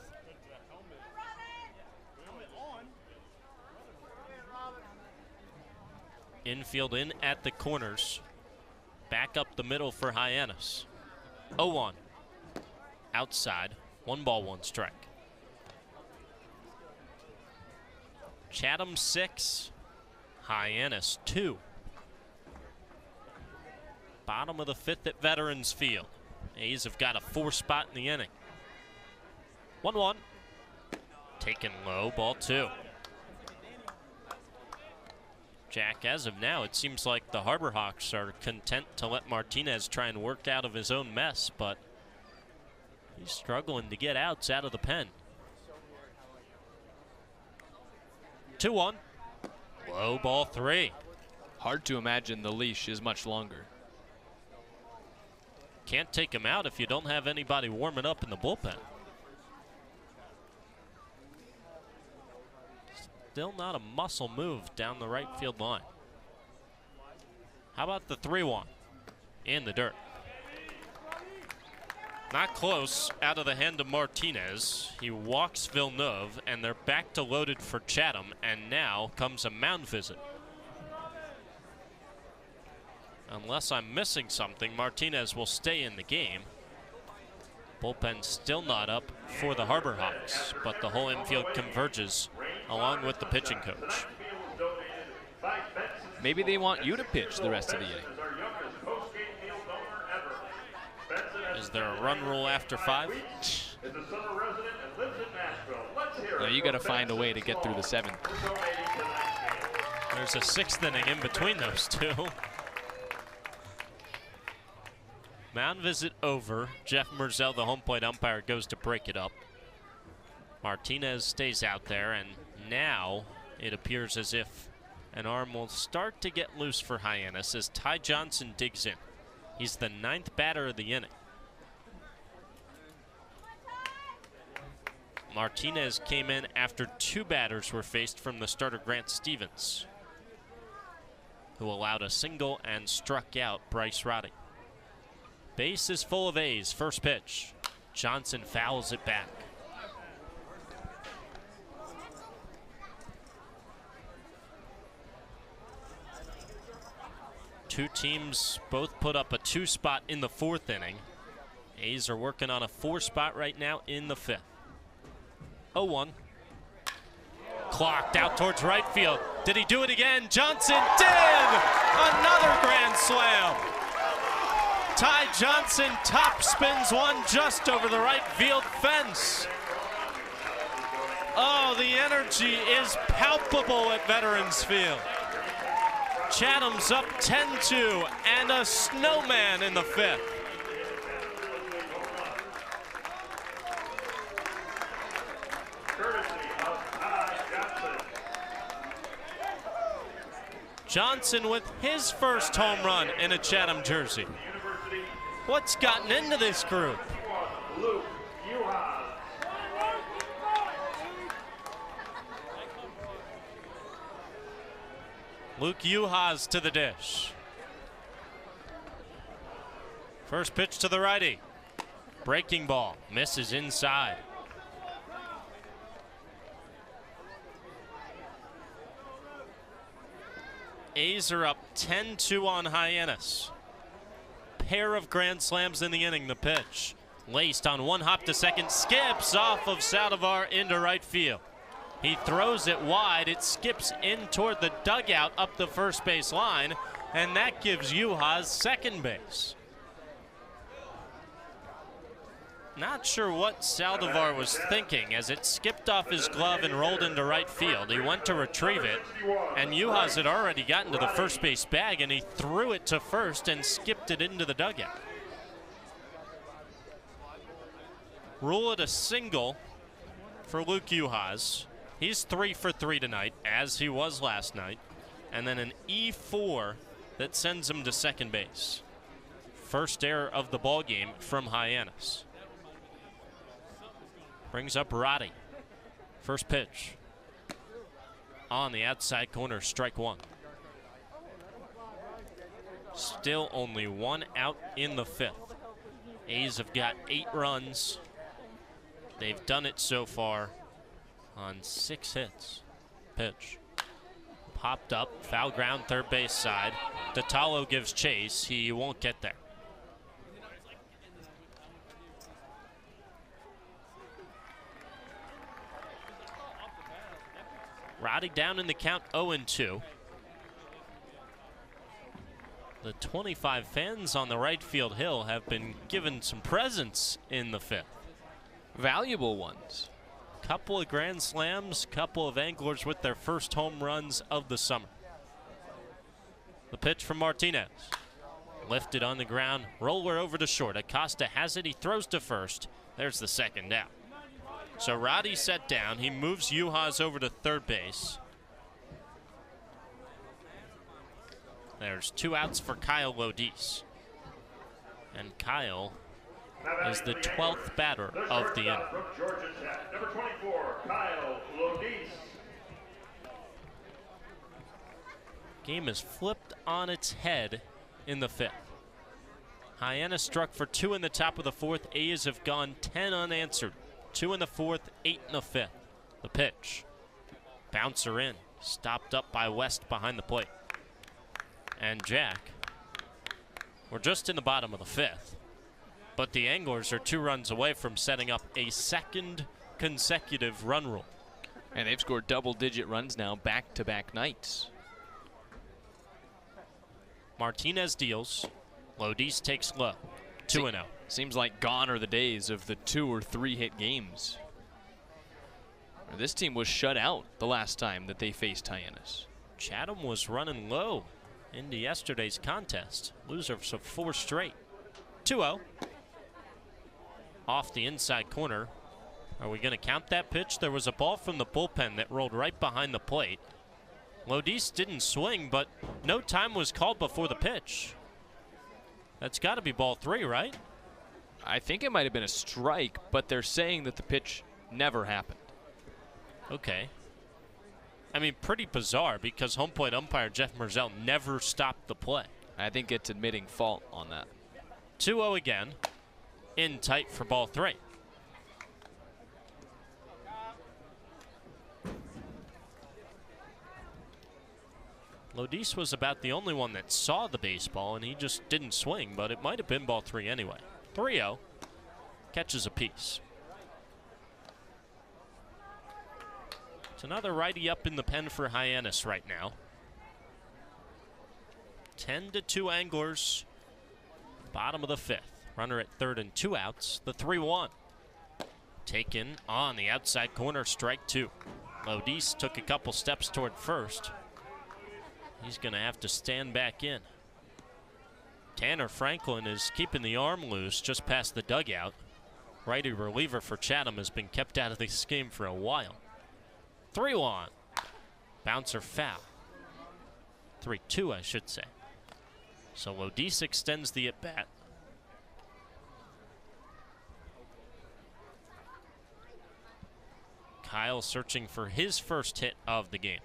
Infield in at the corners. Back up the middle for Hyannis. 0-1. Outside. 1 ball, 1 strike. Chatham 6. Hyannis 2. Bottom of the 5th at Veterans Field. A's have got a 4 spot in the inning. 1-1. Taken low, ball 2. Jack, as of now, it seems like the Harbor Hawks are content to let Martinez try and work out of his own mess, but he's struggling to get outs out of the pen. 2-1. Low, ball 3. Hard to imagine the leash is much longer. Can't take him out if you don't have anybody warming up in the bullpen. Still not a muscle move down the right field line. How about the 3-1? In the dirt. Not close, out of the hand of Martinez. He walks Villeneuve, and they're back to loaded for Chatham, and now comes a mound visit. Unless I'm missing something, Martinez will stay in the game. Bullpen still not up for the Harbor Hawks, but the whole infield converges along with the pitching coach. Maybe they want you to pitch the rest of the inning. Is there a run rule after 5? No, you got to find a way to get through the 7th. There's a 6th inning in between those two. Mound visit over. Jeff Merzel, the home plate umpire, goes to break it up. Martinez stays out there, and now it appears as if an arm will start to get loose for Hyannis as Ty Johnson digs in. He's the 9th batter of the inning. Martinez came in after 2 batters were faced from the starter Grant Stevens, who allowed a single and struck out Bryce Roddy. Base is full of A's. First pitch. Johnson fouls it back. Two teams both put up a 2 spot in the 4th inning. A's are working on a 4 spot right now in the 5th. 0-1. Clocked out towards right field. Did he do it again? Johnson did! Another grand slam. Ty Johnson top spins one just over the right field fence. Oh, the energy is palpable at Veterans Field. Chatham's up 10-2 and a snowman in the 5th. Johnson with his first home run in a Chatham jersey. What's gotten into this group? Luke Uhas to the dish. First pitch to the righty. Breaking ball, misses inside. A's are up 10-2 on Hyannis. Pair of grand slams in the inning. The pitch laced on one hop to second, skips off of Selover into right field. He throws it wide. It skips in toward the dugout up the first base line, and that gives Uhas second base. Not sure what Selover was thinking as it skipped off his glove and rolled into right field. He went to retrieve it, and Uhas had already gotten to the first base bag, and he threw it to first and skipped it into the dugout. Rule it a single for Luke Uhas. He's 3 for 3 tonight, as he was last night, and then an E4 that sends him to second base. First error of the ball game from Hyannis. Brings up Roddy. First pitch. On the outside corner, strike one. Still only one out in the 5th. A's have got 8 runs. They've done it so far on 6 hits. Pitch. Popped up, foul ground, third base side. Datalo gives chase. He won't get there. Roddy down in the count, 0-2. The 25 fans on the right field hill have been given some presents in the 5th. Valuable ones. Couple of grand slams, couple of anglers with their first home runs of the summer. The pitch from Martinez. Lifted on the ground, roller over to short. Acosta has it, he throws to first. There's the second out. So Roddy set down. He moves Uhas over to third base. There's 2 outs for Kyle Lodis. And Kyle is the 12th batter of the inning. Number 24, Kyle Lodis. Game is flipped on its head in the 5th. Hyannis struck for 2 in the top of the 4th. A's have gone 10 unanswered. 2 in the 4th, 8 in the 5th. The pitch. Bouncer in. Stopped up by West behind the plate. And Jack, we're just in the bottom of the 5th. But the Anglers are 2 runs away from setting up a second consecutive run rule. And they've scored double-digit runs now back-to-back nights. Martinez deals. Lodis takes low. 2-0. Seems like gone are the days of the 2 or 3 hit games. This team was shut out the last time that they faced Hyannis. Chatham was running low into yesterday's contest. Losers of 4 straight. 2-0. Off the inside corner. Are we going to count that pitch? There was a ball from the bullpen that rolled right behind the plate. Lodis didn't swing, but no time was called before the pitch. That's got to be ball 3, right? I think it might have been a strike, but they're saying that the pitch never happened. Okay. I mean, pretty bizarre because home plate umpire Jeff Merzel never stopped the play. I think it's admitting fault on that. 2-0 again. In tight for ball 3. Lodis was about the only one that saw the baseball, and he just didn't swing, but it might have been ball 3 anyway. 3-0. Catches a piece. It's another righty up in the pen for Hyannis right now. 10-2 Anglers. Bottom of the 5th. Runner at third and 2 outs. The 3-1. Taken on the outside corner, strike 2. Lodis took a couple steps toward first. He's He's going to have to stand back in. Tanner Franklin is keeping the arm loose just past the dugout. Righty reliever for Chatham has been kept out of this game for a while. 3-1. Bouncer foul. 3-2, I should say. So Lodice extends the at-bat. Kyle searching for his first hit of the game.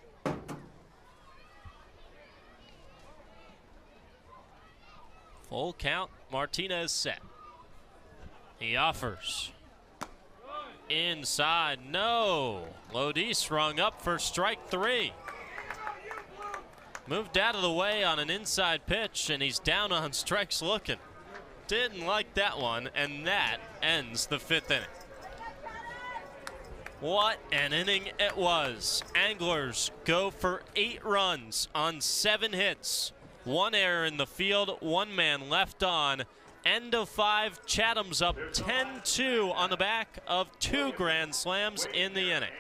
Full count, Martinez set. He offers. Inside, no. Lodice rung up for strike 3. Moved out of the way on an inside pitch, and he's down on strikes looking. Didn't like that one, and that ends the 5th inning. What an inning it was. Anglers go for 8 runs on 7 hits. 1 error in the field, 1 man left on. End of 5, Chatham's up 10-2 on the back of 2 grand slams in the inning.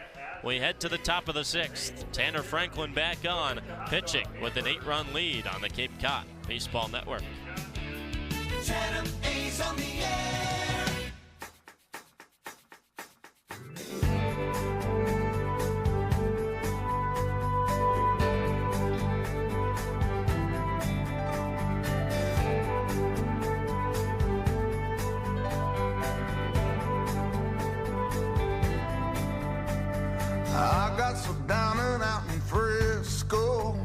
We head to the top of the 6th. Tanner Franklin back on, pitching with an 8-run lead on the Cape Cod Baseball Network. Chatham A's on the air. I got so down and out in Frisco,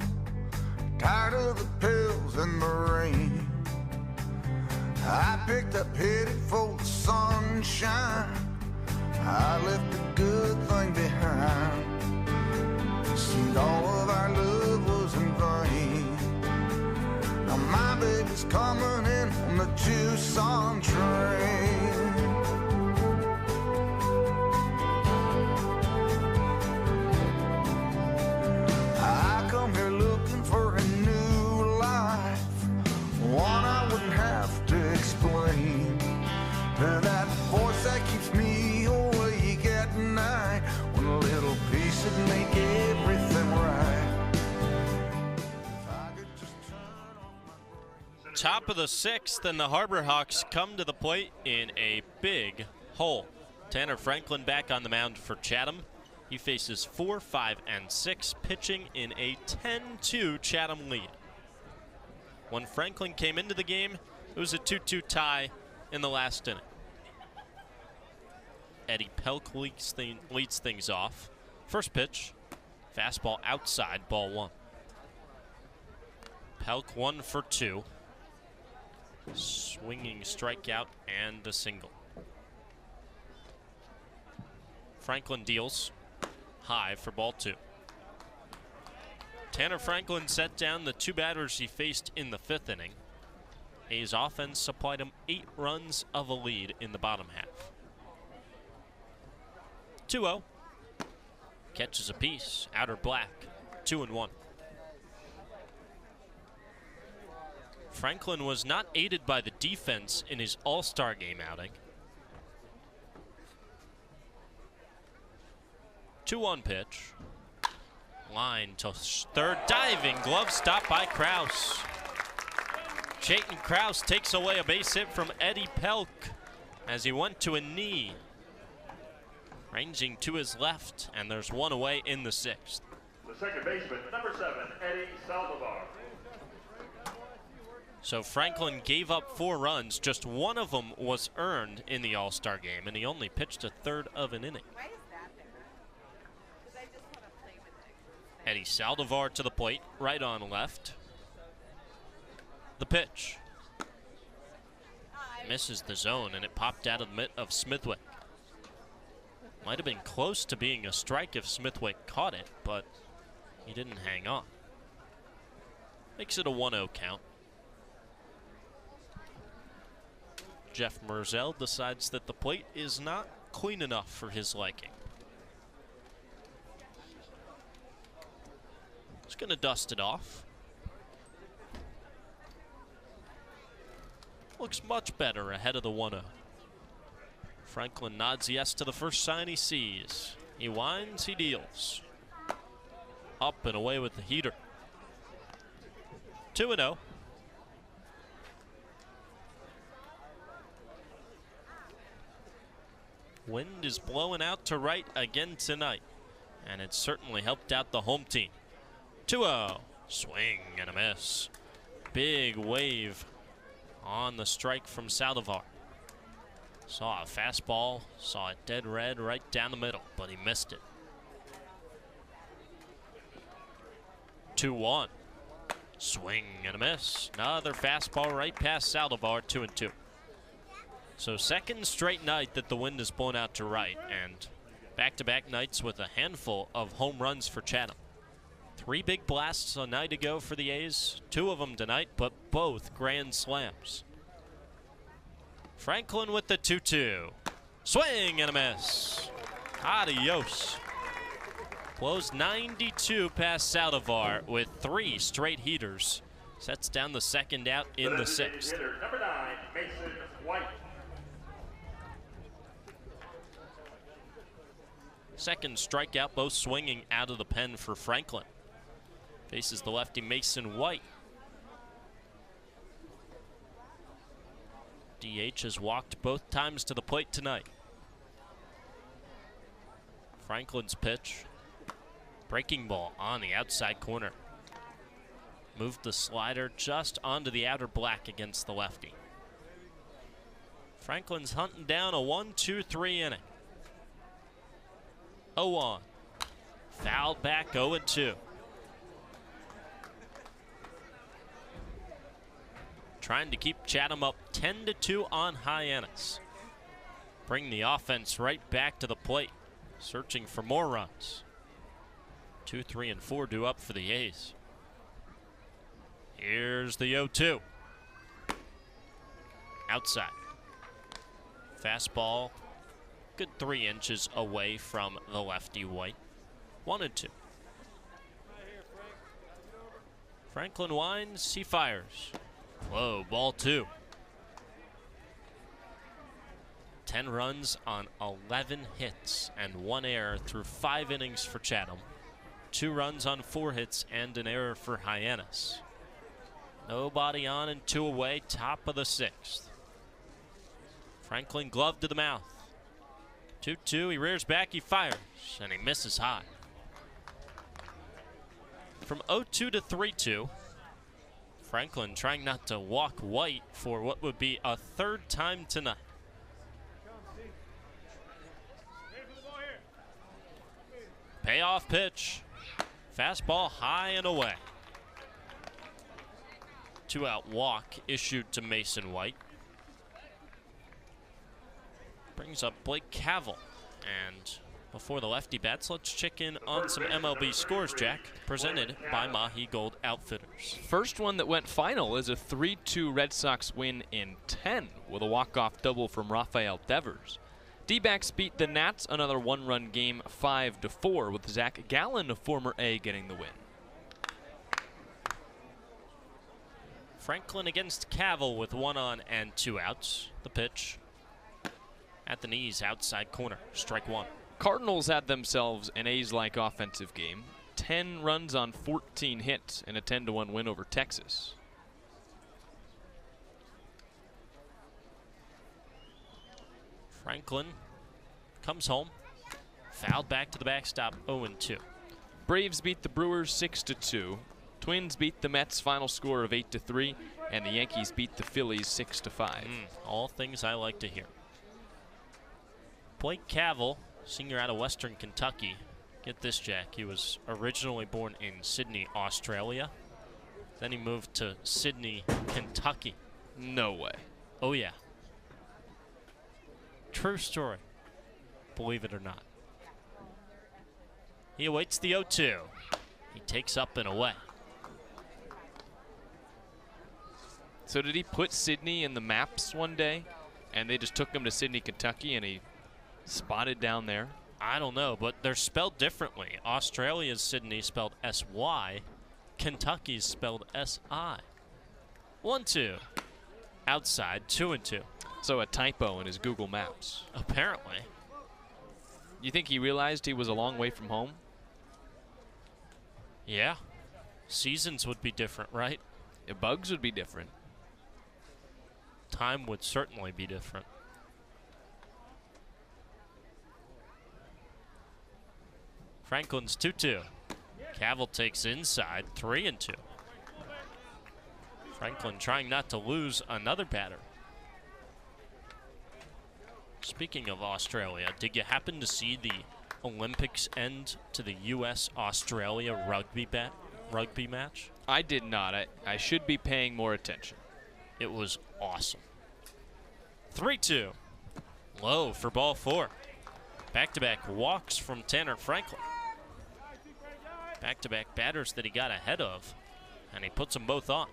tired of the pills and the rain. I picked up, headed for the sunshine. I left a good thing behind. Seemed all of our love was in vain. Now my baby's coming in on the Tucson train. I come here looking for a new life, one I wouldn't have to explain. That voice that keeps me awake at night, when a little piece would make everything right. Top of the 6th, and the Harbor Hawks come to the plate in a big hole. Tanner Franklin back on the mound for Chatham. He faces 4, 5, and 6, pitching in a 10-2 Chatham lead. When Franklin came into the game, it was a 2-2 tie in the last inning. Eddie Pelk leads things off. First pitch, fastball outside, ball 1. Pelk 1 for 2. Swinging strikeout and a single. Franklin deals high for ball 2. Tanner Franklin set down the 2 batters he faced in the 5th inning. A's offense supplied him 8 runs of a lead in the bottom half. 2-0. Catches a piece, outer black, 2-1. Franklin was not aided by the defense in his All-Star game outing. 2-1 pitch. Line to third, diving glove stop by Kraus. Chayton Kraus takes away a base hit from Eddie Pelk as he went to a knee. Ranging to his left, and there's 1 away in the 6th. The second baseman, number 7, Eddie Selover. So Franklin gave up 4 runs. Just 1 of them was earned in the All-Star game, and he only pitched a third of an inning. Eddie Saldivar to the plate, right on left. The pitch. Misses the zone, and it popped out of the mitt of Smithwick. Might have been close to being a strike if Smithwick caught it, but he didn't hang on. Makes it a 1-0 count. Jeff Merzel decides that the plate is not clean enough for his liking. He's going to dust it off. Looks much better ahead of the 1-0. Franklin nods yes to the first sign he sees. He winds, he deals. Up and away with the heater. 2-0. Wind is blowing out to right again tonight, and it certainly helped out the home team. 2-0. Swing and a miss. Big wave on the strike from Selover. Saw a fastball, saw it dead red right down the middle, but he missed it. 2-1. Swing and a miss. Another fastball right past Selover, 2-2. So second straight night that the wind is blown out to right, and back-to-back nights with a handful of home runs for Chatham. 3 big blasts a night ago for the A's, 2 of them tonight, but both grand slams. Franklin with the 2-2. Swing and a miss. Adios. Blows 92 past Selover with 3 straight heaters. Sets down the second out in the 6th. Hitter number 9, Mason White. Second strikeout, both swinging out of the pen for Franklin. Faces the lefty Mason White. DH has walked both times to the plate tonight. Franklin's pitch. Breaking ball on the outside corner. Moved the slider just onto the outer black against the lefty. Franklin's hunting down a 1-2-3 inning. 0-1. Fouled back 0-2. Trying to keep Chatham up 10-2 on Hyannis. Bring the offense right back to the plate. Searching for more runs. 2, 3, and 4 due up for the A's. Here's the 0-2. Outside. Fastball. Good 3 inches away from the lefty White. 1-2. Franklin winds, he fires. Whoa, ball 2. 10 runs on 11 hits and 1 error through 5 innings for Chatham. 2 runs on 4 hits and an error for Hyannis. Nobody on and 2 away, top of the 6th. Franklin glove to the mouth. 2-2, he rears back, he fires, and he misses high. From 0-2 to 3-2, Franklin trying not to walk White for what would be a 3rd time tonight. Payoff pitch. Fastball high and away. 2-out walk issued to Mason White. Brings up Blake Cavell. And before the lefty bats, let's check in on some MLB scores, Jack, presented by Mahi Gold Outfitters. First one that went final is a 3-2 Red Sox win in 10 with a walk-off double from Rafael Devers. D-backs beat the Nats, another 1-run game, 5-4, with Zach Gallen of former A getting the win. Franklin against Cavell with 1 on and 2 outs. The pitch at the knees, outside corner, strike 1. Cardinals had themselves an A's-like offensive game. 10 runs on 14 hits and a 10-1 win over Texas. Franklin comes home, fouled back to the backstop, 0-2. Braves beat the Brewers 6-2. Twins beat the Mets, final score of 8-3, and the Yankees beat the Phillies 6-5. All things I like to hear. Blake Cavell, senior out of Western Kentucky. Get this, Jack. He was originally born in Sydney, Australia. Then he moved to Sydney, Kentucky. No way. Oh, yeah. True story. Believe it or not. He awaits the 0-2. He takes up and away. So did he put Sydney in the maps one day, and they just took him to Sydney, Kentucky, and he spotted down there? I don't know, but they're spelled differently. Australia's Sydney spelled S-Y. Kentucky's spelled S-I. 1-2. Outside, 2-2. So a typo in his Google Maps. Apparently. You think he realized he was a long way from home? Yeah. Seasons would be different, right? Bugs would be different. Time would certainly be different. Franklin's 2-2. Cavill takes inside, 3-2. Franklin trying not to lose another batter. Speaking of Australia, did you happen to see the Olympics end to the U.S.-Australia rugby match? I did not. I should be paying more attention. It was awesome. 3-2. Low for ball 4. Back-to-back walks from Tanner Franklin. Back-to-back batters that he got ahead of, and he puts them both on.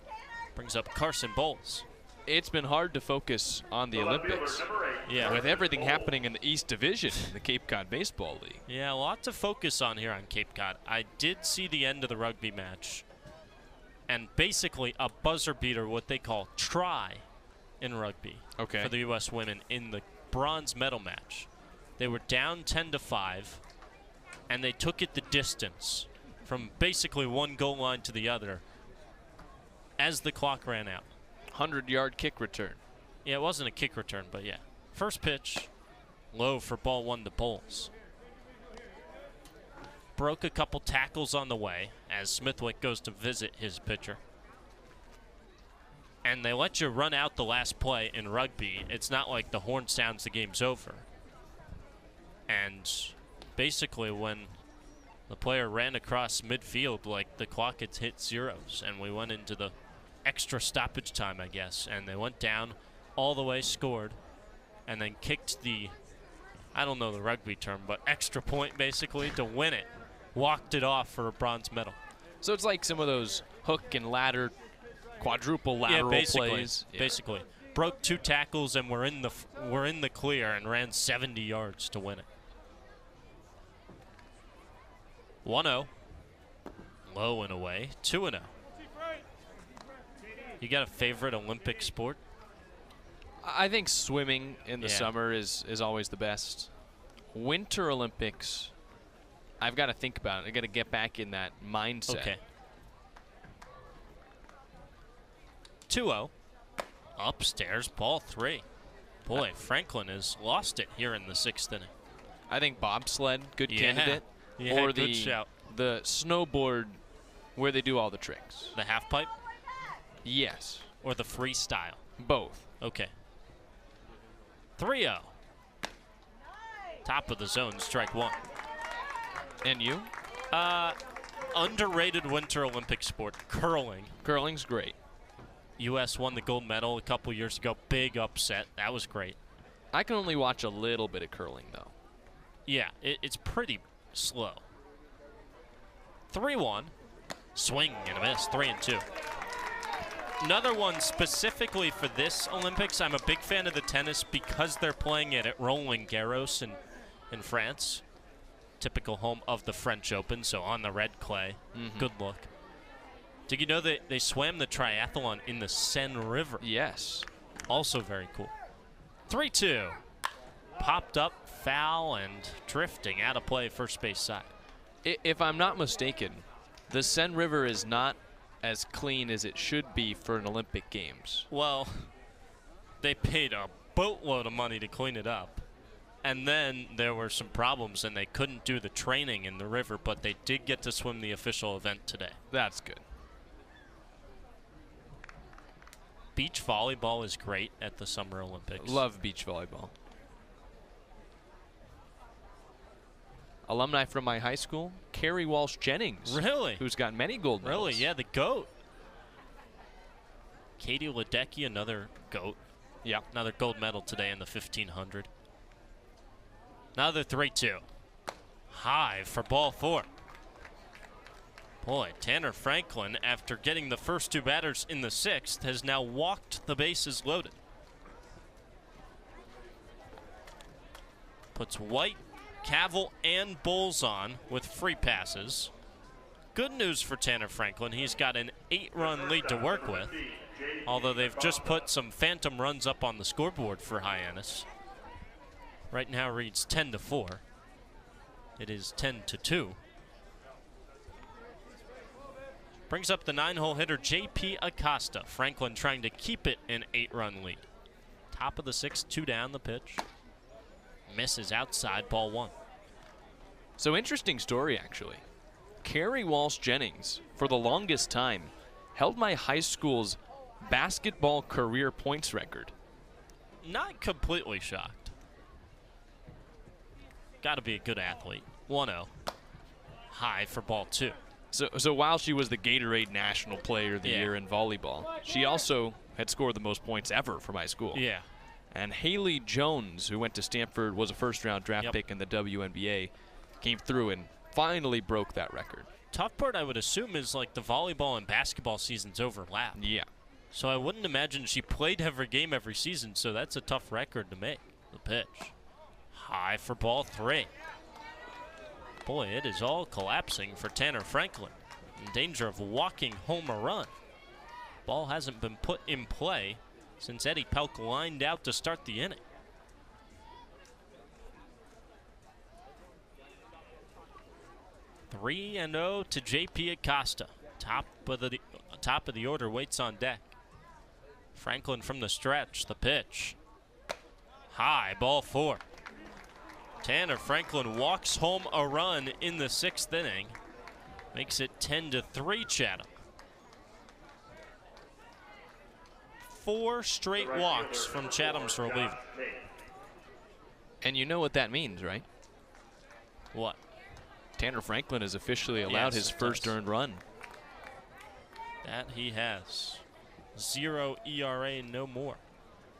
Brings up Carson Bowles. It's been hard to focus on the Olympics. Yeah. With everything happening in the East Division in the Cape Cod Baseball League. Yeah, a lot to focus on here on Cape Cod. I did see the end of the rugby match. And basically a buzzer beater, what they call try in rugby for the U.S. women in the bronze medal match. They were down 10-5, and they took it the distance from basically one goal line to the other as the clock ran out. 100-yard kick return. Yeah, it wasn't a kick return, but yeah. First pitch, low for ball 1 to Bowles. Broke a couple tackles on the way as Smithwick goes to visit his pitcher. And they let you run out the last play in rugby. It's not like the horn sounds the game's over. And basically when the player ran across midfield, like the clock had hit zeros, and we went into the extra stoppage time, I guess, and they went down all the way, scored, and then kicked the, I don't know the rugby term, but extra point basically to win it. Walked it off for a bronze medal. So it's like some of those hook and ladder, quadruple lateral plays. Yeah, basically. Broke 2 tackles and we're in the clear and ran 70 yards to win it. 1-0. Low and away. 2-0. You got a favorite Olympic sport? I think swimming in the summer is always the best. Winter Olympics, I've got to think about it. I got to get back in that mindset. Okay. 2-0. Upstairs, ball 3. Boy, Franklin has lost it here in the 6th inning. I think bobsled, good candidate. Yeah, or good shout. The snowboard where they do all the tricks. The half pipe? Yes. Or the freestyle? Both. Okay. 3-0. Top of the zone, strike 1. And you? Underrated Winter Olympic sport, curling. Curling's great. U.S. won the gold medal a couple years ago. Big upset. That was great. I can only watch a little bit of curling, though. Yeah, it's pretty slow. 3-1. Swing and a miss. 3-2. Another one specifically for this Olympics. I'm a big fan of the tennis because they're playing it at Roland Garros in France. Typical home of the French Open, so on the red clay. Good look. Did you know that they swam the triathlon in the Seine River? Yes. Also very cool. 3-2. Popped up, foul, and drifting out of play first base side. If I'm not mistaken, the Seine River is not as clean as it should be for an Olympic Games. Well, they paid a boatload of money to clean it up. And then there were some problems, and they couldn't do the training in the river, but they did get to swim the official event today. That's good. Beach volleyball is great at the Summer Olympics. Love beach volleyball. Alumni from my high school, Carrie Walsh Jennings. Really? Who's got many gold medals. Really? Yeah, the GOAT. Katie Ledecky, another GOAT. Yeah. Another gold medal today in the 1500. Another 3-2. High for ball 4. Boy, Tanner Franklin, after getting the first 2 batters in the 6th, has now walked the bases loaded. Puts White, Cavill, and Bowles on with free passes. Good news for Tanner Franklin. He's got an 8-run lead to work with, although they've just put some phantom runs up on the scoreboard for Hyannis. Right now reads 10-4. It is 10-2. Brings up the 9-hole hitter J.P. Acosta. Franklin trying to keep it an 8-run lead. Top of the 6th, 2 down the pitch. Misses outside, ball 1. So interesting story, actually. Carrie Walsh Jennings, for the longest time, held my high school's basketball career points record. Not completely shocked. Got to be a good athlete. 1-0. High for ball 2. So while she was the Gatorade National Player of the Year in volleyball, she also had scored the most points ever for my school. Yeah. And Haley Jones, who went to Stanford, was a first-round draft pick in the WNBA, came through and finally broke that record. Tough part, I would assume, is like the volleyball and basketball seasons overlap. Yeah. So I wouldn't imagine she played every game every season, so that's a tough record to make. The pitch. High for ball 3. Boy, it is all collapsing for Tanner Franklin. In danger of walking home a run. Ball hasn't been put in play since Eddie Pelk lined out to start the inning. Three and 0 to J.P. Acosta. Top of the order waits on deck. Franklin from the stretch, the pitch. High, ball 4. Tanner Franklin walks home a run in the 6th inning. Makes it 10-3 Chatham. 4 straight walks from Chatham's reliever. And you know what that means, right? What? Tanner Franklin has officially allowed his first earned run. That he has. 0 ERA, no more.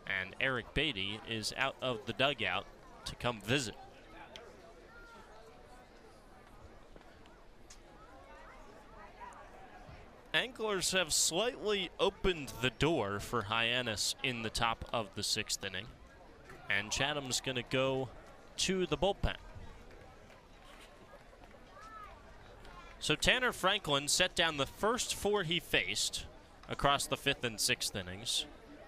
And Eric Batty is out of the dugout to come visit. Anglers have slightly opened the door for Hyannis in the top of the 6th inning. And Chatham's going to go to the bullpen. So Tanner Franklin set down the first 4 he faced across the 5th and 6th innings.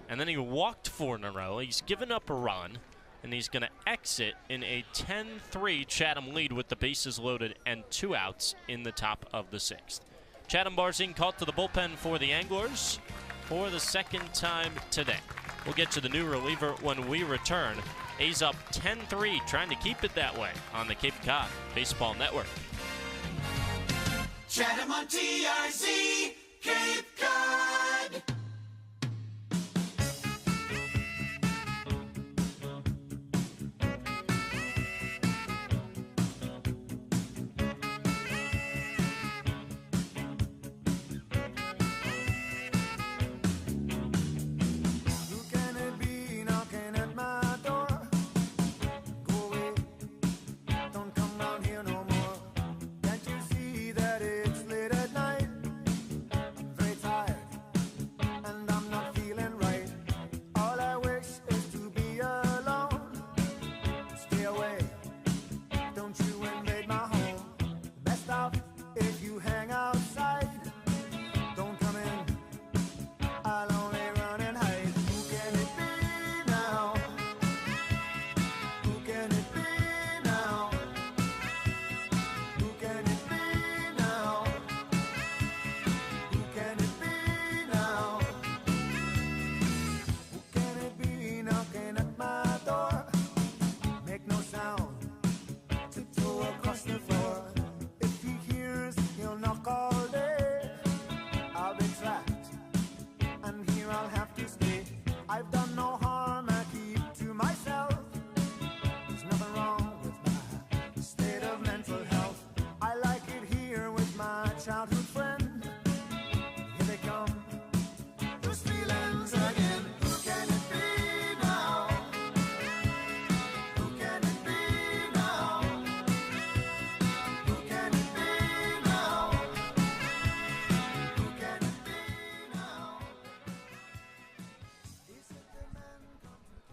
And then he walked 4 in a row. He's given up a run. And he's going to exit in a 10-3 Chatham lead with the bases loaded and 2 outs in the top of the 6th. Chatham Barzine called to the bullpen for the Anglers for the 2nd time today. We'll get to the new reliever when we return. A's up 10-3, trying to keep it that way on the Cape Cod Baseball Network. Chatham on TRZ, Cape Cod.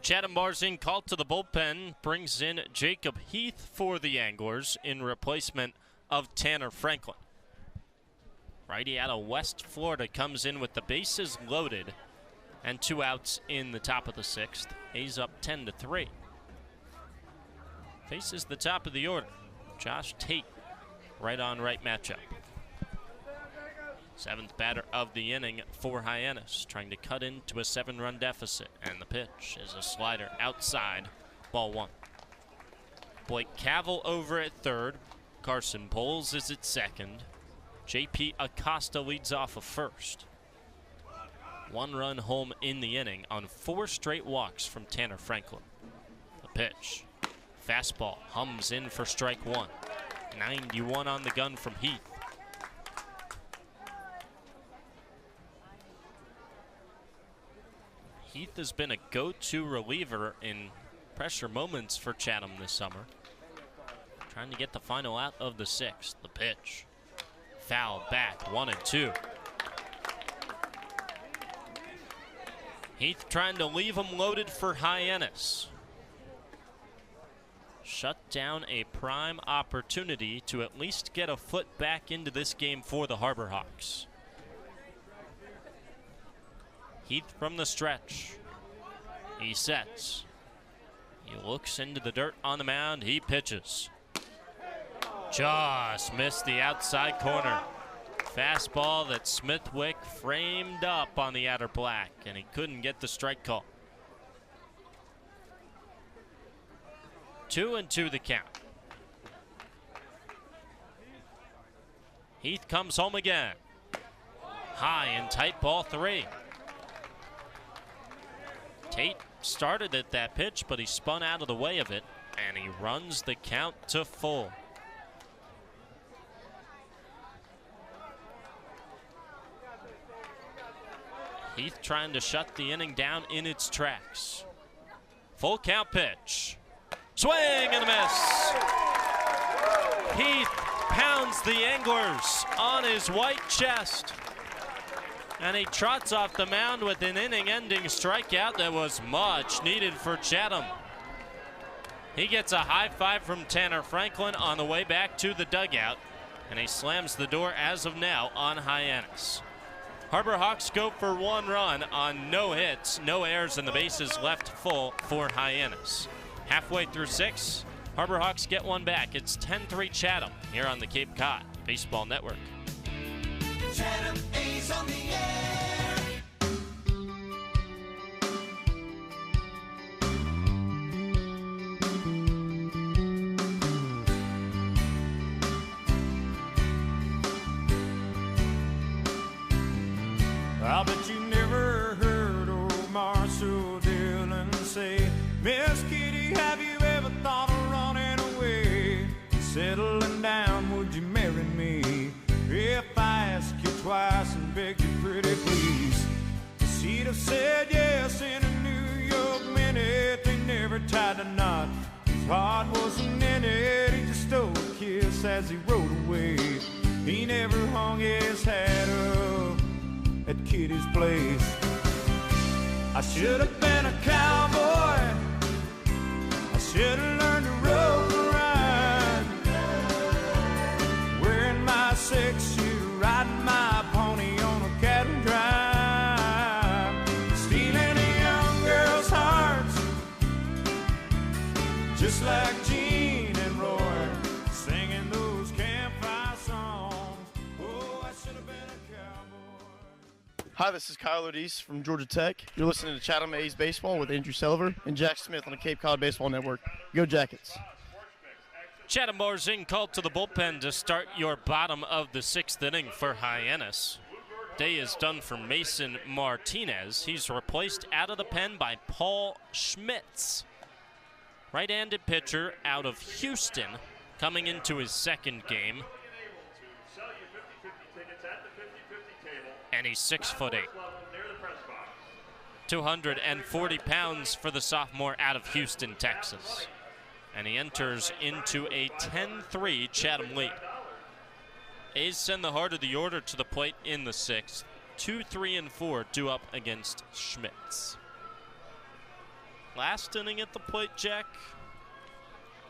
Chatham Barzine called to the bullpen, brings in Jacob Heath for the Anglers in replacement of Tanner Franklin. Righty out of West Florida comes in with the bases loaded and 2 outs in the top of the 6th. A's up 10-3. Faces the top of the order. Josh Tate, right-on-right matchup. Seventh batter of the inning for Hyannis, trying to cut into a 7-run deficit. And the pitch is a slider outside, ball 1. Blake Cavill over at third. Carson Poles is at second. J.P. Acosta leads off of first. 1-run home in the inning on 4 straight walks from Tanner Franklin. The pitch. Fastball hums in for strike 1. 91 on the gun from Heath. Heath has been a go-to reliever in pressure moments for Chatham this summer. Trying to get the final out of the 6th. The pitch. Foul back, 1-2. Heath trying to leave him loaded for Hyannis. Shut down a prime opportunity to at least get a foot back into this game for the Harbor Hawks. Heath from the stretch. He sets. He looks into the dirt on the mound. He pitches. Just missed the outside corner. Fastball that Smithwick framed up on the outer black, and he couldn't get the strike call. 2-2 the count. Heath comes home again. High and tight, ball 3. Tate started at that pitch, but he spun out of the way of it, and he runs the count to full. Heath trying to shut the inning down in its tracks. Full count pitch. Swing and a miss. Heath pounds the Anglers on his white chest. And he trots off the mound with an inning-ending strikeout that was much needed for Chatham. He gets a high five from Tanner Franklin on the way back to the dugout, and he slams the door as of now on Hyannis. Harbor Hawks go for 1 run on no hits, no errors, and the bases left full for Hyannis. Halfway through 6, Harbor Hawks get one back. It's 10-3 Chatham here on the Cape Cod Baseball Network. Chatham A's on the air. I bet you never heard old Marshall Dillon say, Miss Kitty, have you ever thought of running away? Settling down, would you marry me? If I ask you twice and beg you pretty please. She'd have said yes in a New York minute. They never tied a knot. His heart wasn't in it. He just stole a kiss as he rode away. He never hung his hat up at Kitty's place. I should have been a cowboy. I should have learned to rope and ride. Wearing my 6-shooter, riding my pony on a cattle drive. Stealing a young girl's hearts, just like Gene and Roy, singing those campfire songs. Oh, I should have been a cowboy. Hi, this is Kyle O'Deese from Georgia Tech. You're listening to Chatham A's Baseball with Andrew Selover and Jack Smith on the Cape Cod Baseball Network. Go Jackets. Chatham Barzing called to the bullpen to start your bottom of the 6th inning for Hyannis. Day is done for Mason Martinez. He's replaced out of the pen by Paul Schmitz. Right-handed pitcher out of Houston, coming into his 2nd game. And he's 6'8". 240 pounds for the sophomore out of Houston, Texas. And he enters into a 10-3 Chatham lead. A's send the heart of the order to the plate in the 6th. 2, 3, and 4 due up against Schmitz. Last inning at the plate, Jack.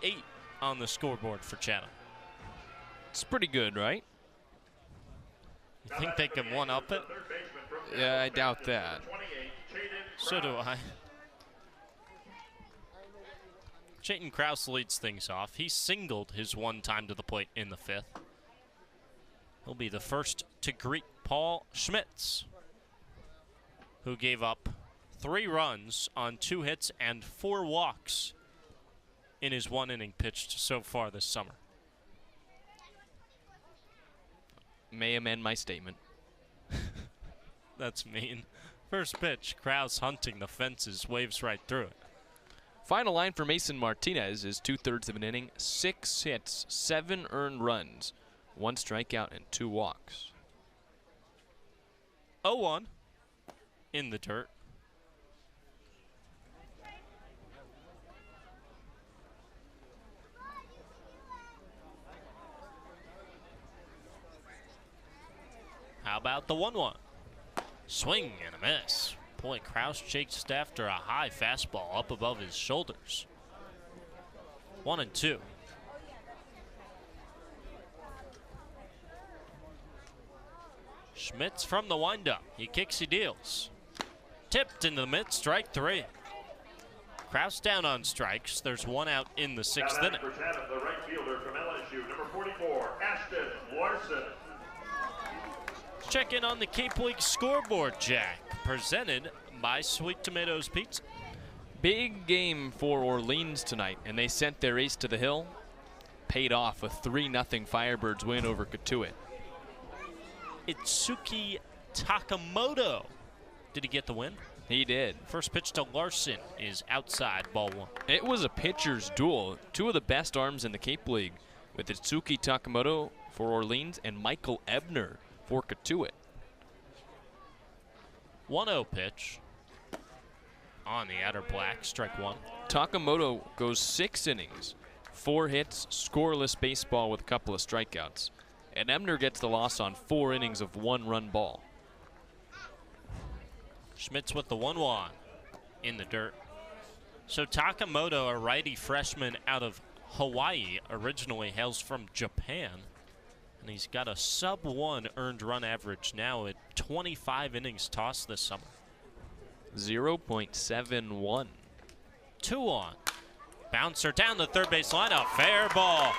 8 on the scoreboard for Chatham. It's pretty good, right? You think they can one-up it? Yeah, I doubt that. So do I. Chayton Krause leads things off. He singled his 1 time to the plate in the 5th. He'll be the first to greet Paul Schmitz, who gave up 3 runs on 2 hits and 4 walks in his 1 inning pitched so far this summer. May amend my statement. That's mean. First pitch, Krause hunting the fences, waves right through it. Final line for Mason Martinez is 2/3 of an inning, 6 hits, 7 earned runs, 1 strikeout, and 2 walks. 0-1 in the dirt. How about the 1-1? Swing and a miss. Boy, Krause chased after a high fastball up above his shoulders. 1-2. Schmitz from the windup. He kicks, he deals. Tipped into the mid, strike 3. Krause down on strikes. There's 1 out in the 6th inning. For Chatham, the right fielder from LSU, number 44, Ashton Larson. Check in on the Cape League scoreboard, Jack. Presented by Sweet Tomatoes Pizza. Big game for Orleans tonight, and they sent their ace to the hill. Paid off a 3-0 Firebirds win over Katuitt. Itsuki Takamoto. Did he get the win? He did. First pitch to Larson is outside, ball 1. It was a pitcher's duel. 2 of the best arms in the Cape League, with Itsuki Takamoto for Orleans and Michael Ebner for Katuitt. 1-0 pitch on the outer black, strike 1. Takamoto goes 6 innings, 4 hits, scoreless baseball with a couple of strikeouts. And Ebner gets the loss on 4 innings of 1-run ball. Schmitz with the 1-1 in the dirt. So Takamoto, a righty freshman out of Hawaii, originally hails from Japan. And he's got a sub-1 earned run average now at 25 innings tossed this summer. 0.71. 2-1. Bouncer down the third base line, a fair ball.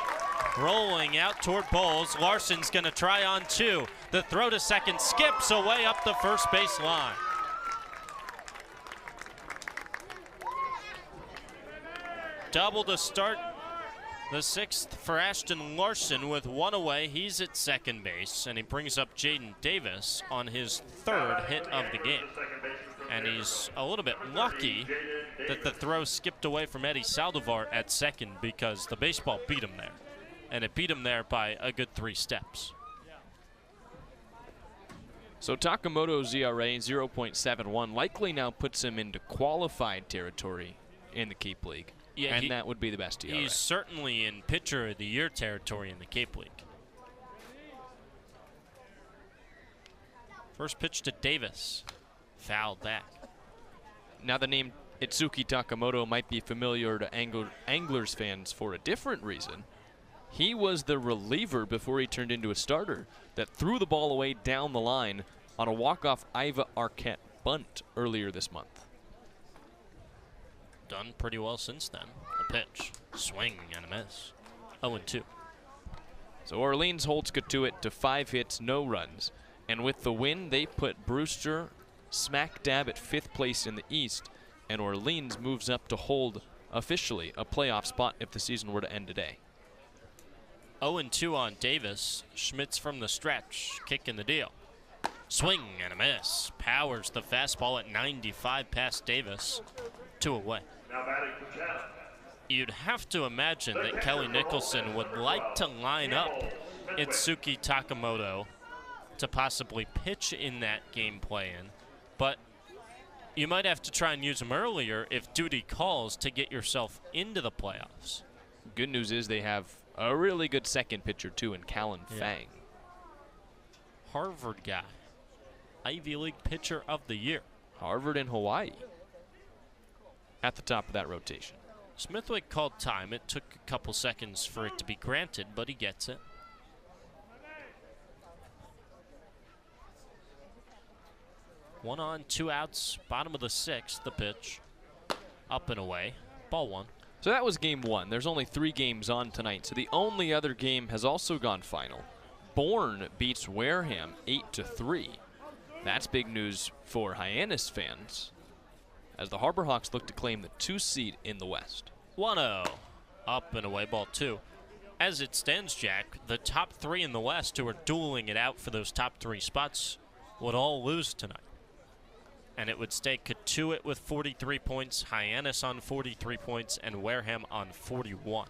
Rolling out toward Bowles. Larson's going to try on 2. The throw to second skips away up the first base line. Double to start the 6th for Ashton Larson with 1 away. He's at second base, and he brings up Jaden Davis on his 3rd hit of the game. And he's a little bit lucky that the throw skipped away from Eddie Saldivar at second, because the baseball beat him there. And it beat him there by a good 3 steps. So Takamoto's ERA, 0.71, likely now puts him into qualified territory in the Cape League. Yeah, and that would be the best ERA. He's certainly in pitcher of the year territory in the Cape League. First pitch to Davis. Fouled back. Now the name Itsuki Takamoto might be familiar to Anglers fans for a different reason. He was the reliever before he turned into a starter that threw the ball away down the line on a walk-off Iva Arquette bunt earlier this month. Done pretty well since then. A pitch, swing and a miss. 0-2. So Orleans holds Katuitt to 5 hits, no runs. And with the win, they put Brewster smack dab at 5th place in the East, and Orleans moves up to hold officially a playoff spot if the season were to end today. 0-2 on Davis. Schmitz from the stretch, kicking the deal. Swing and a miss. Powers the fastball at 95 past Davis. 2 away. Now batting for Chatham. You'd have to imagine that Kelly Nicholson would like to line up Itsuki Takamoto to possibly pitch in that game play-in, but you might have to try and use him earlier if duty calls to get yourself into the playoffs. Good news is they have a really good second pitcher, too, in Callan Fang. Harvard guy. Ivy League pitcher of the year. Harvard and Hawaii at the top of that rotation. Smithwick called time. It took a couple seconds for it to be granted, but he gets it. One on, 2 outs, bottom of the 6th, the pitch. Up and away, ball 1. So that was game 1. There's only 3 games on tonight, so the only other game has also gone final. Bourne beats Wareham 8-3. That's big news for Hyannis fans, as the Harbor Hawks look to claim the 2 seed in the West. 1-0, up and away, ball 2. As it stands, Jack, the top 3 in the West who are dueling it out for those top 3 spots would all lose tonight. And it would stay Katuitt with 43 points, Hyannis on 43 points, and Wareham on 41.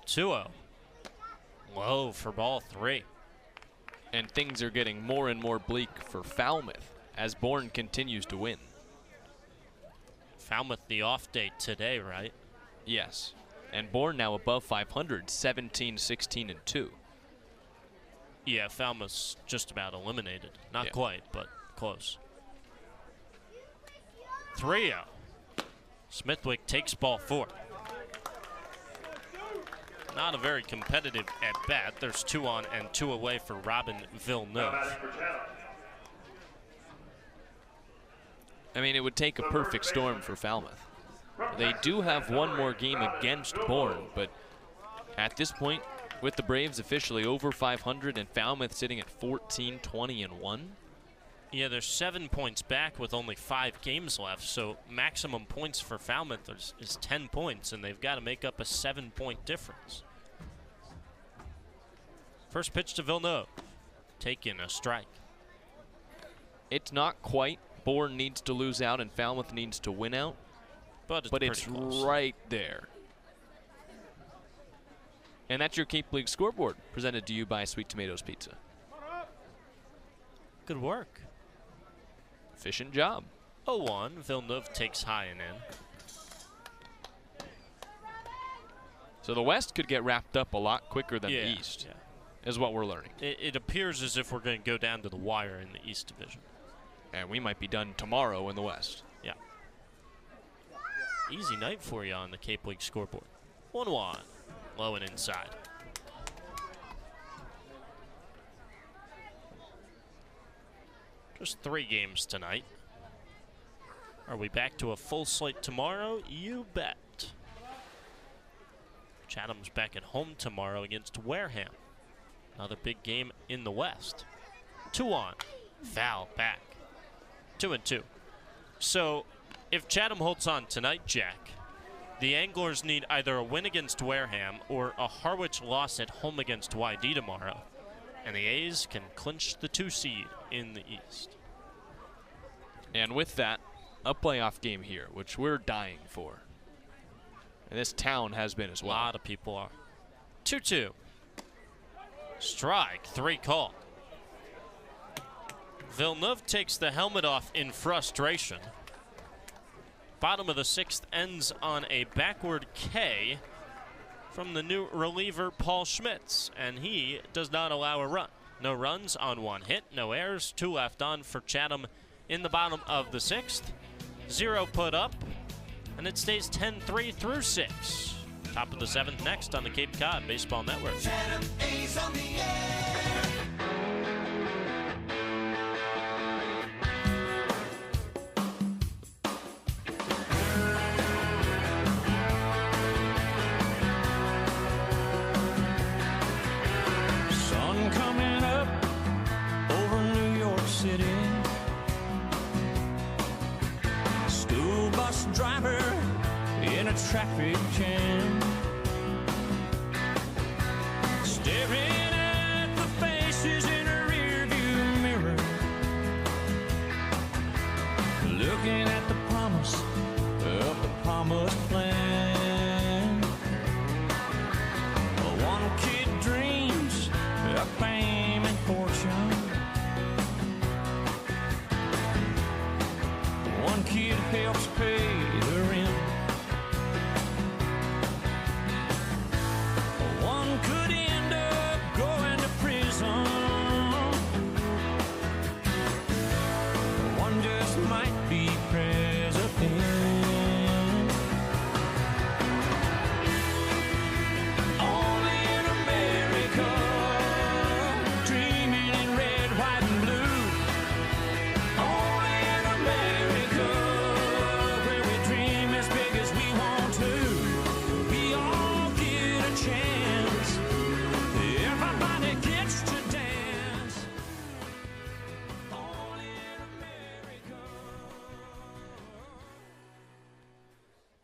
2-0. Low for ball 3. And things are getting more and more bleak for Falmouth as Bourne continues to win. Falmouth the off day today, right? Yes. And Bourne now above 500, 17, 16, and 2. Yeah, Falmouth's just about eliminated. Not quite, but close. 3-0. Smithwick takes ball 4. Not a very competitive at bat. There's 2 on and 2 away for Robin Villeneuve. I mean, it would take a perfect storm for Falmouth. They do have one more game against Bourne, but at this point, with the Braves officially over 500 and Falmouth sitting at 14, 20, and 1. Yeah, they're 7 points back with only 5 games left, so maximum points for Falmouth is 10 points, and they've got to make up a 7-point difference. First pitch to Villeneuve, taking a strike. It's not quite. Bourne needs to lose out and Falmouth needs to win out, but it's right there. And that's your Cape League scoreboard, presented to you by Sweet Tomatoes Pizza. Good work. Efficient job. 0-1, Villeneuve takes high and in. So the West could get wrapped up a lot quicker than the East, is what we're learning. It appears as if we're going to go down to the wire in the East Division. And we might be done tomorrow in the West. Yeah. Easy night for you on the Cape League scoreboard. 1-1. Low and inside. Just 3 games tonight. Are we back to a full slate tomorrow? You bet. Chatham's back at home tomorrow against Wareham. Another big game in the West. 2-on. Foul back. 2-2. So if Chatham holds on tonight, Jack, the Anglers need either a win against Wareham or a Harwich loss at home against YD tomorrow, and the A's can clinch the 2 seed in the East. And with that, a playoff game here, which we're dying for. And this town has been as well. A lot of people are. 2-2. Strike 3 call. Villeneuve takes the helmet off in frustration. Bottom of the 6th ends on a backward K from the new reliever Paul Schmitz, and he does not allow a run. No runs on 1 hit, no errors, 2 left on for Chatham in the bottom of the 6th. 0 put up, and it stays 10-3 through 6. Top of the 7th next on the Cape Cod Baseball Network. Chatham A's on the air. Sun coming up over New York City. School bus driver in a traffic jam, staring at the faces in a rearview mirror, looking at the promise of the promised land. One kid dreams of fame and fortune. One kid helps pay the rent.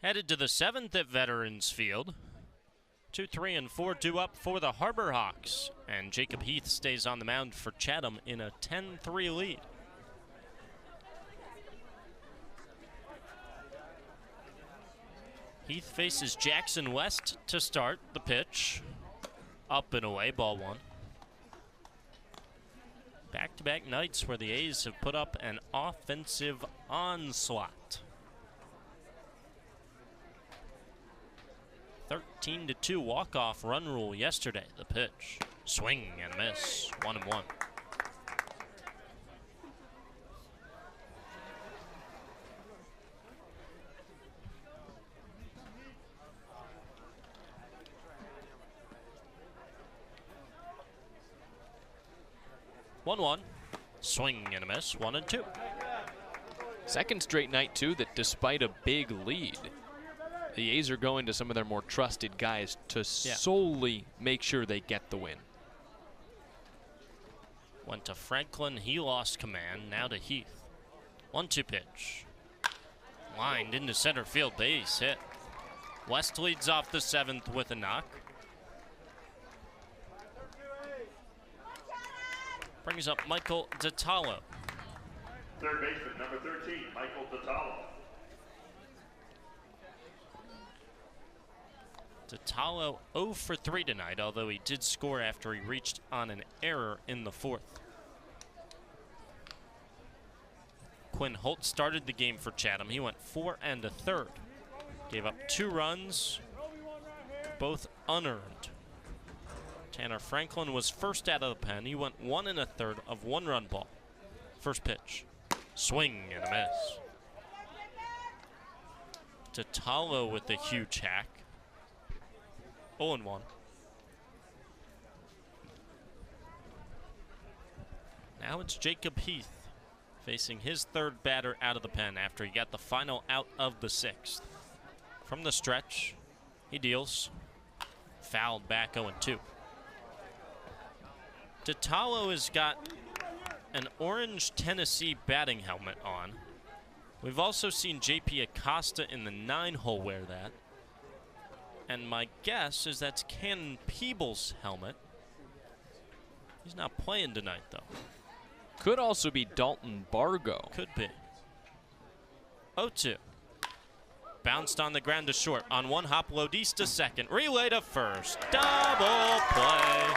Headed to the 7th at Veterans Field. 2, 3, and 4 due up for the Harbor Hawks. And Jacob Heath stays on the mound for Chatham in a 10-3 lead. Heath faces Jackson West to start the pitch. Up and away, ball 1. Back-to-back nights where the A's have put up an offensive onslaught. 13-2 walk-off run rule yesterday. The pitch. Swing and a miss. 1-1. Swing and a miss. 1-2. Second straight night, too, that despite a big lead, the A's are going to some of their more trusted guys to solely make sure they get the win. Went to Franklin. He lost command. Now to Heath. 1-2 pitch. Lined into center field. Base hit. West leads off the 7th with a knock. Brings up Michael Detallo. Third baseman, number 13, Michael Detallo. Detallo 0 for 3 tonight, although he did score after he reached on an error in the 4th. Quinn Holt started the game for Chatham. He went 4 1/3. Gave up 2 runs, both unearned. Tanner Franklin was first out of the pen. He went 1 1/3 of 1-run ball. First pitch. Swing and a miss. Detallo with the huge hack. 0-1. Now it's Jacob Heath facing his 3rd batter out of the pen after he got the final out of the 6th. From the stretch, he deals. Fouled back 0-2. Detallo has got an orange Tennessee batting helmet on. We've also seen J.P. Acosta in the 9-hole wear that. And my guess is that's Cannon Peebles' helmet. He's not playing tonight, though. Could also be Dalton Bargo. Could be. 0-2. Bounced on the ground to short. On one hop, Lodis to second. Relay to first. Double play.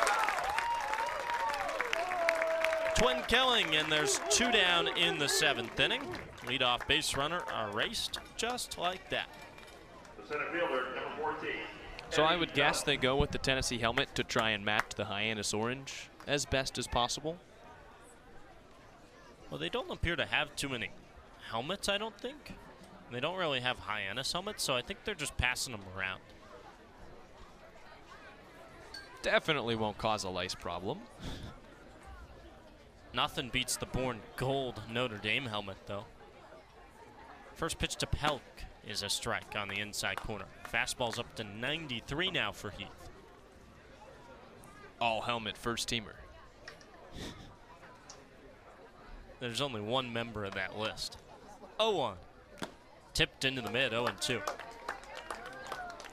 Twin killing, and there's 2 down in the 7th inning. Leadoff base runner erased just like that. The center fielder, number 14. So I would guess they go with the Tennessee helmet to try and match the Hyannis orange as best as possible. Well, they don't appear to have too many helmets, I don't think. They don't really have Hyannis helmets, so I think they're just passing them around. Definitely won't cause a lice problem. Nothing beats the Bourne Gold Notre Dame helmet, though. First pitch to Pelk is a strike on the inside corner. Fastball's up to 93 now for Heath. All helmet first teamer. There's only one member of that list. 0-1. Tipped into the mid, 0-2.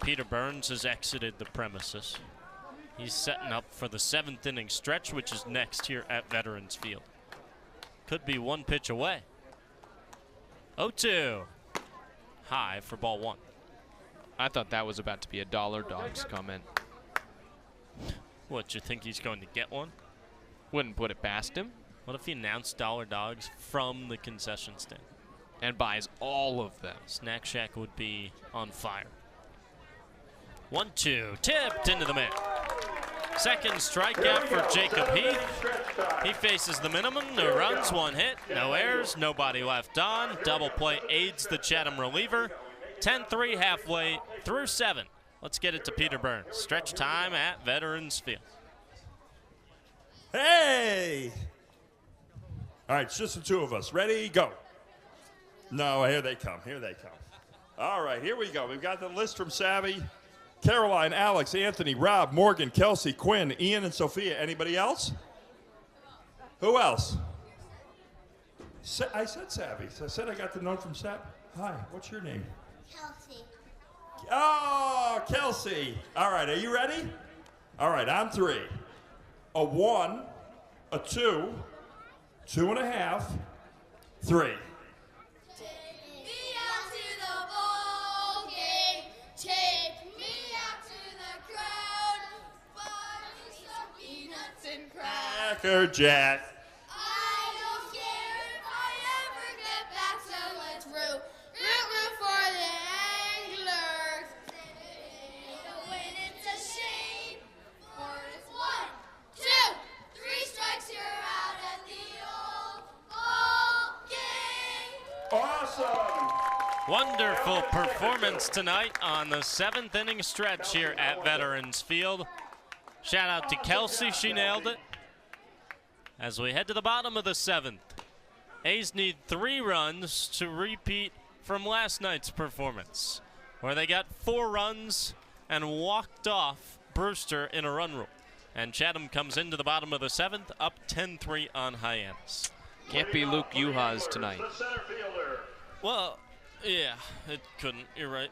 Peter Burns has exited the premises. He's setting up for the 7th inning stretch, which is next here at Veterans Field. Could be one pitch away. 0-2. High for ball 1. I thought that was about to be a Dollar Dogs comment. What, you think he's going to get one? Wouldn't put it past him. What if he announced Dollar Dogs from the concession stand? And buys all of them. Snack Shack would be on fire. 1-2, tipped into the mid. Second strikeout for Jacob Heath. He faces the minimum, no runs, 1 hit, no errors, nobody left on. Double play aids the Chatham reliever. 10-3 halfway through 7. Let's get it to Peter Burns. Stretch time at Veterans Field. Hey! All right, it's just the 2 of us. Ready, go. No, here they come, here they come. All right, here we go. We've got the list from Savvy. Caroline, Alex, Anthony, Rob, Morgan, Kelsey, Quinn, Ian, and Sophia. Anybody else? Who else? I said Savvy. So I said I got the note from Savvy. Hi, what's your name? Kelsey. Oh, Kelsey. All right, are you ready? All right, on 3. A 1, a 2, 2.5, 3. Cracker Jack. I don't care if I ever get back, so let's root for the Anglers. When it's a shame, for it's 1, 2, 3 strikes, you're out at the old ball game. Awesome. Wonderful performance tonight on the 7th inning stretch here at Veterans Field. Shout out to Kelsey, she nailed it. As we head to the bottom of the 7th, A's need 3 runs to repeat from last night's performance, where they got 4 runs and walked off Brewster in a run rule. And Chatham comes into the bottom of the 7th, up 10-3 on Hyannis. Can't be Luke Uhas tonight. Well, yeah, it couldn't. You're right.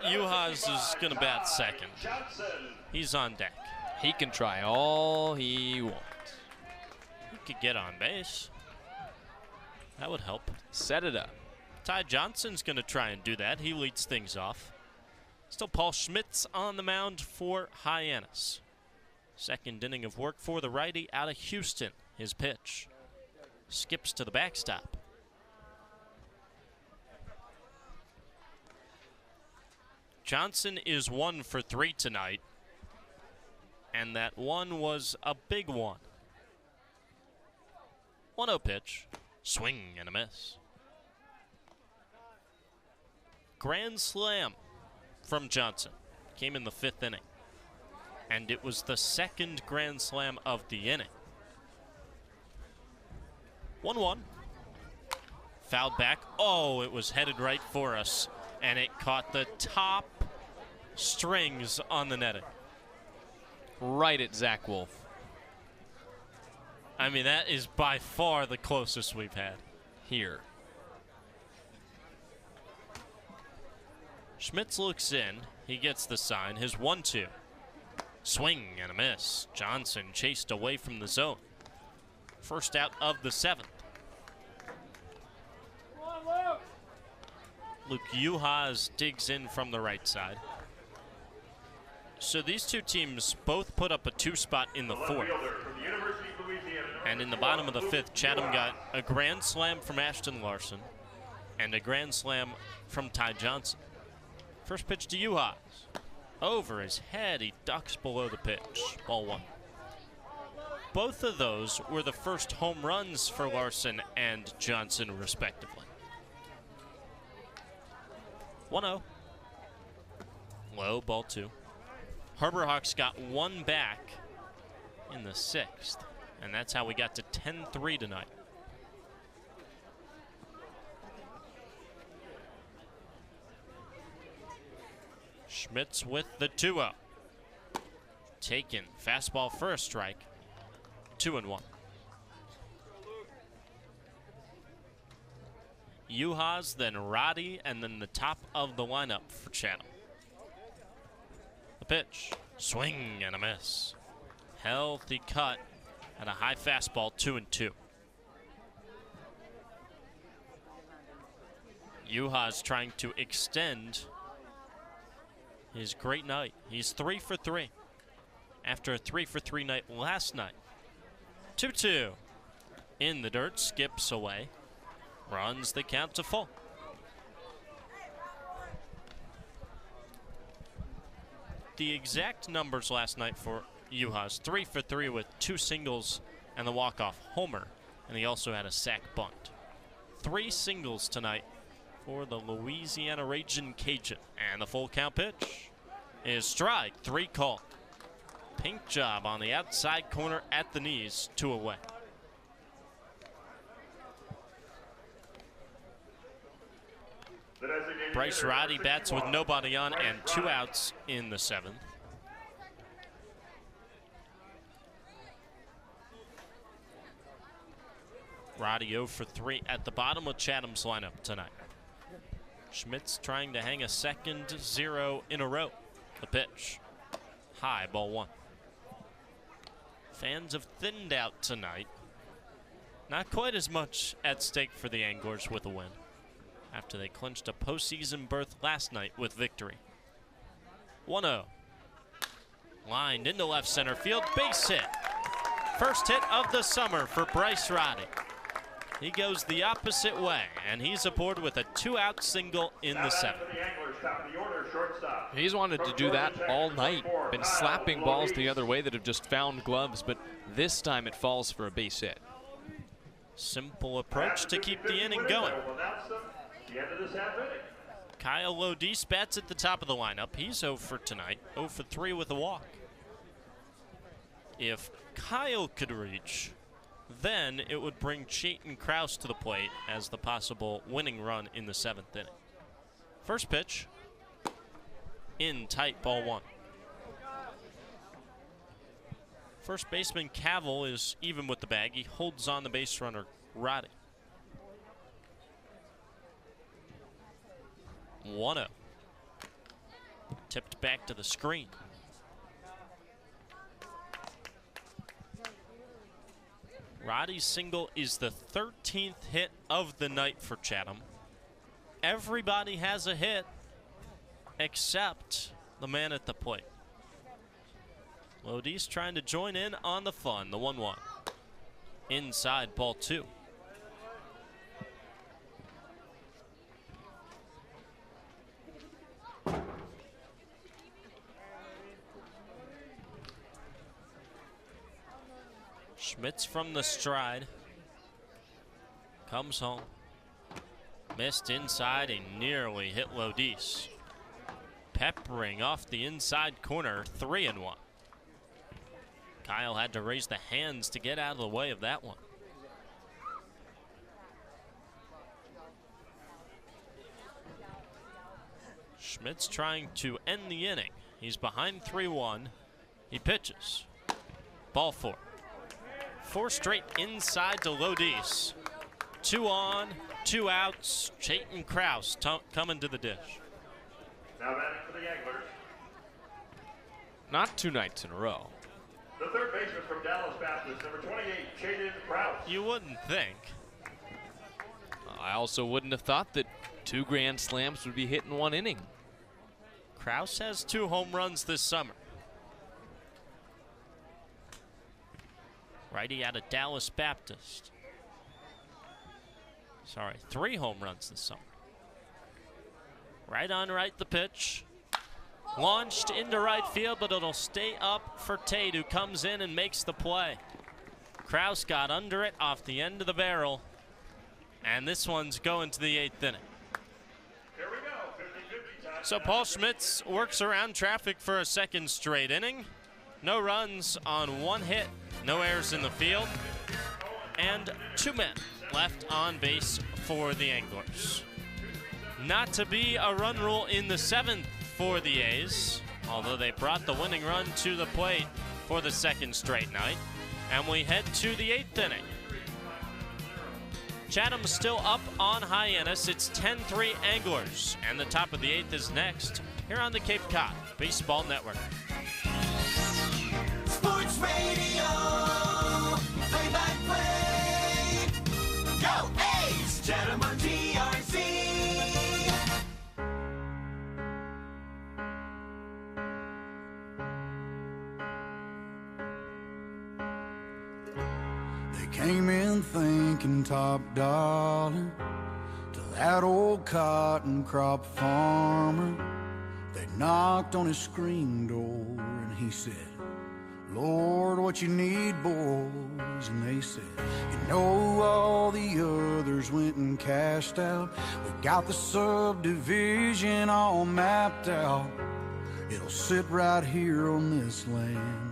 Uhas is going to bat second. He's on deck. He can try all he wants. He could get on base. That would help. Set it up. Ty Johnson's going to try and do that. He leads things off. Still Paul Schmitz on the mound for Hyannis. Second inning of work for the righty out of Houston. His pitch skips to the backstop. Johnson is 1 for 3 tonight, and that one was a big one. 1-0 pitch, swing and a miss. Grand slam from Johnson. Came in the 5th inning, and it was the 2nd grand slam of the inning. 1-1. Fouled back. Oh, it was headed right for us, and it caught the top strings on the netting. Right at Zach Wolf. I mean, that is by far the closest we've had here. Schmitz looks in. He gets the sign. His 1-2. Swing and a miss. Johnson chased away from the zone. First out of the 7th. Luke Uhas digs in from the right side. So these two teams both put up a 2 spot in the 4th. And in the bottom of the 5th, Chatham got a grand slam from Ashton Larson and a grand slam from Ty Johnson. First pitch to Uhas. Over his head, he ducks below the pitch. Ball 1. Both of those were the first home runs for Larson and Johnson, respectively. 1-0. Low, ball 2. Harborhawks got 1 back in the 6th, and that's how we got to 10-3 tonight. Schmitz with the 2-0. Taken, fastball for a strike, 2-1. Uhas, then Roddy, and then the top of the lineup for Chatham. The pitch, swing and a miss. Healthy cut and a high fastball, 2-2. Uhas trying to extend his great night. He's 3 for 3 after a 3 for 3 night last night. 2-2. In the dirt, skips away. Runs the count to full. The exact numbers last night for Uhas: 3 for 3 with 2 singles and the walk-off homer, and he also had a sac bunt. 3 singles tonight for the Louisiana Ragin' Cajun, and the full count pitch is strike 3 called. Pink job on the outside corner at the knees, 2 away. Bryce Roddy bats with nobody on and 2 outs in the 7th. Roddy 0 for 3 at the bottom of Chatham's lineup tonight. Schmitz trying to hang a second 0 in a row. The pitch. High, ball 1. Fans have thinned out tonight. Not quite as much at stake for the Anglers with a win after they clinched a postseason berth last night with victory. 1-0. Lined into left center field, base hit. First hit of the summer for Bryce Roddy. He goes the opposite way, and he's aboard with a 2-out single in the 7th. He's wanted to do that all night. Been slapping balls the other way that have just found gloves, but this time it falls for a base hit. Simple approach to keep the inning going. Kyle Lodis bats at the top of the lineup. He's 0 for tonight, 0 for 3 with a walk. If Kyle could reach, then it would bring Chatham Krause to the plate as the possible winning run in the 7th inning. First pitch, in tight, ball 1. First baseman Cavill is even with the bag. He holds on the base runner, Roddy. 1-0. Tipped back to the screen. Roddy's single is the 13th hit of the night for Chatham. Everybody has a hit except the man at the plate. Lodis trying to join in on the fun, the 1-1. Inside, ball 2. Schmitz from the stride. Comes home. Missed inside and nearly hit Lodis. Peppering off the inside corner, 3-1. Kyle had to raise the hands to get out of the way of that one. Schmitz trying to end the inning. He's behind 3-1. He pitches. Ball 4. 4 straight inside to Lodis. 2 on, 2 outs. Chatham Krause coming to the dish. Now batting for the Anglers. Not 2 nights in a row. The third baseman from Dallas Baptist, number 28, Chatham Krause. You wouldn't think. I also wouldn't have thought that 2 grand slams would be hit in 1 inning. Krause has 2 home runs this summer. Righty out of Dallas Baptist. Sorry, 3 home runs this summer. Right on right, the pitch. Launched into right field, but it'll stay up for Tate, who comes in and makes the play. Krause got under it off the end of the barrel, and this one's going to the 8th inning. Here we go. 50-50 time. So Paul Schmitz works around traffic for a 2nd straight inning. No runs on 1 hit, no errors in the field, and 2 men left on base for the Anglers. Not to be a run rule in the 7th for the A's, although they brought the winning run to the plate for the 2nd straight night. And we head to the 8th inning. Chatham's still up on Hyannis. It's 10-3 Anglers, and the top of the 8th is next here on the Cape Cod Baseball Network. Sports Radio, play-by-play. Go A's! Chatham on TRC. Came in thinking top dollar to that old cotton crop farmer. They knocked on his screen door and he said, Lord, what you need, boys? And they said, you know, all the others went and cashed out. We got the subdivision all mapped out. It'll sit right here on this land.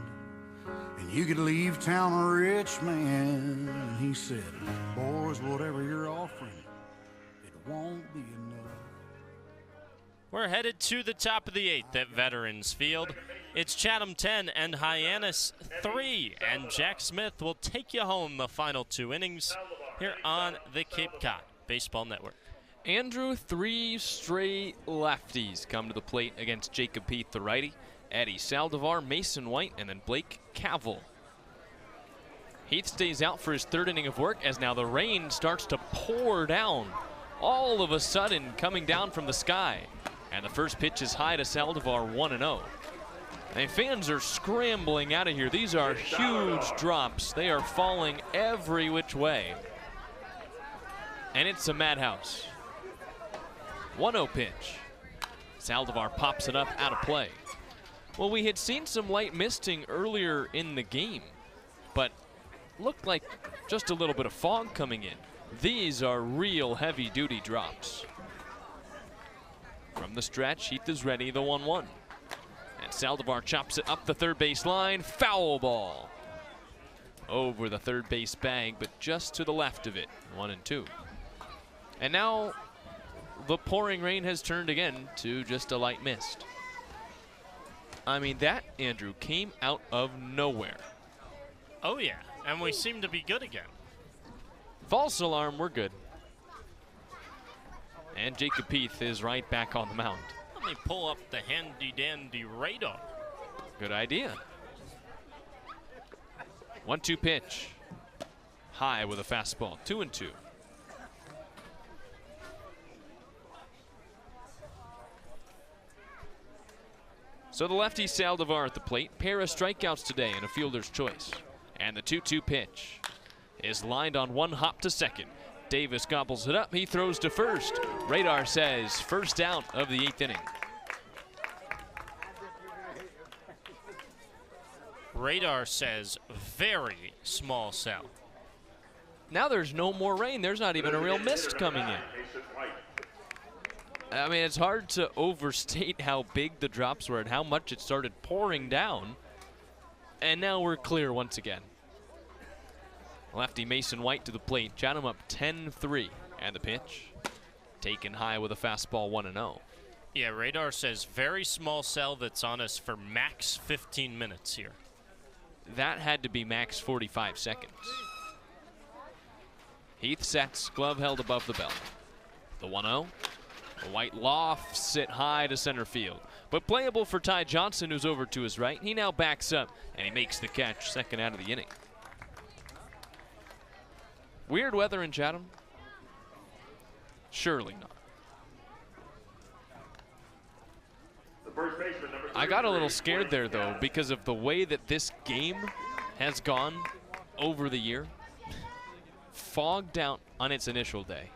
You could leave town a rich man. And he said, boys, whatever you're offering, it won't be enough. We're headed to the top of the 8th at Veterans Field. It's Chatham 10 and Hyannis 3, and Jack Smith will take you home the final 2 innings here on the Cape Cod Baseball Network. Andrew, 3 straight lefties come to the plate against Jacob Heath, the righty. Eddie Saldivar, Mason White, and then Blake Cavill. Heath stays out for his 3rd inning of work as now the rain starts to pour down. All of a sudden coming down from the sky. And the first pitch is high to Saldivar, 1-0. And fans are scrambling out of here. These are huge drops. They are falling every which way. And it's a madhouse. 1-0 pitch. Saldivar pops it up out of play. Well, we had seen some light misting earlier in the game, but looked like just a little bit of fog coming in. These are real heavy-duty drops. From the stretch, Heath is ready, the 1-1. And Saldivar chops it up the third base line. Foul ball. Over the third base bag, but just to the left of it. 1-2. And now the pouring rain has turned again to just a light mist. I mean, that, Andrew, came out of nowhere. Oh, yeah. And we seem to be good again. False alarm, we're good. And Jacob Heath is right back on the mound. Let me pull up the handy-dandy radar. Good idea. 1-2 pitch. High with a fastball. 2-2. So the lefty Saldivar at the plate. Pair of strikeouts today and a fielder's choice. And the 2-2 pitch is lined on one hop to second. Davis gobbles it up. He throws to first. Radar says first out of the 8th inning. Radar says very small cell. Now there's no more rain. There's not even a real mist coming in. I mean, it's hard to overstate how big the drops were and how much it started pouring down. And now we're clear once again. Lefty Mason White to the plate. Chatham up 10-3. And the pitch taken high with a fastball, 1-0. Yeah, Radar says very small cell that's on us for max 15 minutes here. That had to be max 45 seconds. Heath sets, glove held above the belt. The 1-0. White lofts it high to center field. But playable for Ty Johnson, who's over to his right. He now backs up, and he makes the catch, second out of the inning. Weird weather in Chatham? Surely not. I got a little scared there, though, because of the way that this game has gone over the year. Fogged out on its initial day.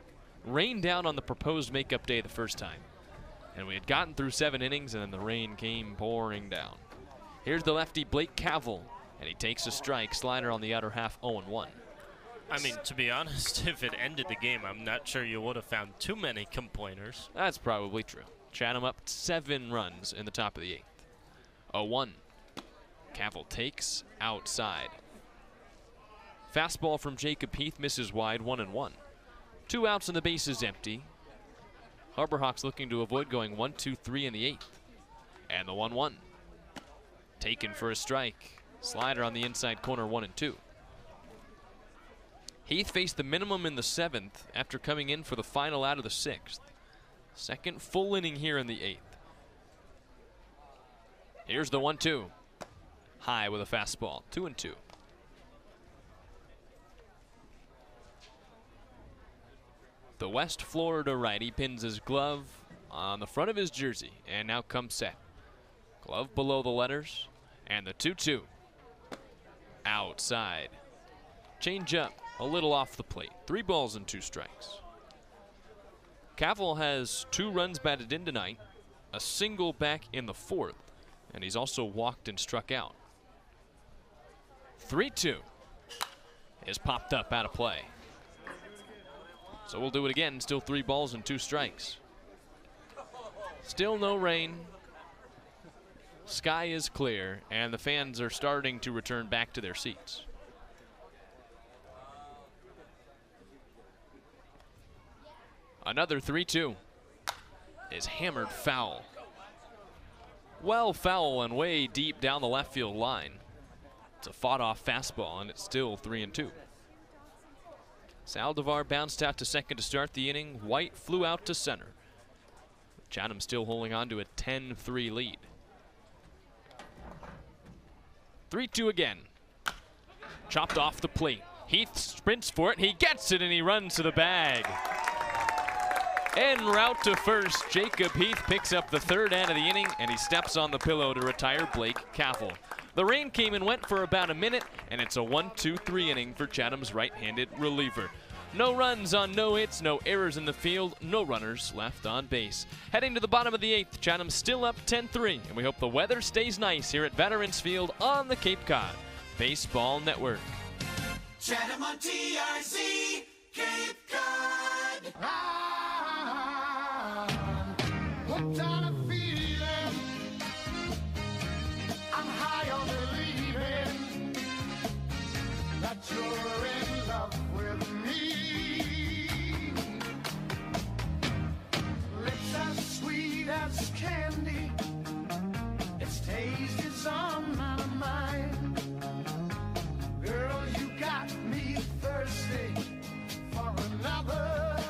Rained down on the proposed makeup day the first time. And we had gotten through 7 innings, and then the rain came pouring down. Here's the lefty Blake Cavill, and he takes a strike. Slider on the outer half, 0-1. I mean, to be honest, if it ended the game, I'm not sure you would have found too many complainers. That's probably true. Chatham up 7 runs in the top of the 8th. 0-1. Cavill takes outside. Fastball from Jacob Heath misses wide, 1-1. 2 outs and the base is empty. Harborhawks looking to avoid going 1-2-3 in the 8th. And the 1-1. Taken for a strike. Slider on the inside corner, 1-2. Heath faced the minimum in the 7th after coming in for the final out of the 6th. Second full inning here in the 8th. Here's the 1-2. High with a fastball, 2-2. The West Florida righty pins his glove on the front of his jersey and now comes set. Glove below the letters and the 2-2. Outside. Change up a little off the plate. 3 balls and 2 strikes. Cavill has 2 runs batted in tonight, a single back in the 4th, and he's also walked and struck out. 3-2 is popped up out of play. So we'll do it again, still 3 balls and 2 strikes. Still no rain. Sky is clear, and the fans are starting to return back to their seats. Another 3-2 is hammered foul. Well foul and way deep down the left field line. It's a fought-off fastball, and it's still 3-2. Saldivar bounced out to second to start the inning. White flew out to center. Chatham still holding on to a 10-3 lead. 3-2 again. Chopped off the plate. Heath sprints for it. He gets it and he runs to the bag. En route to first, Jacob Heath picks up the third out of the inning and he steps on the pillow to retire Blake Caffel. The rain came and went for about a minute, and it's a 1-2-3 inning for Chatham's right-handed reliever. No runs on no hits, no errors in the field, no runners left on base. Heading to the bottom of the 8th, Chatham still up 10-3, and we hope the weather stays nice here at Veterans Field on the Cape Cod Baseball Network. Chatham on TRZ, Cape Cod. Hooked on a feeling, I'm high on believing that you're in love with me. Lips as sweet as candy, its taste is on my mind. Girl, you got me thirsty for another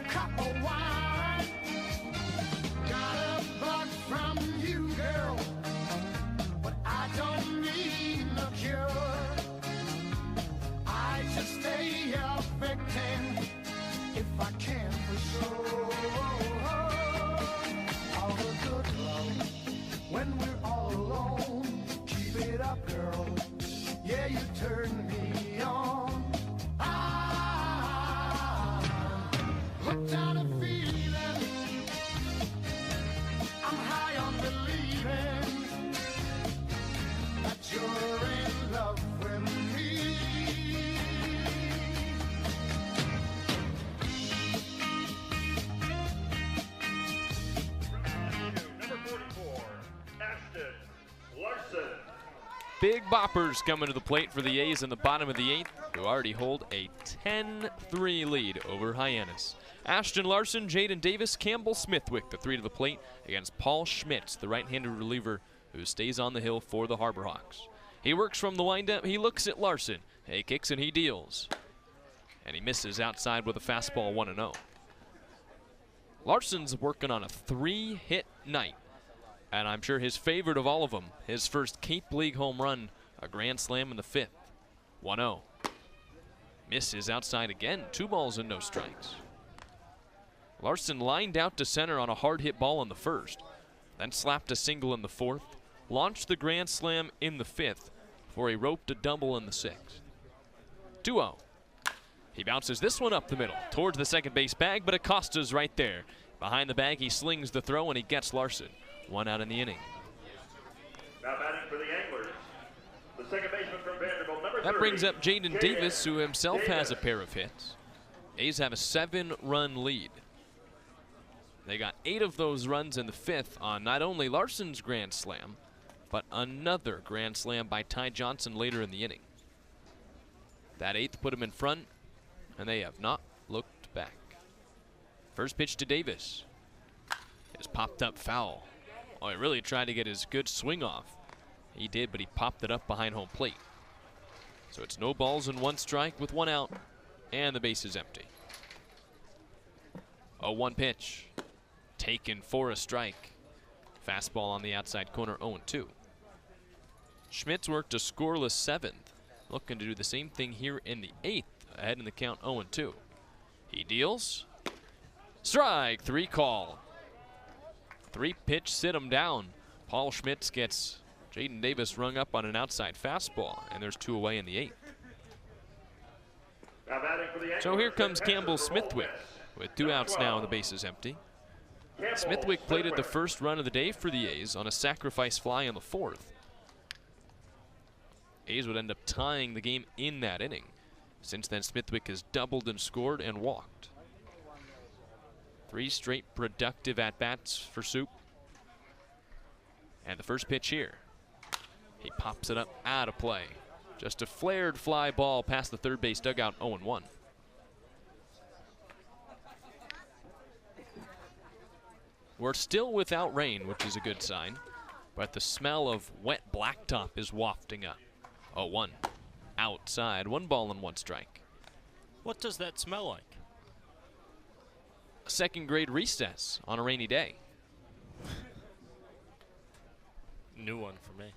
cup of wine. Got a bug from you, girl, but I don't need no cure. I just stay a victim if I can for sure. All the good love when we're all alone. Keep it up, girl. Yeah, you turn me on. I'm hooked on a feeling. I'm high on believing that you're in love with me. Number 44, Ashton Larson. Big boppers coming to the plate for the A's in the bottom of the 8th, who already hold a 10-3 lead over Hyannis. Ashton Larson, Jaden Davis, Campbell Smithwick, the 3 to the plate against Paul Schmitz, the right-handed reliever who stays on the hill for the Harbor Hawks. He works from the windup. He looks at Larson. He kicks and he deals. And he misses outside with a fastball 1-0. Larson's working on a 3-hit night. And I'm sure his favorite of all of them, his first Cape League home run, a grand slam in the 5th. 1-0. Misses outside again. 2 balls and no strikes. Larson lined out to center on a hard hit ball in the 1st, then slapped a single in the 4th, launched the grand slam in the 5th before he roped a double in the 6th. 2-0. He bounces this one up the middle towards the second base bag, but Acosta's right there. Behind the bag, he slings the throw and he gets Larson. 1 out in the inning. Now batting for the Anglers, the second baseman from Vanderbilt, number 30. That brings up Jaden Davis, who himself has a pair of hits. A's have a 7-run lead. They got 8 of those runs in the 5th on not only Larson's grand slam, but another grand slam by Ty Johnson later in the inning. That 8th put him in front, and they have not looked back. First pitch to Davis is popped up foul. Oh, he really tried to get his good swing off. He did, but he popped it up behind home plate. So it's no balls and 1 strike with 1 out, and the base is empty. 0-1 pitch. Taken for a strike. Fastball on the outside corner, 0-2. Schmitz worked a scoreless 7th. Looking to do the same thing here in the 8th. Ahead in the count, 0-2. He deals. Strike 3 call. 3-pitch sit him down. Paul Schmitz gets Jaden Davis rung up on an outside fastball, and there's 2 away in the 8th. So here comes Campbell Smithwick with 2 outs now and the base is empty. Smithwick plated the first run of the day for the A's on a sacrifice fly in the 4th. A's would end up tying the game in that inning. Since then, Smithwick has doubled and scored and walked. 3 straight productive at-bats for Soup. And the first pitch here. He pops it up out of play. Just a flared fly ball past the third base dugout, 0-1. We're still without rain, which is a good sign, but the smell of wet blacktop is wafting up. 0-1. Outside, 1 ball and 1 strike. What does that smell like? Second grade recess on a rainy day. New one for me.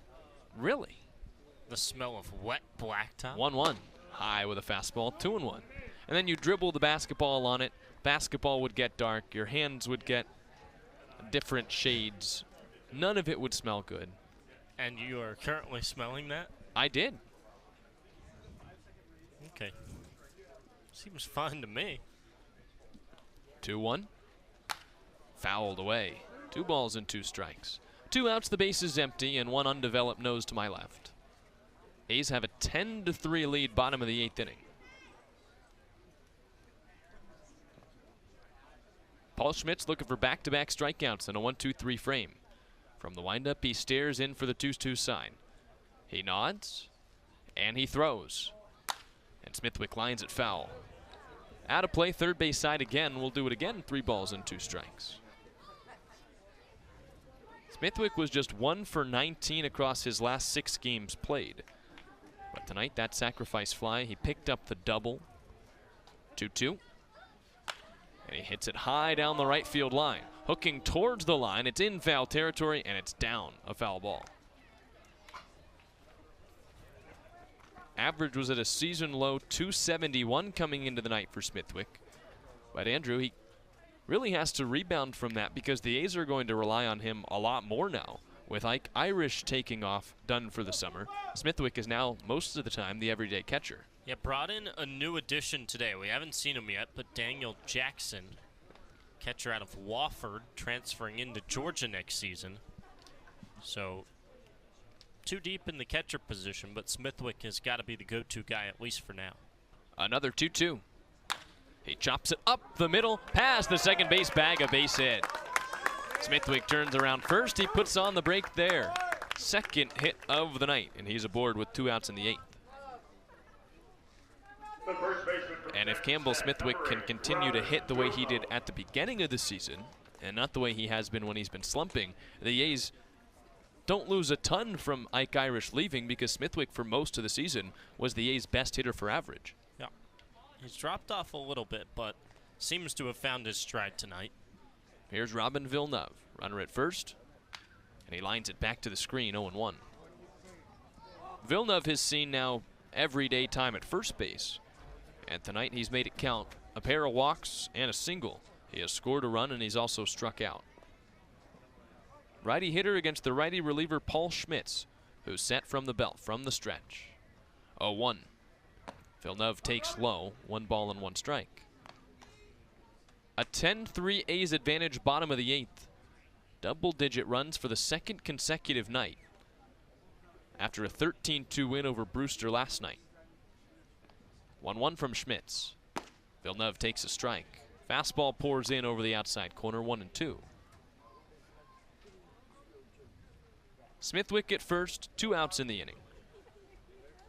Really? The smell of wet blacktop? 1-1. High with a fastball, 2-1. And then you dribble the basketball on it. Basketball would get dark. Your hands would get different shades. None of it would smell good. And you are currently smelling that? I did. Okay. Seems fine to me. 2-1. Fouled away. 2 balls and 2 strikes. 2 outs, the base is empty, and 1 undeveloped nose to my left. A's have a 10-3 lead, bottom of the 8th inning. Paul Schmitz looking for back-to-back strikeouts in a 1-2-3 frame. From the windup, he stares in for the 2-2 sign. He nods, and he throws. And Smithwick lines it foul. Out of play, third base side again. We'll do it again, 3 balls and 2 strikes. Smithwick was just 1 for 19 across his last 6 games played. But tonight, that sacrifice fly, he picked up the double. 2-2. And he hits it high down the right field line. Hooking towards the line, it's in foul territory, and it's down, a foul ball. Average was at a season low 271 coming into the night for Smithwick. But Andrew, he really has to rebound from that because the A's are going to rely on him a lot more now. With Ike Irish taking off, done for the summer, Smithwick is now, most of the time, the everyday catcher. Yeah, brought in a new addition today. We haven't seen him yet, but Daniel Jackson, catcher out of Wofford, transferring into Georgia next season. So, too deep in the catcher position, but Smithwick has got to be the go-to guy, at least for now. Another 2-2. He chops it up the middle, past the second base bag, a base hit. Smithwick turns around first, he puts on the break there. Second hit of the night, and he's aboard with 2 outs in the 8th. And if Campbell Smithwick can continue to hit the way he did at the beginning of the season, and not the way he has been when he's been slumping, the A's don't lose a ton from Ike Irish leaving because Smithwick for most of the season was the A's best hitter for average. Yeah, he's dropped off a little bit, but seems to have found his stride tonight. Here's Robin Villeneuve, runner at first, and he lines it back to the screen, 0-1. Villeneuve has seen now everyday time at first base, and tonight he's made it count. A pair of walks and a single. He has scored a run and he's also struck out. Righty hitter against the righty reliever Paul Schmitz, who's set from the belt, from the stretch. 0-1. Villeneuve takes low, 1 ball and 1 strike. A 10-3 A's advantage, bottom of the 8th. Double-digit runs for the second consecutive night after a 13-2 win over Brewster last night. 1-1 from Schmitz. Villeneuve takes a strike. Fastball pours in over the outside corner, 1-2. Smithwick at first, 2 outs in the inning.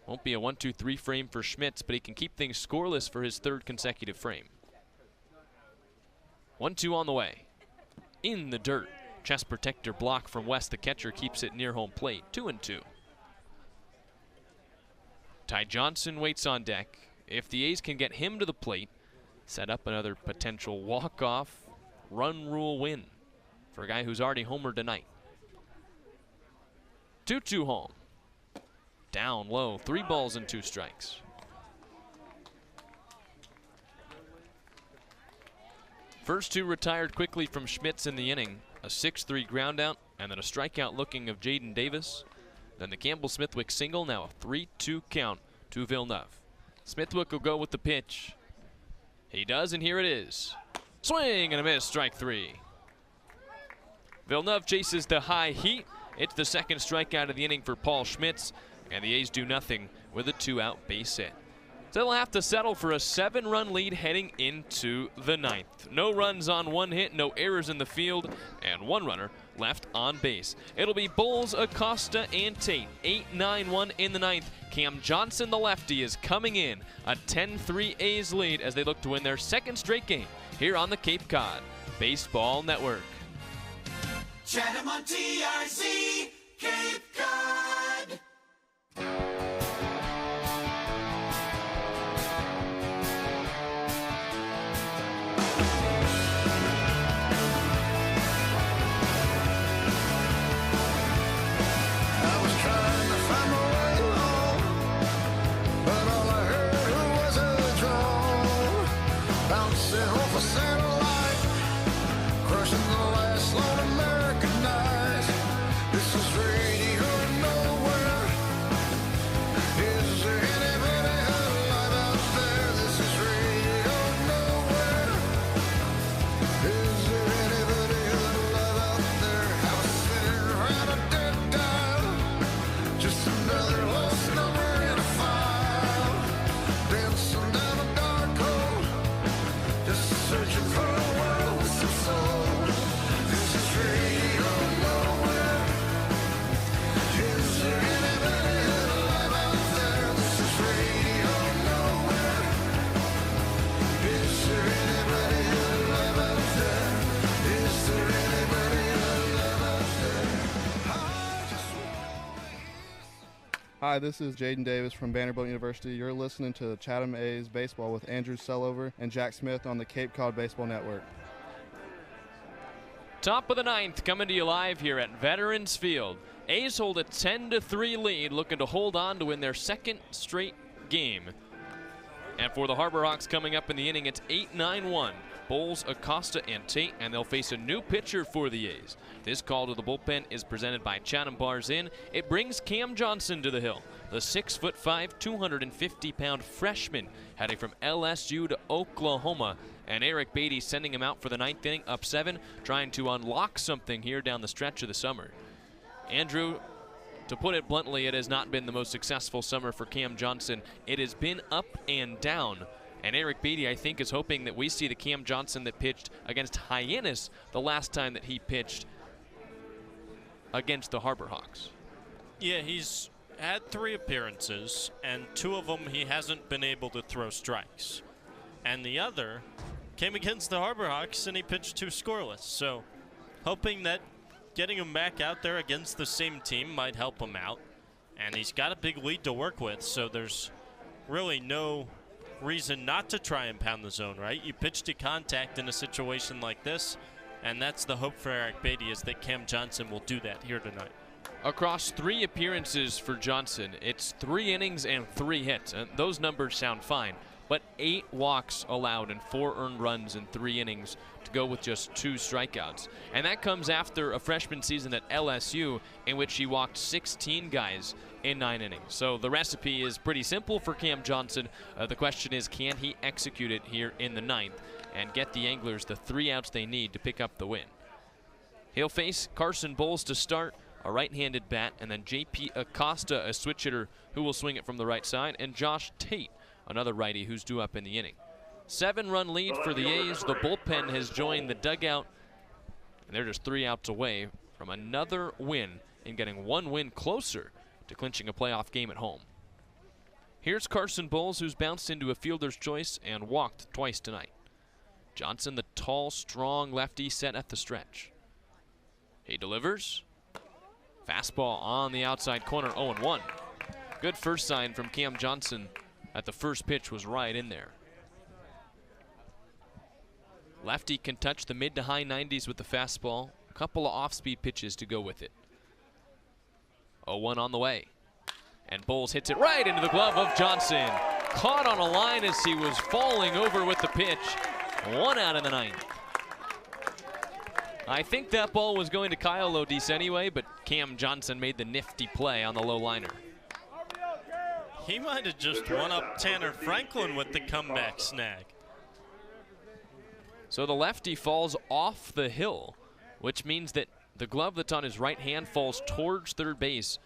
Won't be a 1-2-3 frame for Schmitz, but he can keep things scoreless for his 3rd consecutive frame. 1-2 on the way. In the dirt. Chest protector block from West. The catcher keeps it near home plate. 2-2. Ty Johnson waits on deck. If the A's can get him to the plate, set up another potential walk-off run rule win for a guy who's already homered tonight. 2-2 home. Down low, 3 balls and 2 strikes. First 2 retired quickly from Schmitz in the inning. A 6-3 ground out, and then a strikeout looking of Jaden Davis. Then the Campbell Smithwick single, now a 3-2 count to Villeneuve. Smithwick will go with the pitch. He does, and here it is. Swing and a miss, strike 3. Villeneuve chases the high heat. It's the second strikeout of the inning for Paul Schmitz, and the A's do nothing with a 2-out base hit. So they'll have to settle for a 7-run lead heading into the 9th. No runs on 1 hit, no errors in the field, and 1 runner left on base. It'll be Bowles, Acosta, and Tate. 8-9-1 in the 9th. Cam Johnson, the lefty, is coming in. A 10-3 A's lead as they look to win their 2nd straight game here on the Cape Cod Baseball Network. Chatham on TRZ, Cape Cod. bouncing off a satellite, crushing the last lone American night. This is radio nowhere. Is there anybody alive out there? This is radio nowhere. Is there anybody alive out there? I was sitting around a dead dial, just another lost number in a file, dancing down a dark hole, just searching for a world with some soul. This is radio nowhere. Is there anybody alive out there? This is radio nowhere. Is there anybody alive out there? Is there anybody alive out there? I just Hi, this is Jaden Davis from Vanderbilt University. You're listening to Chatham A's Baseball with Andrew Selover and Jack Smith on the Cape Cod Baseball Network. Top of the ninth coming to you live here at Veterans Field. A's hold a 10-3 lead, looking to hold on to win their second straight game. And for the Harbor Hawks coming up in the inning, it's 8-9-1. Bowles, Acosta, and Tate, and they'll face a new pitcher for the A's. This call to the bullpen is presented by Chatham Bars Inn. It brings Cam Johnson to the hill, the 6'5", 250-pound freshman heading from LSU to Oklahoma. And Eric Batty sending him out for the ninth inning, up 7, trying to unlock something here down the stretch of the summer. Andrew, to put it bluntly, it has not been the most successful summer for Cam Johnson. It has been up and down. And Eric Batty, I think, is hoping that we see the Cam Johnson that pitched against Hyannis the last time that he pitched against the Harbor Hawks. Yeah, he's had 3 appearances, and 2 of them he hasn't been able to throw strikes. And the other came against the Harbor Hawks, and he pitched 2 scoreless. So hoping that getting him back out there against the same team might help him out. And he's got a big lead to work with, so there's really no reason not to try and pound the zone, right? You pitch to contact in a situation like this, and that's the hope for Eric Batty, is that Cam Johnson will do that here tonight. Across 3 appearances for Johnson, it's 3 innings and 3 hits. And those numbers sound fine, but 8 walks allowed and 4 earned runs in 3 innings to go with just 2 strikeouts. And that comes after a freshman season at LSU in which he walked 16 guys in 9 innings. So the recipe is pretty simple for Cam Johnson. The question is, can he execute it here in the 9th and get the Anglers the 3 outs they need to pick up the win? He'll face Carson Bowles to start, a right-handed bat, and then J.P. Acosta, a switch hitter who will swing it from the right side, and Josh Tate, another righty who's due up in the inning. 7-run lead for the A's. The bullpen has joined the dugout, and they're just 3 outs away from another win and getting 1 win closer to clinching a playoff game at home. Here's Carson Bowles, who's bounced into a fielder's choice and walked twice tonight. Johnson, the tall, strong lefty, set at the stretch. He delivers. Fastball on the outside corner, 0-1. Good first sign from Cam Johnson that the first pitch was right in there. Lefty can touch the mid to high 90s with the fastball. A couple of off-speed pitches to go with it. 0-1 on the way. And Bowles hits it right into the glove of Johnson. Caught on a line as he was falling over with the pitch. 1 out in the 9th. I think that ball was going to Kyle Lodis anyway, but Cam Johnson made the nifty play on the low liner. He might have just won up Tanner Franklin with the comeback snag. So the lefty falls off the hill, which means that the glove that's on his right hand falls towards third base,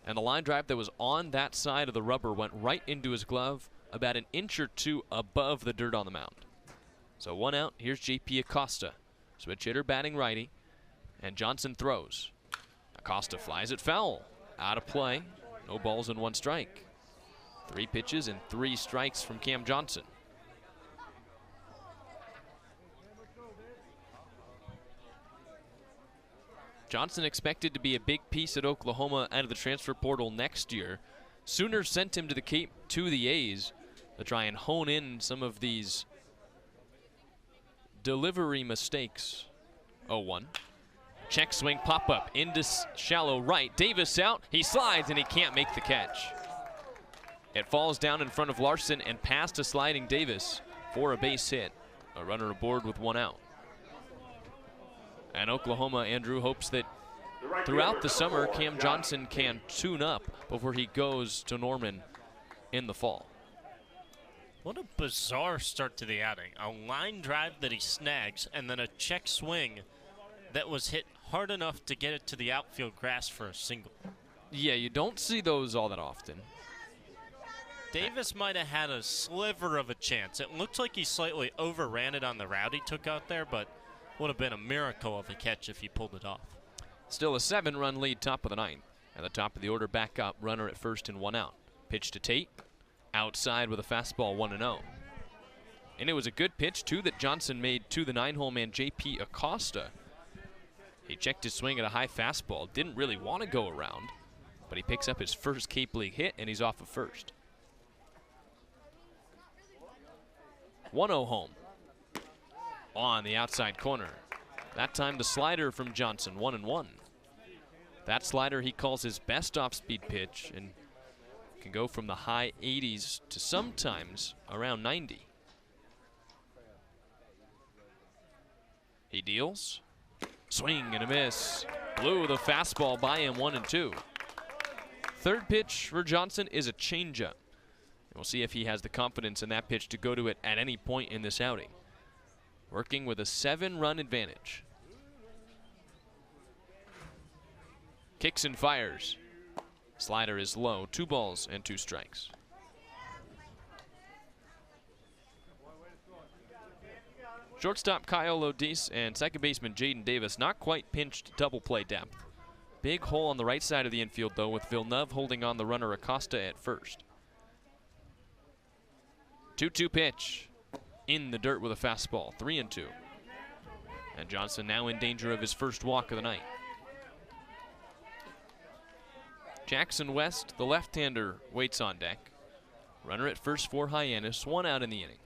and the line drive that was on that side of the rubber went right into his glove, about an inch or 2 above the dirt on the mound. So 1 out. Here's J.P. Acosta, switch hitter batting righty, and Johnson throws. Acosta flies it foul, out of play. No balls and 1 strike. 3 pitches and 3 strikes from Cam Johnson. Johnson expected to be a big piece at Oklahoma out of the transfer portal next year. Sooners sent him to the Cape to the A's to try and hone in some of these delivery mistakes. 0-1. Check swing pop-up into shallow right. Davis out. He slides and he can't make the catch. It falls down in front of Larson and past a sliding Davis for a base hit. A runner aboard with 1 out. And Oklahoma, Andrew, hopes that throughout the summer, Cam Johnson can tune up before he goes to Norman in the fall. What a bizarre start to the outing. A line drive that he snags, and then a check swing that was hit hard enough to get it to the outfield grass for a single. Yeah, you don't see those all that often. Davis might have had a sliver of a chance. It looked like he slightly overran it on the route he took out there, but would have been a miracle of a catch if he pulled it off. Still a 7-run lead, top of the 9th. At the top of the order, back up, runner at first and 1 out. Pitch to Tate, outside with a fastball, 1-0. And it was a good pitch, too, that Johnson made to the 9-hole man, J.P. Acosta. He checked his swing at a high fastball, didn't really want to go around, but he picks up his first Cape League hit, and he's off of first. 1-0 home. On the outside corner. That time the slider from Johnson, 1-1. That slider he calls his best off-speed pitch and can go from the high 80s to sometimes around 90. He deals. Swing and a miss. Blew the fastball by him, 1-2. Third pitch for Johnson is a changeup. We'll see if he has the confidence in that pitch to go to it at any point in this outing. Working with a 7-run advantage. Kicks and fires. Slider is low. 2 balls and 2 strikes. Shortstop Kyle Lodis and second baseman Jaden Davis not quite pinched double play depth. Big hole on the right side of the infield, though, with Villeneuve holding on the runner Acosta at first. 2-2 pitch. In the dirt with a fastball, 3-2. And Johnson now in danger of his first walk of the night. Jackson West, the left-hander, waits on deck. Runner at first for Hyannis, 1 out in the inning.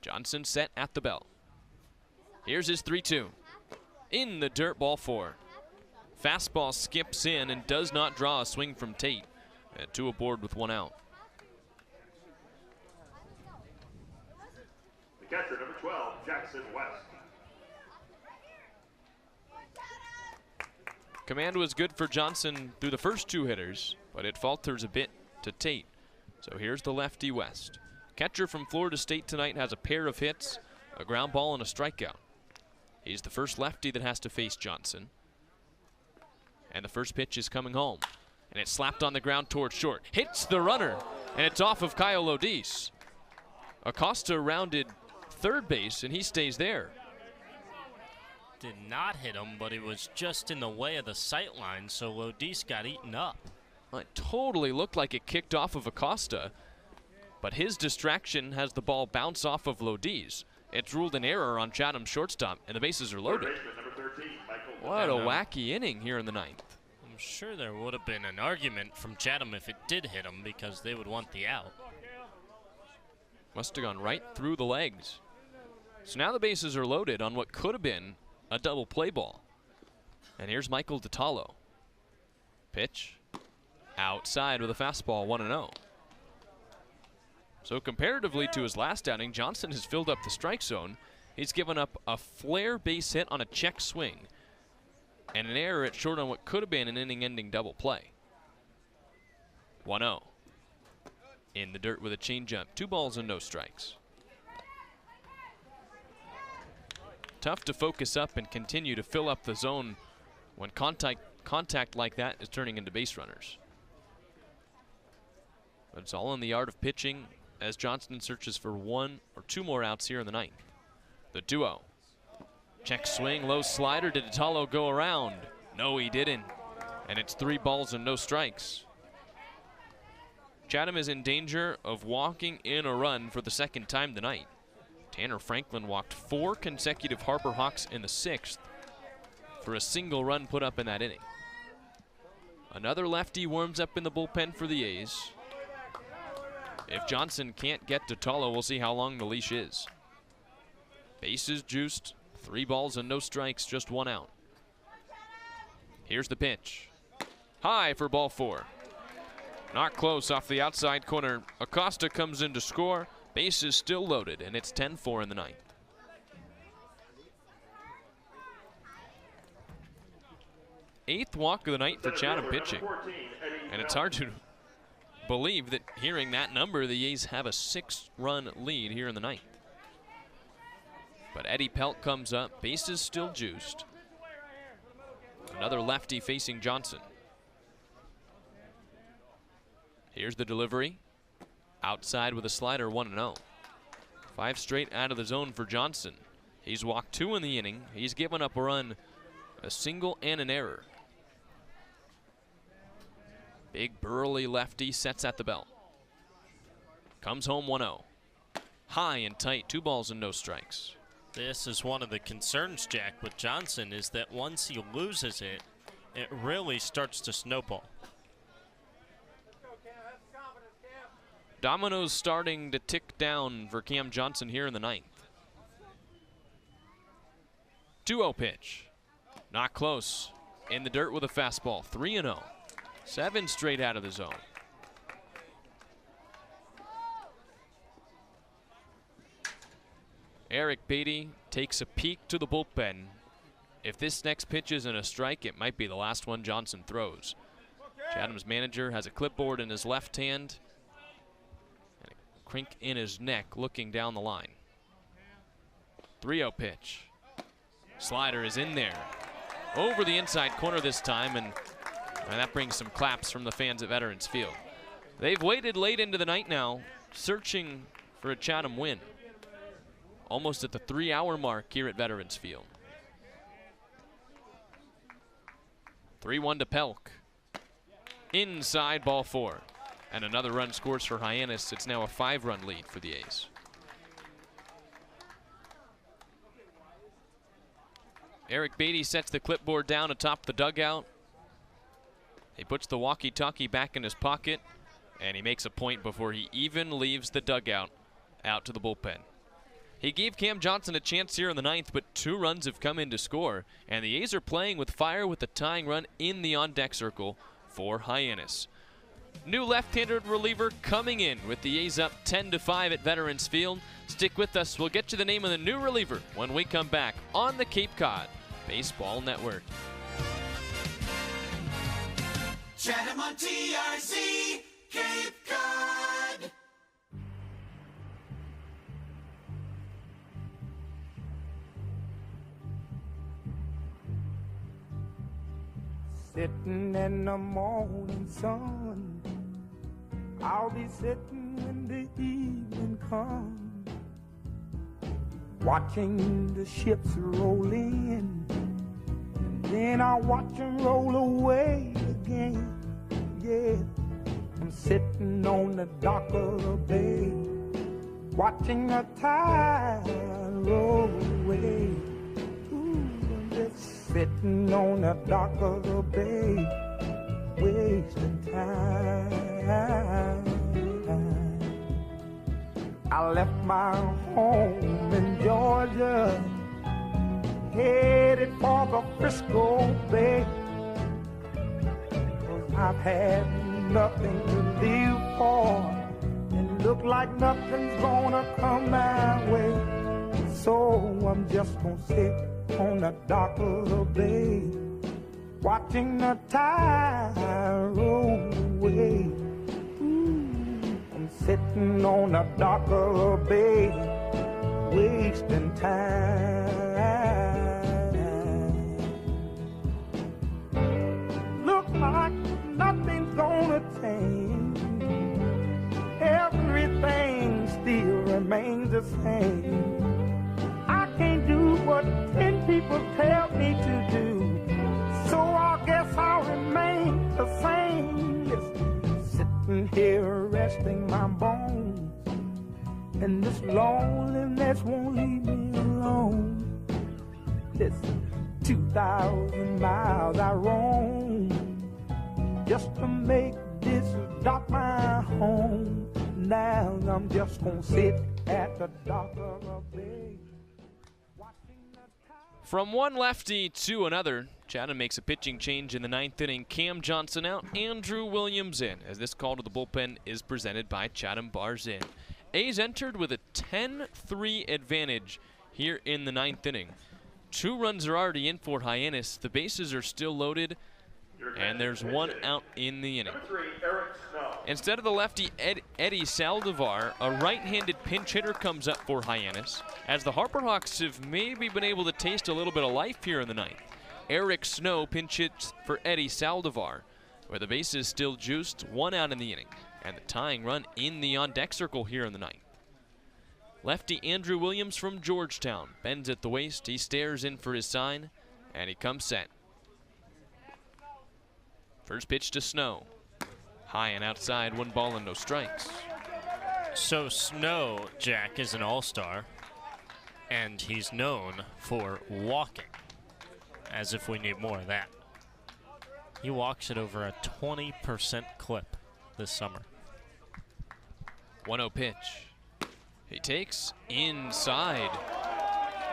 Johnson set at the belt. Here's his 3-2. In the dirt, ball 4. Fastball skips in and does not draw a swing from Tate. And 2 aboard with 1 out. The catcher, number 12, Jackson West. Command was good for Johnson through the first 2 hitters, but it falters a bit to Tate. So here's the lefty West. Catcher from Florida State tonight has a pair of hits, a ground ball, and a strikeout. He's the first lefty that has to face Johnson. And the first pitch is coming home. And it's slapped on the ground towards short. Hits the runner, and it's off of Kyle Lodis. Acosta rounded third base, and he stays there. Did not hit him, but he was just in the way of the sight line, so Lodis got eaten up. It totally looked like it kicked off of Acosta, but his distraction has the ball bounce off of Lodis. It's ruled an error on Chatham's shortstop, and the bases are loaded. What a wacky inning here in the 9th. I'm sure there would have been an argument from Chatham if it did hit him, because they would want the out. Must have gone right through the legs. So now the bases are loaded on what could have been a double play ball. And here's Michael DiTallo. Pitch. Outside with a fastball, 1-0. So comparatively to his last outing, Johnson has filled up the strike zone. He's given up a flare base hit on a check swing and an error at short on what could have been an inning-ending double play. 1-0. In the dirt with a changeup. 2 balls and no strikes. Tough to focus up and continue to fill up the zone when contact like that is turning into base runners. But it's all in the art of pitching as Johnson searches for 1 or 2 more outs here in the 9th. The duo. Check swing, low slider. Did DiTallo go around? No, he didn't. And it's 3 balls and no strikes. Chatham is in danger of walking in a run for the second time tonight. Tanner Franklin walked 4 consecutive Harbor Hawks in the 6th for a single run put up in that inning. Another lefty warms up in the bullpen for the A's. If Johnson can't get DiTallo, we'll see how long the leash is. Bases juiced, 3 balls and no strikes, just 1 out. Here's the pitch. High for ball 4. Not close off the outside corner. Acosta comes in to score. Bases still loaded, and it's 10-4 in the ninth. Eighth walk of the night for Chatham pitching. And it's hard to believe that hearing that number, the A's have a 6-run lead here in the ninth. But Eddie Pelt comes up, bases still juiced. Another lefty facing Johnson. Here's the delivery. Outside with a slider, 1-0. 5 straight out of the zone for Johnson. He's walked 2 in the inning. He's given up a run, a single and an error. Big burly lefty sets at the belt. Comes home 1-0. High and tight, 2 balls and no strikes. This is one of the concerns, Jack, with Johnson, is that once he loses it, it really starts to snowball. Dominoes starting to tick down for Cam Johnson here in the ninth. 2-0 pitch. Not close. In the dirt with a fastball. 3-0. 7 straight out of the zone. Eric Batty takes a peek to the bullpen. If this next pitch isn't a strike, it might be the last one Johnson throws. Chatham's manager has a clipboard in his left hand and a crink in his neck looking down the line. 3-0 pitch. Slider is in there. Over the inside corner this time, and that brings some claps from the fans at Veterans Field. They've waited late into the night now, searching for a Chatham win. Almost at the 3-hour mark here at Veterans Field. 3-1 to Pelk. Inside, ball 4. And another run scores for Hyannis. It's now a 5-run lead for the A's. Eric Batty sets the clipboard down atop the dugout. He puts the walkie-talkie back in his pocket, and he makes a point before he even leaves the dugout out to the bullpen. He gave Cam Johnson a chance here in the ninth, but 2 runs have come in to score, and the A's are playing with fire with the tying run in the on-deck circle for Hyannis. New left-handed reliever coming in with the A's up 10-5 at Veterans Field. Stick with us. We'll get you the name of the new reliever when we come back on the Cape Cod Baseball Network. Chatham on TRC, Cape Cod. Sitting in the morning sun, I'll be sitting when the evening comes, watching the ships roll in, and then I'll watch them roll away again. Yeah, I'm sitting on the dock of the bay, watching the tide roll away. Ooh, I'm just sitting on the dock of the bay, wasting time. I left my home in Georgia, headed for the Frisco Bay, 'cause I've had nothing to live for, and look like nothing's gonna come my way. So I'm just gonna sit on the dock of the bay, watching the tide roll away. Ooh, I'm sitting on the dock of the bay, wasting time. Look like nothing's gonna change, everything still remains the same. I can't do what 10 people tell me to do, so I guess I'll remain the same. Listen, sitting here resting my bones, and this loneliness won't leave me alone. Listen, 2,000 miles I roam just to make this dock my home. Now I'm just gonna sit at the dock of the bay. From one lefty to another, Chatham makes a pitching change in the ninth inning. Cam Johnson out, Andrew Williams in, as this call to the bullpen is presented by Chatham Bars Inn. A's entered with a 10-3 advantage here in the 9th inning. 2 runs are already in for Hyannis. The bases are still loaded, and there's 1 out in the inning. Instead of the lefty Eddie Saldivar, a right-handed pinch hitter comes up for Hyannis, as the Harper Hawks have maybe been able to taste a little bit of life here in the 9th. Eric Snow pinch hits for Eddie Saldivar, where the base is still juiced, 1 out in the inning, and the tying run in the on-deck circle here in the 9th. Lefty Andrew Williams from Georgetown bends at the waist. He stares in for his sign, and he comes set. First pitch to Snow. High and outside, 1 ball and no strikes. So Snow, Jack, is an all-star, and he's known for walking, as if we need more of that. He walks at over a 20% clip this summer. 1-0 pitch. He takes inside.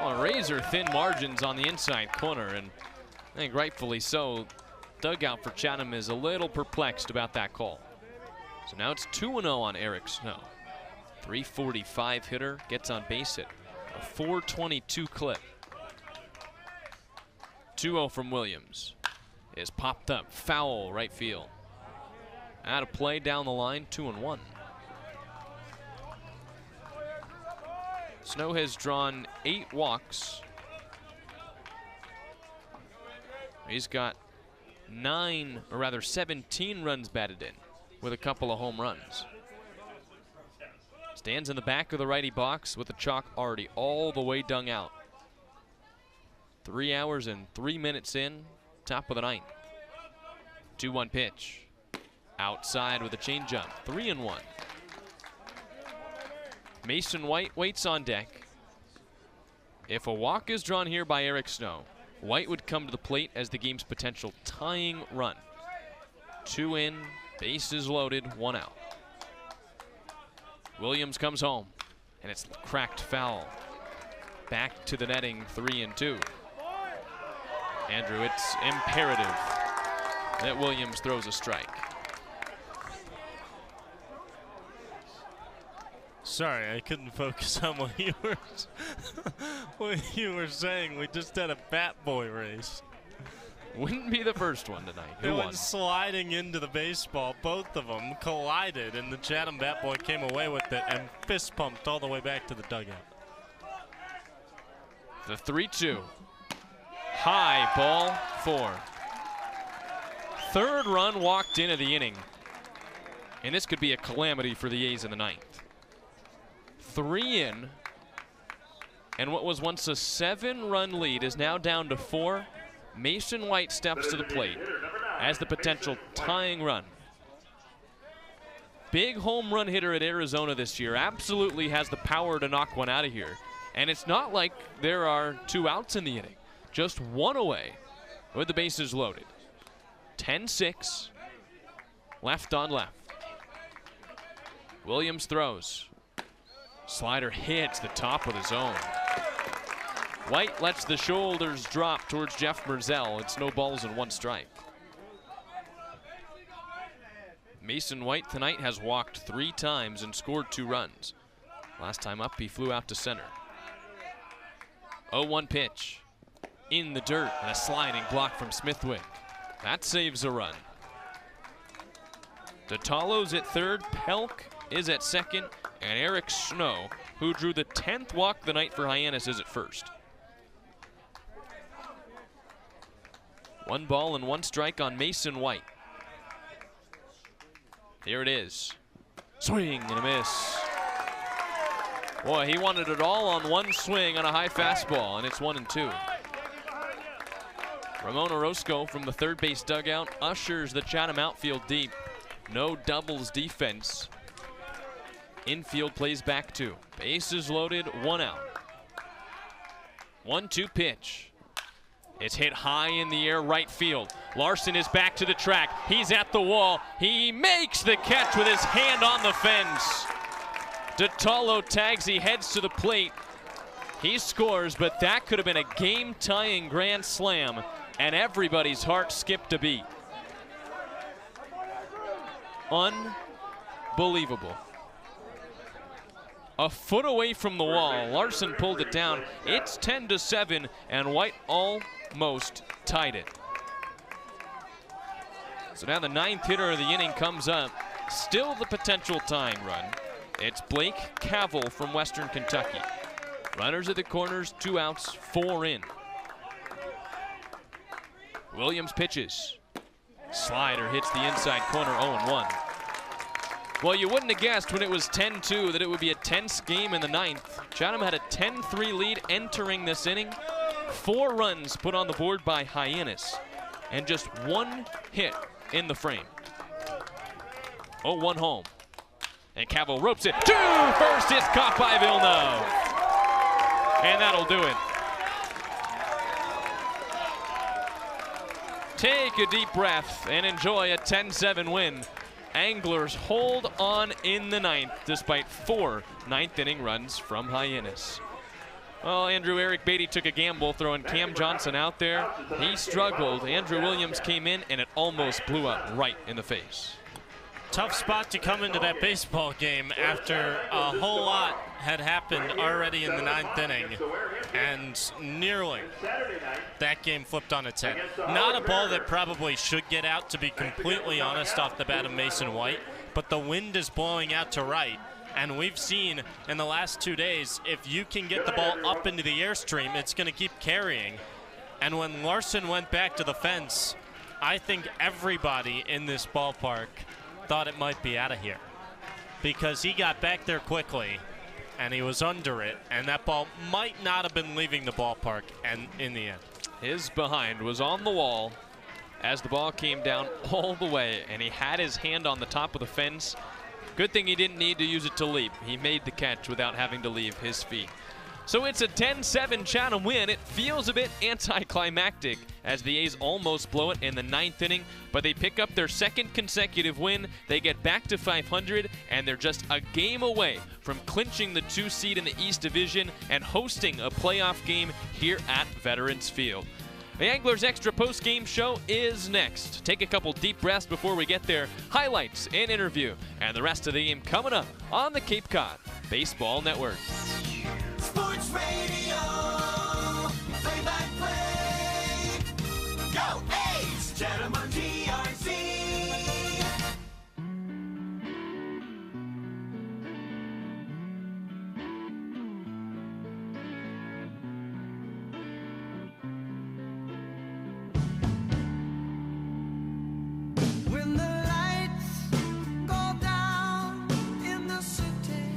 Well, razor-thin margins on the inside corner, and I think rightfully so. Dugout for Chatham is a little perplexed about that call. So now it's 2-0 on Eric Snow. 345 hitter, gets on base at a 422 clip. 2-0 from Williams. Is popped up, foul right field. Out of play down the line, 2-1. Snow has drawn 8 walks. He's got 17 runs batted in with a couple of home runs. Stands in the back of the righty box with the chalk already all the way dug out. 3 hours and 3 minutes in, top of the 9th. 2-1 pitch. Outside with a changeup, 3-1. Mason White waits on deck. If a walk is drawn here by Eric Snow, White would come to the plate as the game's potential tying run. 2 in, bases loaded, 1 out. Williams comes home, and it's cracked foul. Back to the netting, 3-2. Andrew, it's imperative that Williams throws a strike. Sorry, I couldn't focus on what you were saying. We just had a Bat Boy race. Wouldn't be the first one tonight. It went sliding into the baseball. Both of them collided, and the Chatham Bat Boy came away with it and fist pumped all the way back to the dugout. The 3-2. High, ball 4. 3rd run walked into the inning. And this could be a calamity for the A's in the 9th. 3 in. And what was once a 7-run lead is now down to 4. Mason White steps to the plate as the potential tying run. Big home run hitter at Arizona this year. Absolutely has the power to knock one out of here. And it's not like there are 2 outs in the inning. Just 1 away with the bases loaded. 10-6. Left on left. Williams throws. Slider hits the top of the zone. White lets the shoulders drop towards Jeff Merzel. It's no balls and 1 strike. Mason White tonight has walked 3 times and scored 2 runs. Last time up, he flew out to center. 0-1 pitch. In the dirt, and a sliding block from Smithwick. That saves a run. DeTalo's at 3rd, Pelk is at 2nd, and Eric Snow, who drew the 10th walk the night for Hyannis, is at 1st. 1 ball and 1 strike on Mason White. Here it is. Swing and a miss. Boy, he wanted it all on 1 swing on a high fastball, and it's 1-2. Ramon Orozco from the 3rd base dugout ushers the Chatham outfield deep. No doubles defense. Infield plays back 2. Bases loaded, 1 out. 1-2 pitch. It's hit high in the air, right field. Larson is back to the track. He's at the wall. He makes the catch with his hand on the fence. DeTalo tags, he heads to the plate. He scores, but that could have been a game-tying grand slam, and everybody's heart skipped a beat. Unbelievable. a foot away from the wall. Larson pulled it down. It's 10-7, and White almost tied it. So now the 9th hitter of the inning comes up. Still the potential tying run. It's Blake Cavell from Western Kentucky. Runners at the corners, 2 outs, 4 in. Williams pitches. Slider hits the inside corner, 0-1. Well, you wouldn't have guessed when it was 10-2 that it would be a tense game in the 9th. Chatham had a 10-3 lead entering this inning. 4 runs put on the board by Hyannis, and just 1 hit in the frame. 0-1 home. And Cavell ropes it to first. It's caught by Villeneuve. And that'll do it. Take a deep breath and enjoy a 10-7 win. Anglers hold on in the 9th despite 4 9th inning runs from Hyannis. Well, Eric Batty took a gamble throwing Cam Johnson out there. He struggled. Andrew Williams came in and it almost blew up right in the face. Tough spot to come into that baseball game after a whole lot had happened already in the 9th inning, and nearly that game flipped on its head. Not a ball that probably should get out, to be completely honest, off the bat of Mason White, but the wind is blowing out to right, and we've seen in the last 2 days, if you can get the ball up into the airstream, it's going to keep carrying. And when Larson went back to the fence, I think everybody in this ballpark thought it might be out of here, because he got back there quickly and he was under it, and that ball might not have been leaving the ballpark, and in the end. His behind was on the wall as the ball came down all the way, and he had his hand on the top of the fence. Good thing he didn't need to use it to leap. He made the catch without having to leave his feet. So it's a 10-7 Chatham win. It feels a bit anticlimactic as the A's almost blow it in the 9th inning, but they pick up their 2nd consecutive win. They get back to 500, and they're just a game away from clinching the 2 seed in the East Division and hosting a playoff game here at Veterans Field. The Anglers Extra post-game show is next. Take a couple deep breaths before we get there. Highlights and interview, and the rest of the game coming up on the Cape Cod Baseball Network. Sports Radio, play-by-play. Go A's! Chatham on TRC. When the lights go down in the city,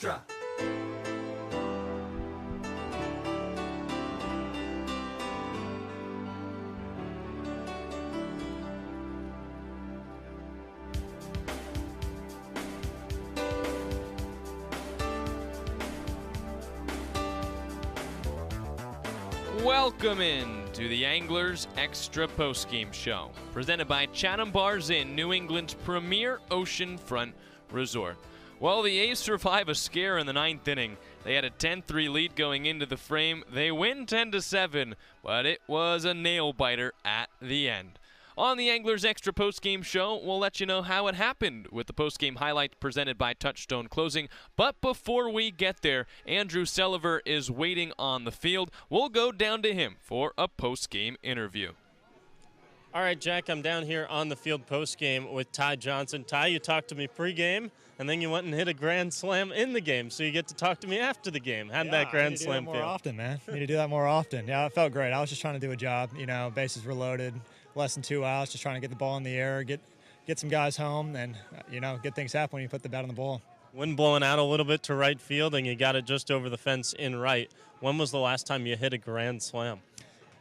Extra. Welcome in to the Anglers Extra Postgame Show, presented by Chatham Bars Inn, New England's premier oceanfront resort. Well, the A's survive a scare in the 9th inning. They had a 10-3 lead going into the frame. They win 10-7, but it was a nail-biter at the end. On the Anglers Extra Postgame Show, we'll let you know how it happened with the postgame highlights presented by Touchstone Closing. But before we get there, Andrew Selover is waiting on the field. We'll go down to him for a postgame interview. All right, Jack, I'm down here on the field postgame with Ty Johnson. Ty, you talked to me pregame, and then you went and hit a grand slam in the game, so you get to talk to me after the game. How did that grand slam feel? More often, man. Need to do that more often. Yeah, it felt great. I was just trying to do a job. Bases were loaded, less than 2 outs, just trying to get the ball in the air, get some guys home, and good things happen when you put the bat on the ball. Wind blowing out a little bit to right field, and you got it just over the fence in right. When was the last time you hit a grand slam?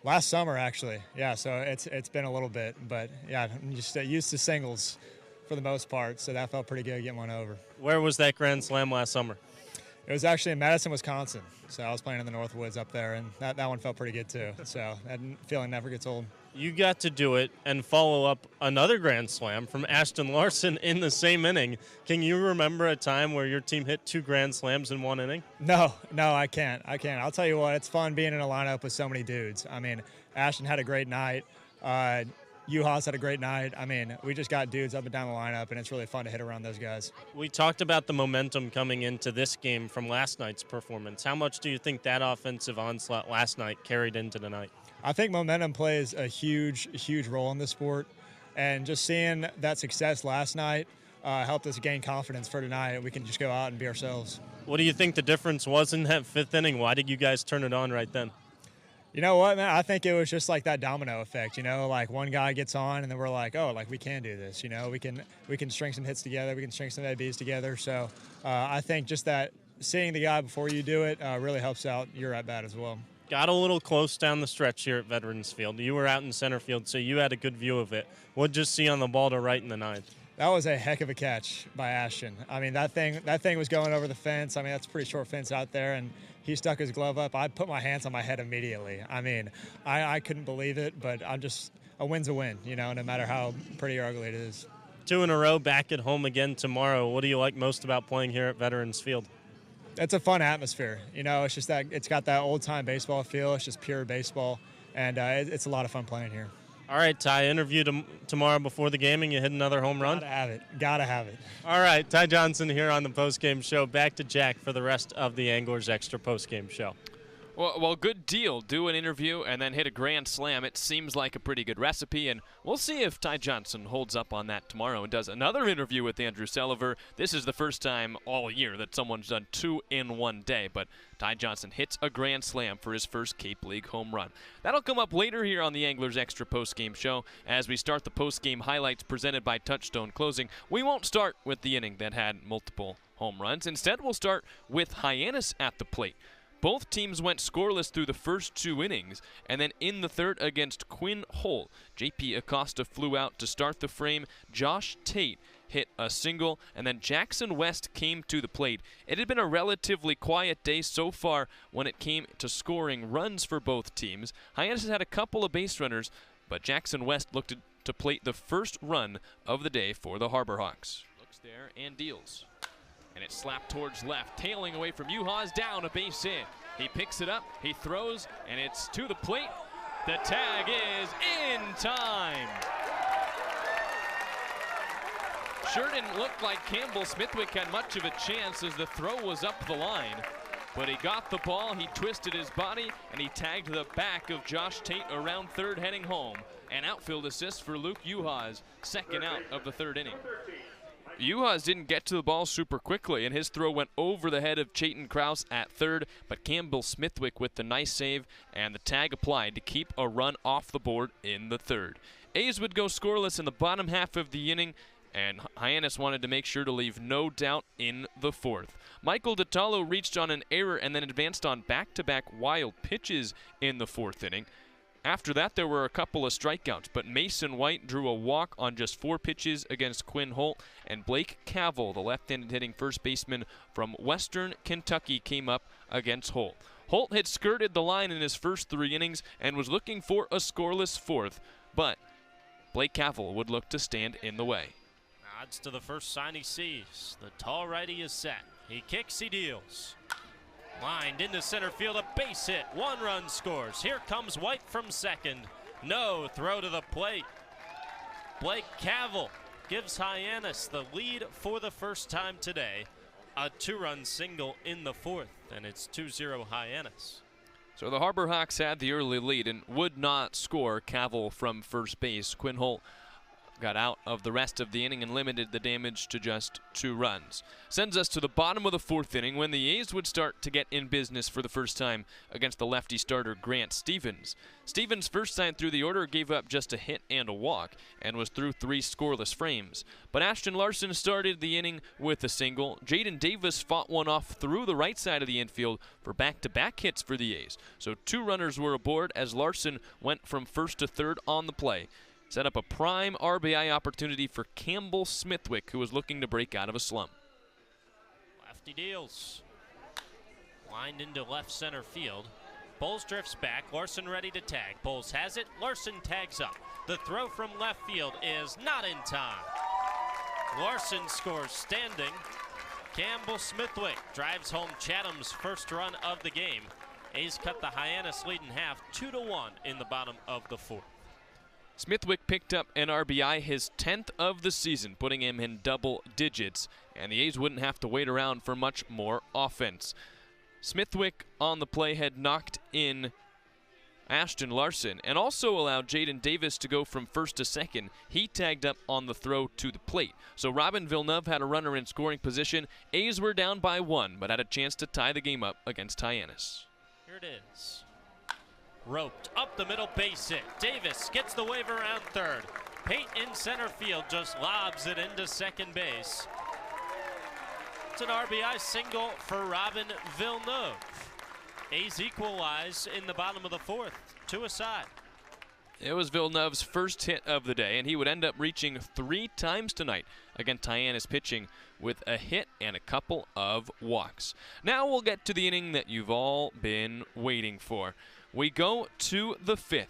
Last summer, actually. Yeah, so it's been a little bit, but yeah, I'm just used to singles for the most part, so that felt pretty good getting one over. Where was that grand slam last summer? It was actually in Madison, Wisconsin. So I was playing in the Northwoods up there, and that one felt pretty good too. So that feeling never gets old. You got to do it and follow up another grand slam from Ashton Larson in the same inning. Can you remember a time where your team hit 2 grand slams in one inning? No, I can't. I'll tell you what, it's fun being in a lineup with so many dudes. I mean, Ashton had a great night. Juhas had a great night. I mean, we just got dudes up and down the lineup, and it's really fun to hit around those guys. We talked about the momentum coming into this game from last night's performance. How much do you think that offensive onslaught last night carried into tonight? I think momentum plays a huge role in this sport, and just seeing that success last night helped us gain confidence for tonight. We can just go out and be ourselves. What do you think the difference was in that 5th inning? Why did you guys turn it on right then? You know what, man? I think it was just like that domino effect. Like one guy gets on, and then we're like, oh, like we can do this. We can string some hits together. We can string some ABs together. So I think just that seeing the guy before you do it really helps out your at bat as well. Got a little close down the stretch here at Veterans Field. You were out in center field, so you had a good view of it. What'd you see on the ball to right in the 9th? That was a heck of a catch by Ashton. I mean, that thing was going over the fence. I mean, that's a pretty short fence out there, and he stuck his glove up. I put my hands on my head immediately. I mean, I couldn't believe it, but a win's a win, no matter how pretty or ugly it is. 2 in a row, back at home again tomorrow. What do you like most about playing here at Veterans Field? It's a fun atmosphere. It's just that it's got that old-time baseball feel. It's just pure baseball, and it's a lot of fun playing here. All right, Ty, interview tomorrow before the game, and you hit another home run? Gotta have it. All right, Ty Johnson here on the postgame show. Back to Jack for the rest of the Anglers Extra postgame show. Well, good deal. Do an interview and then hit a grand slam. It seems like a pretty good recipe, and we'll see if Ty Johnson holds up on that tomorrow and does another interview with Andrew Selover. This is the first time all year that someone's done 2 in one day, but Ty Johnson hits a grand slam for his first Cape League home run. That'll come up later here on the Anglers Extra postgame show as we start the postgame highlights presented by Touchstone Closing. We won't start with the inning that had multiple home runs. Instead, we'll start with Hyannis at the plate. Both teams went scoreless through the first 2 innings, and then in the 3rd against Quinn Hull, J.P. Acosta flew out to start the frame. Josh Tate hit a single, and then Jackson West came to the plate. It had been a relatively quiet day so far when it came to scoring runs for both teams. Hyannis had a couple of base runners, but Jackson West looked to plate the first run of the day for the Harbor Hawks. Looks there and deals. And it's slapped towards left, tailing away from Juhas, down a base hit. He picks it up, he throws, and it's to the plate. The tag is in time. Sure didn't look like Campbell Smithwick had much of a chance as the throw was up the line. But he got the ball, he twisted his body, and he tagged the back of Josh Tate around 3rd heading home. An outfield assist for Luke Juhas, 2nd out of the 3rd inning. Juhas didn't get to the ball super quickly, and his throw went over the head of Chayton Krause at 3rd, but Campbell Smithwick with the nice save and the tag applied to keep a run off the board in the 3rd. A's would go scoreless in the bottom half of the inning, and Hyannis wanted to make sure to leave no doubt in the fourth. Michael DiTallo reached on an error and then advanced on back-to-back wild pitches in the fourth inning. After that, there were a couple of strikeouts, but Mason White drew a walk on just 4 pitches against Quinn Holt, and Blake Cavell, the left-handed hitting first baseman from Western Kentucky, came up against Holt. Holt had skirted the line in his first 3 innings and was looking for a scoreless fourth, but Blake Cavell would look to stand in the way. Nods to the first sign he sees. The tall righty is set. He kicks, he deals. Lined into center field, a base hit. 1 run scores. Here comes White from second. No throw to the plate. Blake Cavell gives Hyannis the lead for the first time today. A 2-run single in the fourth, and it's 2-0 Hyannis. So the Harbor Hawks had the early lead and would not score Cavell from first base. Quinn Holt got out of the rest of the inning and limited the damage to just 2 runs. Sends us to the bottom of the fourth inning when the A's would start to get in business for the first time against the lefty starter Grant Stevens. Stevens' first time through the order gave up just a hit and a walk and was through 3 scoreless frames. But Ashton Larson started the inning with a single. Jaden Davis fought one off through the right side of the infield for back-to-back hits for the A's. So 2 runners were aboard as Larson went from first to third on the play. Set up a prime RBI opportunity for Campbell Smithwick, who was looking to break out of a slump. Lefty deals. Lined into left center field. Bowles drifts back. Larson ready to tag. Bowles has it. Larson tags up. The throw from left field is not in time. Larson scores standing. Campbell Smithwick drives home Chatham's first run of the game. A's cut the Hyannis lead in half, 2-1 in the bottom of the fourth. Smithwick picked up an RBI, his 10th of the season, putting him in double digits, and the A's wouldn't have to wait around for much more offense. Smithwick on the play had knocked in Ashton Larson and also allowed Jaden Davis to go from first to second. He tagged up on the throw to the plate. So Robin Villeneuve had a runner in scoring position. A's were down by 1, but had a chance to tie the game up against Hyannis. Here it is. Roped up the middle, base hit. Davis gets the wave around third. Pate in center field just lobs it into second base. It's an RBI single for Robin Villeneuve. A's equalize in the bottom of the fourth, 2 aside. It was Villeneuve's first hit of the day, and he would end up reaching 3 times tonight against Hyannis pitching with a hit and a couple of walks. Now we'll get to the inning that you've all been waiting for. We go to the 5th.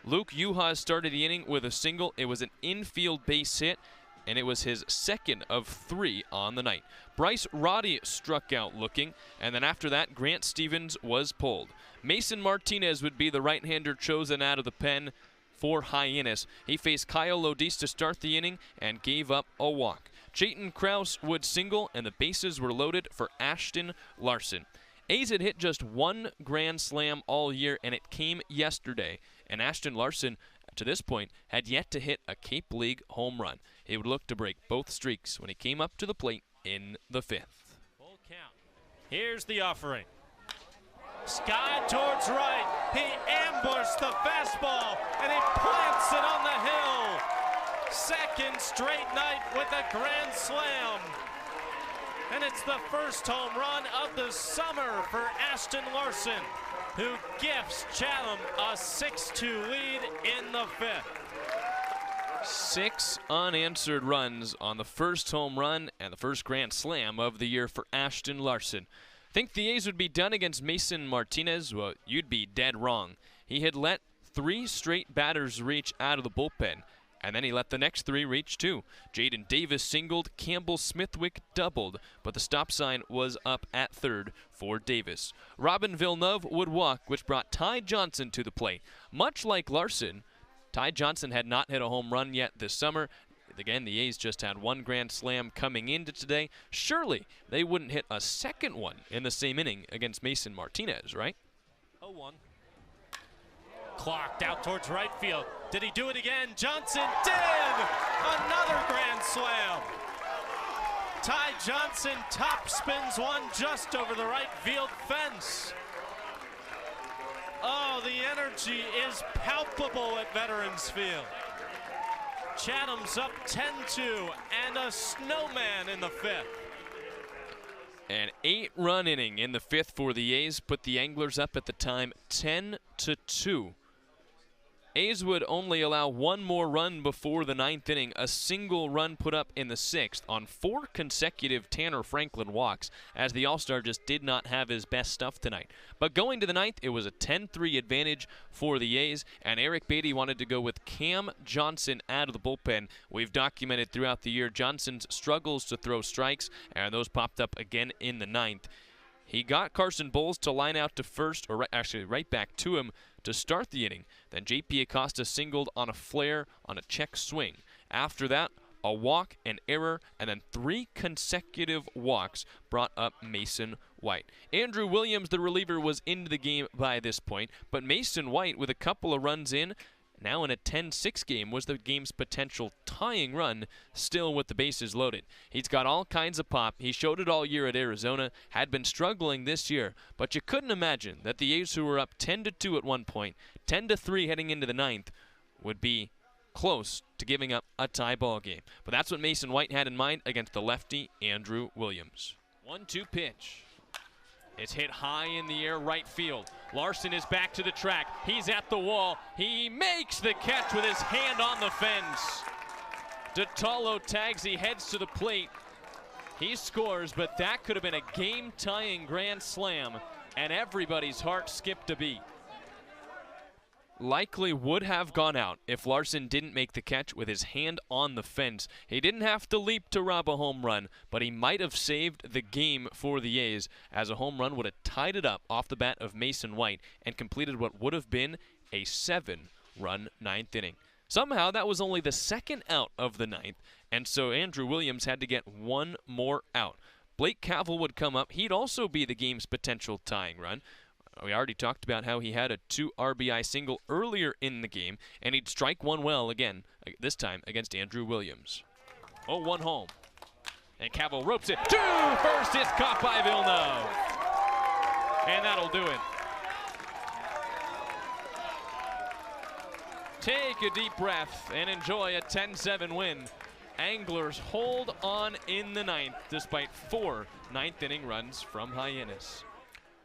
Luke Uhas started the inning with a single. It was an infield base hit, and it was his 2nd of 3 on the night. Bryce Roddy struck out looking, and then after that, Grant Stevens was pulled. Mason Martinez would be the right-hander chosen out of the pen for Hyannis. He faced Kyle Lodis to start the inning and gave up a walk. Chayton Krause would single, and the bases were loaded for Ashton Larson. A's had hit just 1 grand slam all year, and it came yesterday. And Ashton Larson, to this point, had yet to hit a Cape League home run. He would look to break both streaks when he came up to the plate in the 5th. Full count. Here's the offering. Sky towards right. He ambushed the fastball, and he plants it on the hill. 2nd straight night with a grand slam. And it's the first home run of the summer for Ashton Larson, who gifts Chatham a 6-2 lead in the 5th. 6 unanswered runs on the first home run and the first grand slam of the year for Ashton Larson. Think the A's would be done against Mason Martinez? Well, you'd be dead wrong. He had let 3 straight batters reach out of the bullpen, and then he let the next 3 reach too. Jaden Davis singled, Campbell Smithwick doubled, but the stop sign was up at 3rd for Davis. Robin Villeneuve would walk, which brought Ty Johnson to the plate. Much like Larson, Ty Johnson had not hit a home run yet this summer. Again, the A's just had 1 grand slam coming into today. Surely they wouldn't hit a 2nd one in the same inning against Mason Martinez, right? 0-1. Clocked out towards right field. Did he do it again? Johnson did! Another grand slam. Ty Johnson top spins one just over the right field fence. Oh, the energy is palpable at Veterans Field. Chatham's up 10-2 and a snowman in the 5th. An 8-run inning in the 5th for the A's put the Anglers up at the time 10-2. A's would only allow one more run before the 9th inning, a single run put up in the 6th on 4 consecutive Tanner Franklin walks, as the All-Star just did not have his best stuff tonight. But going to the 9th, it was a 10-3 advantage for the A's, and Eric Batty wanted to go with Cam Johnson out of the bullpen. We've documented throughout the year Johnson's struggles to throw strikes, and those popped up again in the 9th. He got Carson Bowles to line out to first, or actually right back to him, to start the inning. Then J.P. Acosta singled on a flare on a check swing. After that, a walk, an error, and then 3 consecutive walks brought up Mason White. Andrew Williams, the reliever, was into the game by this point, but Mason White, with a couple of runs in, now in a 10-6 game, was the game's potential tying run, still with the bases loaded. He's got all kinds of pop. He showed it all year at Arizona, had been struggling this year, but you couldn't imagine that the A's, who were up 10-2 at one point, 10-3 heading into the 9th, would be close to giving up a tie ball game. But that's what Mason White had in mind against the lefty Andrew Williams. 1-2 pitch. It's hit high in the air, right field. Larson is back to the track. He's at the wall. He makes the catch with his hand on the fence. DeTalo tags. He heads to the plate. He scores, but that could have been a game-tying grand slam, and everybody's heart skipped a beat. Likely would have gone out if Larson didn't make the catch with his hand on the fence. He didn't have to leap to rob a home run, but he might have saved the game for the A's, as a home run would have tied it up off the bat of Mason White and completed what would have been a 7-run 9th inning. Somehow that was only the 2nd out of the 9th, and so Andrew Williams had to get one more out. Blake Cavell would come up. He'd also be the game's potential tying run. We already talked about how he had a 2 RBI single earlier in the game, and he'd strike one well again, this time against Andrew Williams. 0-1 home. And Cavell ropes it to first. It's caught by Villeneuve. And that'll do it. Take a deep breath and enjoy a 10-7 win. Anglers hold on in the 9th despite 4 9th inning runs from Hyannis.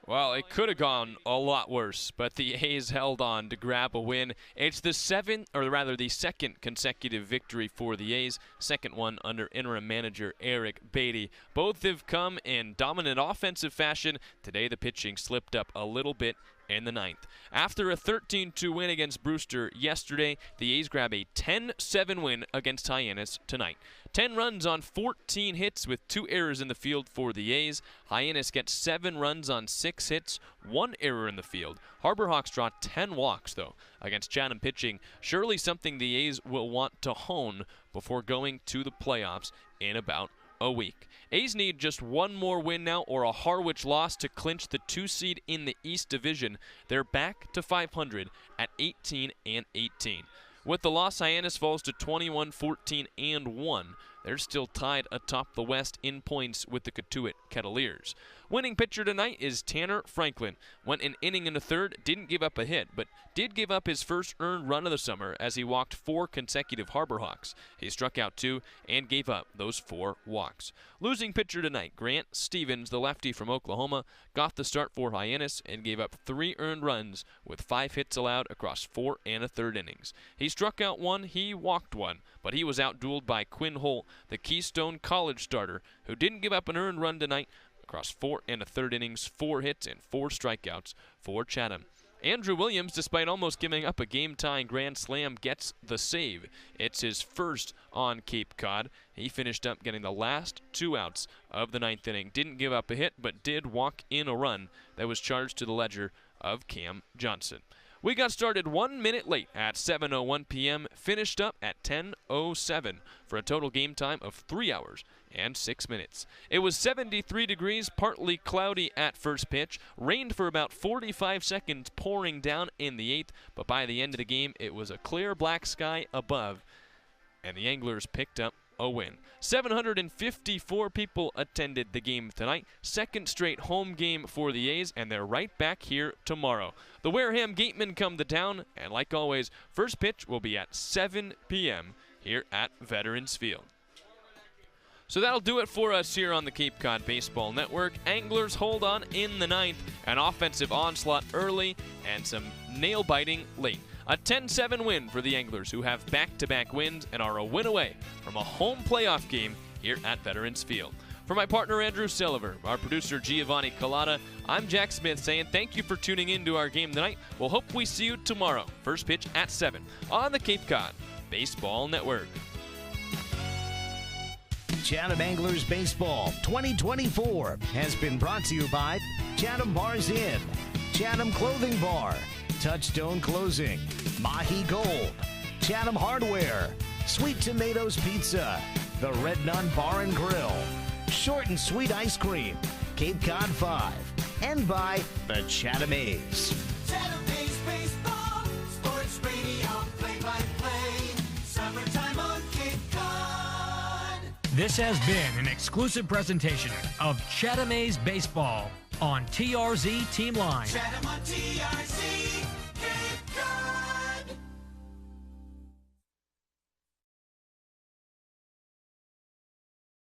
Well, it could have gone a lot worse, but the A's held on to grab a win. It's the 2nd consecutive victory for the A's, 2nd one under interim manager Eric Batty. Both have come in dominant offensive fashion. Today the pitching slipped up a little bit in the 9th. After a 13-2 win against Brewster yesterday, the A's grab a 10-7 win against Hyannis tonight. 10 runs on 14 hits with 2 errors in the field for the A's. Hyannis gets 7 runs on 6 hits, 1 error in the field. Harbor Hawks draw 10 walks, though, against Chatham pitching. Surely something the A's will want to hone before going to the playoffs in about a week. A's need just one more win now, or a Harwich loss, to clinch the 2 seed in the East Division. They're back to 500 at 18-18. With the loss, Hyannis falls to 21-14-1. They're still tied atop the West in points with the Cotuit Kettleers. Winning pitcher tonight is Tanner Franklin. Went an inning and a third, didn't give up a hit, but did give up his first earned run of the summer as he walked 4 consecutive Harbor Hawks. He struck out 2 and gave up those 4 walks. Losing pitcher tonight, Grant Stevens, the lefty from Oklahoma, got the start for Hyannis and gave up 3 earned runs with 5 hits allowed across 4 1/3 innings. He struck out 1, he walked 1, but he was outdueled by Quinn Holt, the Keystone College starter, who didn't give up an earned run tonight across 4 1/3 innings, 4 hits, and 4 strikeouts for Chatham. Andrew Williams, despite almost giving up a game-tying grand slam, gets the save. It's his first on Cape Cod. He finished up getting the last 2 outs of the 9th inning. Didn't give up a hit, but did walk in a run that was charged to the ledger of Cam Johnson. We got started 1 minute late at 7:01 p.m., finished up at 10:07 for a total game time of 3 hours and 6 minutes. It was 73 degrees, partly cloudy at first pitch, rained for about 45 seconds, pouring down in the 8th, but by the end of the game, it was a clear black sky above, and the Anglers picked up a win. 754 people attended the game tonight. 2nd straight home game for the A's, and they're right back here tomorrow. The Wareham Gatemen come to town, and like always, first pitch will be at 7 p.m. here at Veterans Field. So that'll do it for us here on the Cape Cod Baseball Network. Anglers hold on in the ninth, an offensive onslaught early and some nail-biting late. A 10-7 win for the Anglers, who have back-to-back wins and are a win away from a home playoff game here at Veterans Field. For my partner Andrew Selover, our producer Giovanni Collada, I'm Jack Smith saying thank you for tuning in to our game tonight. We'll hope we see you tomorrow. First pitch at 7 on the Cape Cod Baseball Network. Chatham Anglers Baseball 2024 has been brought to you by Chatham Bars Inn, Chatham Clothing Bar, Touchstone Closing, Mahi Gold, Chatham Hardware, Sweet Tomatoes Pizza, the Red Nun Bar and Grill, Short and Sweet Ice Cream, Cape Cod 5, and by the Chatham A's. Chatham A's Baseball, sports radio, play-by-play, summertime on Cape Cod. This has been an exclusive presentation of Chatham A's Baseball on TRZ Team Line. Chatham on TRZ.